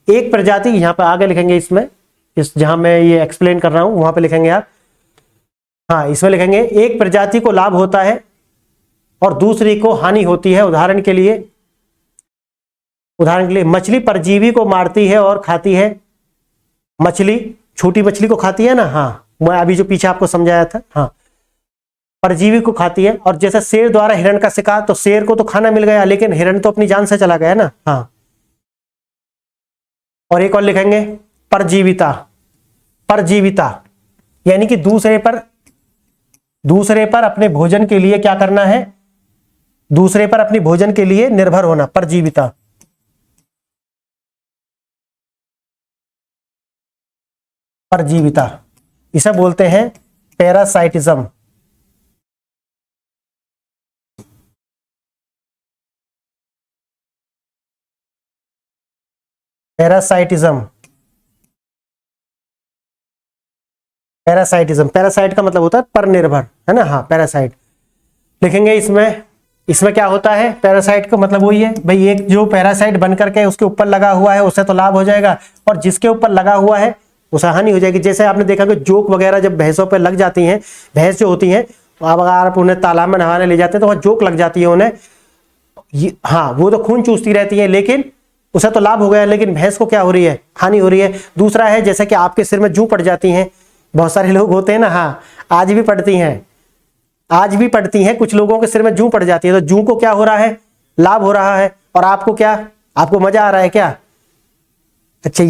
Speaker 1: एक प्रजाति, यहां पर आगे लिखेंगे इसमें, इस जहां मैं ये एक्सप्लेन कर रहा हूं वहां पे लिखेंगे आप। हाँ, इसमें लिखेंगे एक प्रजाति को लाभ होता है और दूसरी को हानि होती है। उदाहरण के लिए मछली परजीवी को मारती है और खाती है, मछली छोटी मछली को खाती है ना। हाँ, मैं अभी जो पीछे आपको समझाया था, हाँ परजीवी को खाती है। और जैसे शेर द्वारा हिरण का शिकार, तो शेर को तो खाना मिल गया लेकिन हिरण तो अपनी जान से चला गया ना। हाँ, और एक और लिखेंगे परजीविता, परजीविता यानी कि दूसरे पर अपने भोजन के लिए क्या करना है, दूसरे पर अपनी भोजन के लिए निर्भर होना, परजीविता। परजीविता इसे बोलते हैं पैरासाइटिज्म, पैरासाइटिज्म, पैरासाइटिज्म, पैरासाइट का मतलब होता है पर निर्भर, है ना। हाँ, पैरासाइट लिखेंगे इसमें। इसमें क्या होता है, पैरासाइट का मतलब वही है भाई, एक जो पैरासाइट बन करके उसके ऊपर लगा हुआ है उससे तो लाभ हो जाएगा, और जिसके ऊपर लगा हुआ है उसे हानि हो जाएगी। जैसे आपने देखा कि जोक वगैरह जब भैंसों पर लग जाती हैं, भैंस जो होती हैं, अब अगर आप उन्हें तालाब में नहाने ले जाते हैं तो वहां जोक लग जाती है उन्हें, हाँ वो तो खून चूसती रहती है, लेकिन उसे तो लाभ हो गया, लेकिन भैंस को क्या हो रही है, हानि हो रही है। दूसरा है जैसे कि आपके सिर में जू पड़ जाती हैं, बहुत सारे लोग होते हैं ना, हाँ आज भी पड़ती हैं, आज भी पड़ती हैं, कुछ लोगों के सिर में जू पड़ जाती है, तो जू को क्या हो रहा है, लाभ हो रहा है, और आपको क्या, आपको मजा आ रहा है क्या। अच्छा,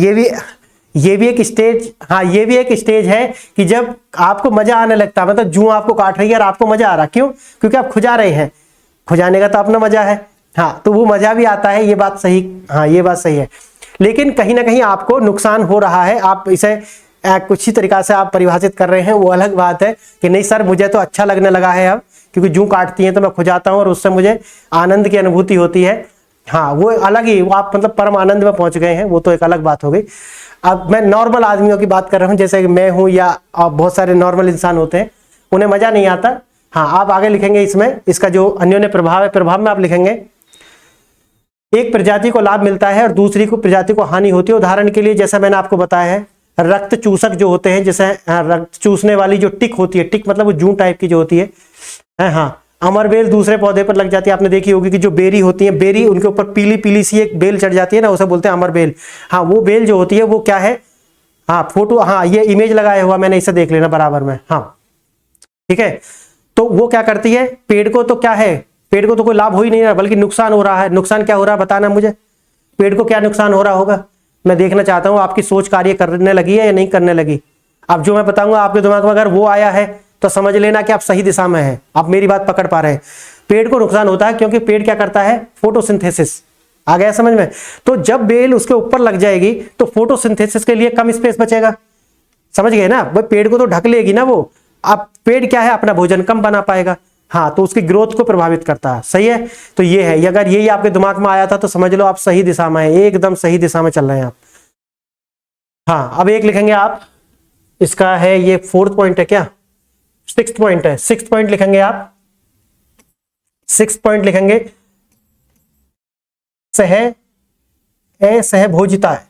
Speaker 1: ये भी एक स्टेज, हाँ ये भी एक स्टेज है कि जब आपको मजा आने लगता है, मतलब जू आपको काट रही है और आपको मजा आ रहा, क्यों, क्योंकि आप खुजा रहे हैं, खुजाने का तो अपना मजा है। हाँ, तो वो मजा भी आता है, ये बात सही, हाँ ये बात सही है, लेकिन कहीं ना कहीं आपको नुकसान हो रहा है। आप इसे कुछ ही तरीका से आप परिभाषित कर रहे हैं, वो अलग बात है कि नहीं सर मुझे तो अच्छा लगने लगा है अब, क्योंकि जू काटती हैं तो मैं खुजाता हूँ और उससे मुझे आनंद की अनुभूति होती है। हाँ, वो अलग ही, वो आप मतलब परम आनंद में पहुंच गए हैं, वो तो एक अलग बात हो गई। अब मैं नॉर्मल आदमियों की बात कर रहा हूँ, जैसे कि मैं हूँ या बहुत सारे नॉर्मल इंसान होते हैं, उन्हें मजा नहीं आता। हाँ, आप आगे लिखेंगे इसमें, इसका जो अन्योन्य प्रभाव है, प्रभाव में आप लिखेंगे एक प्रजाति को लाभ मिलता है और दूसरी को प्रजाति को हानि होती है। उदाहरण के लिए जैसा मैंने आपको बताया है, रक्त चूसक जो होते हैं, जैसे रक्त चूसने वाली जो टिक होती है, टिक मतलब वो जूं टाइप की जो होती है, हाँ अमरबेल दूसरे पौधे पर लग जाती है। आपने देखी होगी कि जो बेरी होती है, बेरी उनके ऊपर पीली पीली सी एक बेल चढ़ जाती है ना, उसे बोलते हैं अमरबेल। हाँ, वो बेल जो होती है वो क्या है, हाँ फोटो, हाँ ये इमेज लगाया हुआ मैंने, इसे देख लेना बराबर में। हाँ ठीक है, तो वो क्या करती है, पेड़ को तो क्या है, पेड़ को तो कोई लाभ हो ही नहीं रहा, बल्कि नुकसान हो रहा है। नुकसान क्या हो रहा है बताना मुझे, पेड़ को क्या नुकसान हो रहा होगा, मैं देखना चाहता हूं आपकी सोच कार्य करने लगी है या नहीं करने लगी। अब जो मैं बताऊंगा आपके दिमाग में अगर वो आया है तो समझ लेना कि आप सही दिशा में हैं, आप मेरी बात पकड़ पा रहे हैं। पेड़ को नुकसान होता है क्योंकि पेड़ क्या करता है, फोटोसिंथेसिस। आ गया समझ में? तो जब बेल उसके ऊपर लग जाएगी तो फोटोसिंथेसिस के लिए कम स्पेस बचेगा, समझ गए ना? वो पेड़ को तो ढक लेगी ना वो। अब पेड़ क्या है, अपना भोजन कम बना पाएगा, हाँ, तो उसकी ग्रोथ को प्रभावित करता है। सही है, तो ये है, अगर यही आपके दिमाग में आया था तो समझ लो आप सही दिशा में हैं, एकदम सही दिशा में चल रहे हैं आप। हाँ, अब एक लिखेंगे आप, इसका है ये 4th पॉइंट है क्या, 6th पॉइंट है, 6th पॉइंट लिखेंगे आप। 6th पॉइंट लिखेंगे सहभोजिता है।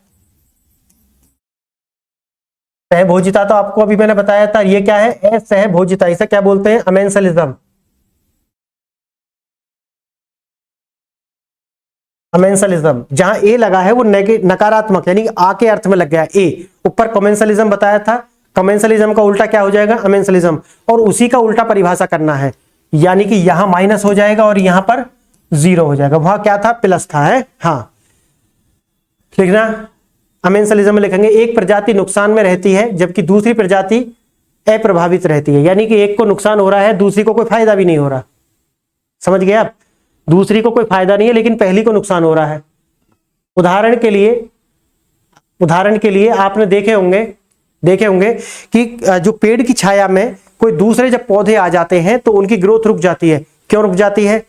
Speaker 1: सहभोजिता तो आपको अभी मैंने बताया था, ये क्या है, असहभोजिता, इसे क्या बोलते हैं, अमेंसलिज्म। अमेंसलिज्म, जहां ए लगा है वो नकारात्मक यानी आ के अर्थ में लग गया ए, ऊपर कमेंसलिज्म बताया था, कमेंसलिज्म का उल्टा क्या हो जाएगा, अमेंसलिज्म, और उसी का उल्टा परिभाषा करना है, यानी कि यहां माइनस हो जाएगा और यहां पर 0 हो जाएगा, वहां क्या था, प्लस था, है, हाँ, लिखना। अमेंसलिज्म में लिखेंगे एक प्रजाति नुकसान में रहती है जबकि दूसरी प्रजाति अप्रभावित रहती है, यानी कि एक को नुकसान हो रहा है, दूसरी को कोई फायदा भी नहीं हो रहा। समझ गए आप? दूसरी को कोई फायदा नहीं है लेकिन पहली को नुकसान हो रहा है। उदाहरण के लिए आपने देखे होंगे कि जो पेड़ की छाया में कोई दूसरे जब पौधे आ जाते हैं तो उनकी ग्रोथ रुक जाती है। क्यों रुक जाती है?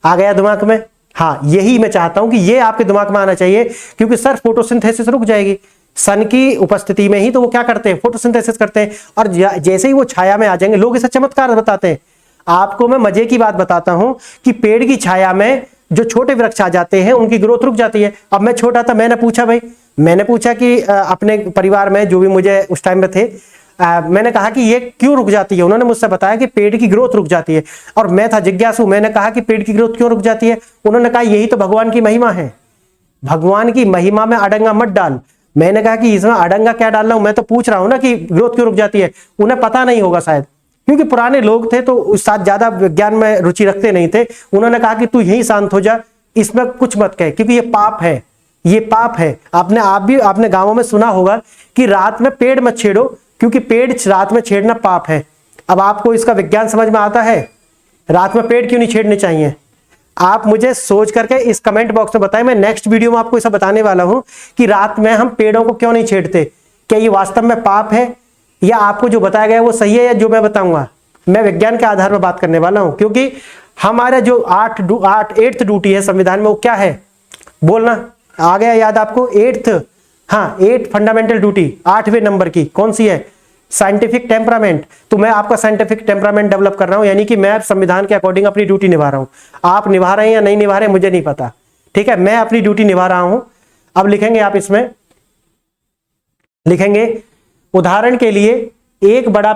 Speaker 1: आ गया दिमाग में? हाँ, यही मैं चाहता हूं कि ये आपके दिमाग में आना चाहिए, क्योंकि सर फोटोसिंथेसिस रुक जाएगी सन की उपस्थिति में ही, तो वो क्या करते हैं, फोटोसिंथेसिस करते हैं, और जैसे ही वो छाया में आ जाएंगे, लोग इसे चमत्कार बताते हैं। आपको मैं मजे की बात बताता हूं कि पेड़ की छाया में जो छोटे वृक्ष आ जाते हैं उनकी ग्रोथ रुक जाती है। अब मैं छोटा था, मैंने पूछा कि अपने परिवार में जो भी मुझे उस टाइम में थे, मैंने कहा कि ये क्यों रुक जाती है। उन्होंने मुझसे बताया कि पेड़ की ग्रोथ रुक जाती है, और मैं था जिज्ञासु, मैंने कहा कि पेड़ की ग्रोथ क्यों रुक जाती है। उन्होंने कहा यही तो भगवान की महिमा है, भगवान की महिमा में अडंगा मत डाल। मैंने कहा कि इसमें अडंगा क्या डाल रहा हूं, मैं तो पूछ रहा हूं ना कि ग्रोथ क्यों रुक जाती है। उन्हें पता नहीं होगा शायद, क्योंकि पुराने लोग थे तो उस साथ ज्यादा विज्ञान में रुचि रखते नहीं थे। उन्होंने कहा कि तू यही शांत हो जा, इसमें कुछ मत कह, क्योंकि ये पाप है, ये पाप है। आपने गांवों में सुना होगा कि रात में पेड़ मत छेड़ो, क्योंकि पेड़ रात में छेड़ना पाप है। अब आपको इसका विज्ञान समझ में आता है, रात में पेड़ क्यों नहीं छेड़ने चाहिए? आप मुझे सोच करके इस कमेंट बॉक्स में बताएं, मैं नेक्स्ट वीडियो में आपको ऐसा बताने वाला हूं कि रात में हम पेड़ों को क्यों नहीं छेड़ते। क्या ये वास्तव में पाप है, या आपको जो बताया गया वो सही है, या जो मैं बताऊंगा मैं विज्ञान के आधार पर बात करने वाला हूं। क्योंकि हमारा जो 8th ड्यूटी है संविधान में, वो क्या है, बोलना आ गया याद आपको? 8 फंडामेंटल ड्यूटी, 8वें नंबर की कौन सी है? Scientific temperament. तो मैं आपका साइंटिफिक टेम्परामेंट डेवलप कर रहा हूं, यानी कि मैं संविधान के अकॉर्डिंग अपनी ड्यूटी निभा रहा हूं। आप निभा रहे हैं या नहीं निभा रहे मुझे नहीं पता, ठीक है, मैं अपनी ड्यूटी निभा रहा हूं। अब लिखेंगे आप, इसमें लिखेंगे उदाहरण के लिए एक बड़ा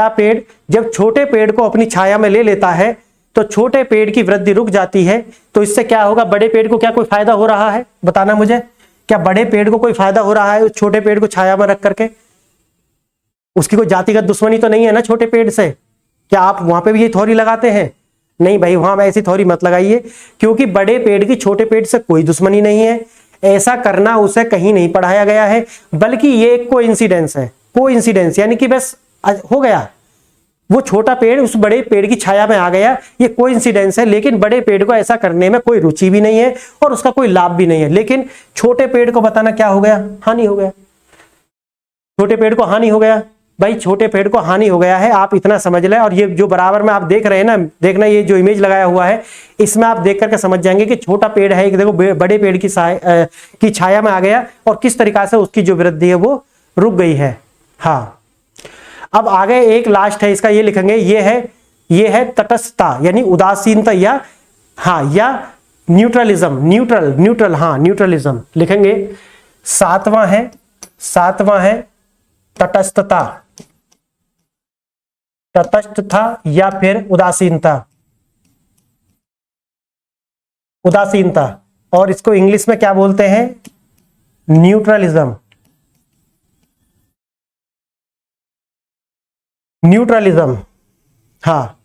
Speaker 1: पेड़ जब छोटे पेड़ को अपनी छाया में ले लेता है तो छोटे पेड़ की वृद्धि रुक जाती है। तो इससे क्या होगा, बड़े पेड़ को क्या कोई फायदा हो रहा है, बताना मुझे। क्या बड़े पेड़ को कोई फायदा हो रहा है उस छोटे पेड़ को छाया में रख करके? उसकी कोई जातिगत दुश्मनी तो नहीं है ना छोटे पेड़ से? क्या आप वहां पे भी ये थ्योरी लगाते हैं? नहीं भाई, वहां में ऐसी थ्योरी मत लगाइए, क्योंकि बड़े पेड़ की छोटे पेड़ से कोई दुश्मनी नहीं है। ऐसा करना उसे कहीं नहीं पढ़ाया गया है, बल्कि ये एक कोइंसिडेंस है। कोइंसिडेंस यानी कि बस हो गया, वो छोटा पेड़ उस बड़े पेड़ की छाया में आ गया, ये कोइंसिडेंस है। लेकिन बड़े पेड़ को ऐसा करने में कोई रुचि भी नहीं है और उसका कोई लाभ भी नहीं है। लेकिन छोटे पेड़ को बताना क्या हो गया, हानि हो गया। छोटे पेड़ को हानि हो गया, भाई छोटे पेड़ को हानि हो गया है, आप इतना समझ लें। और ये जो बराबर में आप देख रहे हैं ना, देखना ये जो इमेज लगाया हुआ है, इसमें आप देख करके समझ जाएंगे कि छोटा पेड़ है, देखो बड़े पेड़ की छाया में आ गया और किस तरीका से उसकी जो वृद्धि है वो रुक गई है। हाँ, अब आगे एक लास्ट है इसका, ये लिखेंगे, ये है तटस्थता यानी उदासीनता, या न्यूट्रलिज्म, न्यूट्रलिज्म लिखेंगे। सातवां है तटस्थता या फिर उदासीनता, और इसको इंग्लिश में क्या बोलते हैं, न्यूट्रलिज्म। हाँ,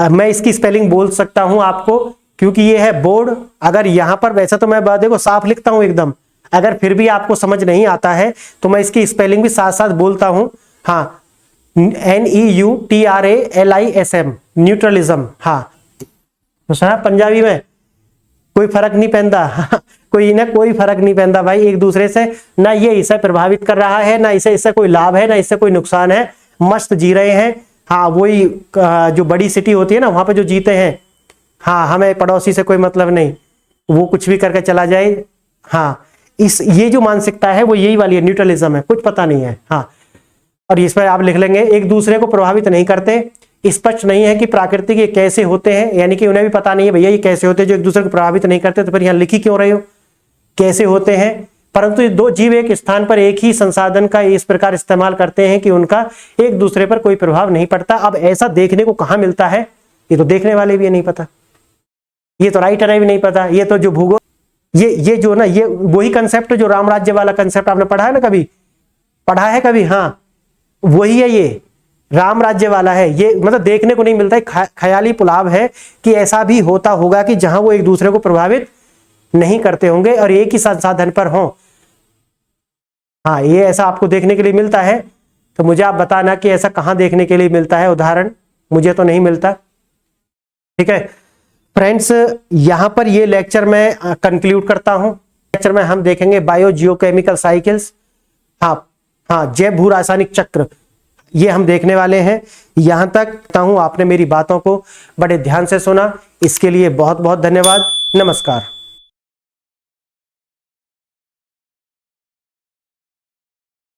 Speaker 1: मैं इसकी स्पेलिंग बोल सकता हूं आपको, क्योंकि ये है बोर्ड। अगर यहां पर, वैसे तो मैं देखो साफ लिखता हूं एकदम, अगर फिर भी आपको समझ नहीं आता है तो मैं इसकी स्पेलिंग भी साथ साथ बोलता हूं। हाँ, NEUTRALISM, न्यूट्रलिज्म। हाँ, तो सुना पंजाबी में, कोई फर्क नहीं पैंदा कोई फर्क नहीं पैंदा भाई एक दूसरे से, ना ये इसे प्रभावित कर रहा है, ना इससे कोई लाभ है, ना इससे कोई नुकसान है, मस्त जी रहे हैं। हाँ, वही जो बड़ी सिटी होती है ना, वहां पे जो जीते हैं, हाँ, हमें पड़ोसी से कोई मतलब नहीं, वो कुछ भी करके चला जाए। हाँ, ये जो मानसिकता है वो यही वाली है, न्यूट्रलिज्म है, कुछ पता नहीं है। हाँ, और इस पर आप लिख लेंगे, एक दूसरे को प्रभावित नहीं करते, स्पष्ट नहीं है कि प्राकृतिक ये कैसे होते हैं, यानी कि उन्हें भी पता नहीं है भैया ये कैसे होते हैं जो एक दूसरे को प्रभावित नहीं करते, तो फिर यहां लिखी क्यों रहे हो कैसे होते हैं। परंतु ये दो जीव एक स्थान पर एक ही संसाधन का इस प्रकार इस्तेमाल करते हैं कि उनका एक दूसरे पर कोई प्रभाव नहीं पड़ता। अब ऐसा देखने को कहां मिलता है, ये तो देखने वाले भी नहीं पता, ये तो राइटर है भी नहीं पता, ये तो जो भूगोल, ये जो ना, ये वही कंसेप्ट जो राम राज्य वाला कंसेप्ट आपने पढ़ा है ना, कभी पढ़ा है कभी? हाँ, वही है, ये राम राज्य वाला है। ये मतलब देखने को नहीं मिलता है, ख्याली पुलाव है कि ऐसा भी होता होगा कि जहां वो एक दूसरे को प्रभावित नहीं करते होंगे और एक ही संसाधन पर हों। हाँ, ये ऐसा आपको देखने के लिए मिलता है, तो मुझे आप बताना कि ऐसा कहां देखने के लिए मिलता है उदाहरण, मुझे तो नहीं मिलता। ठीक है फ्रेंड्स, यहां पर ये लेक्चर मैं कंक्लूड करता हूं। लेक्चर में हम देखेंगे बायो जियोकेमिकल साइकिल्स, हाँ, जैव भू रासायनिक चक्र, ये हम देखने वाले हैं। यहां तक हूं, आपने मेरी बातों को बड़े ध्यान से सुना, इसके लिए बहुत बहुत धन्यवाद। नमस्कार।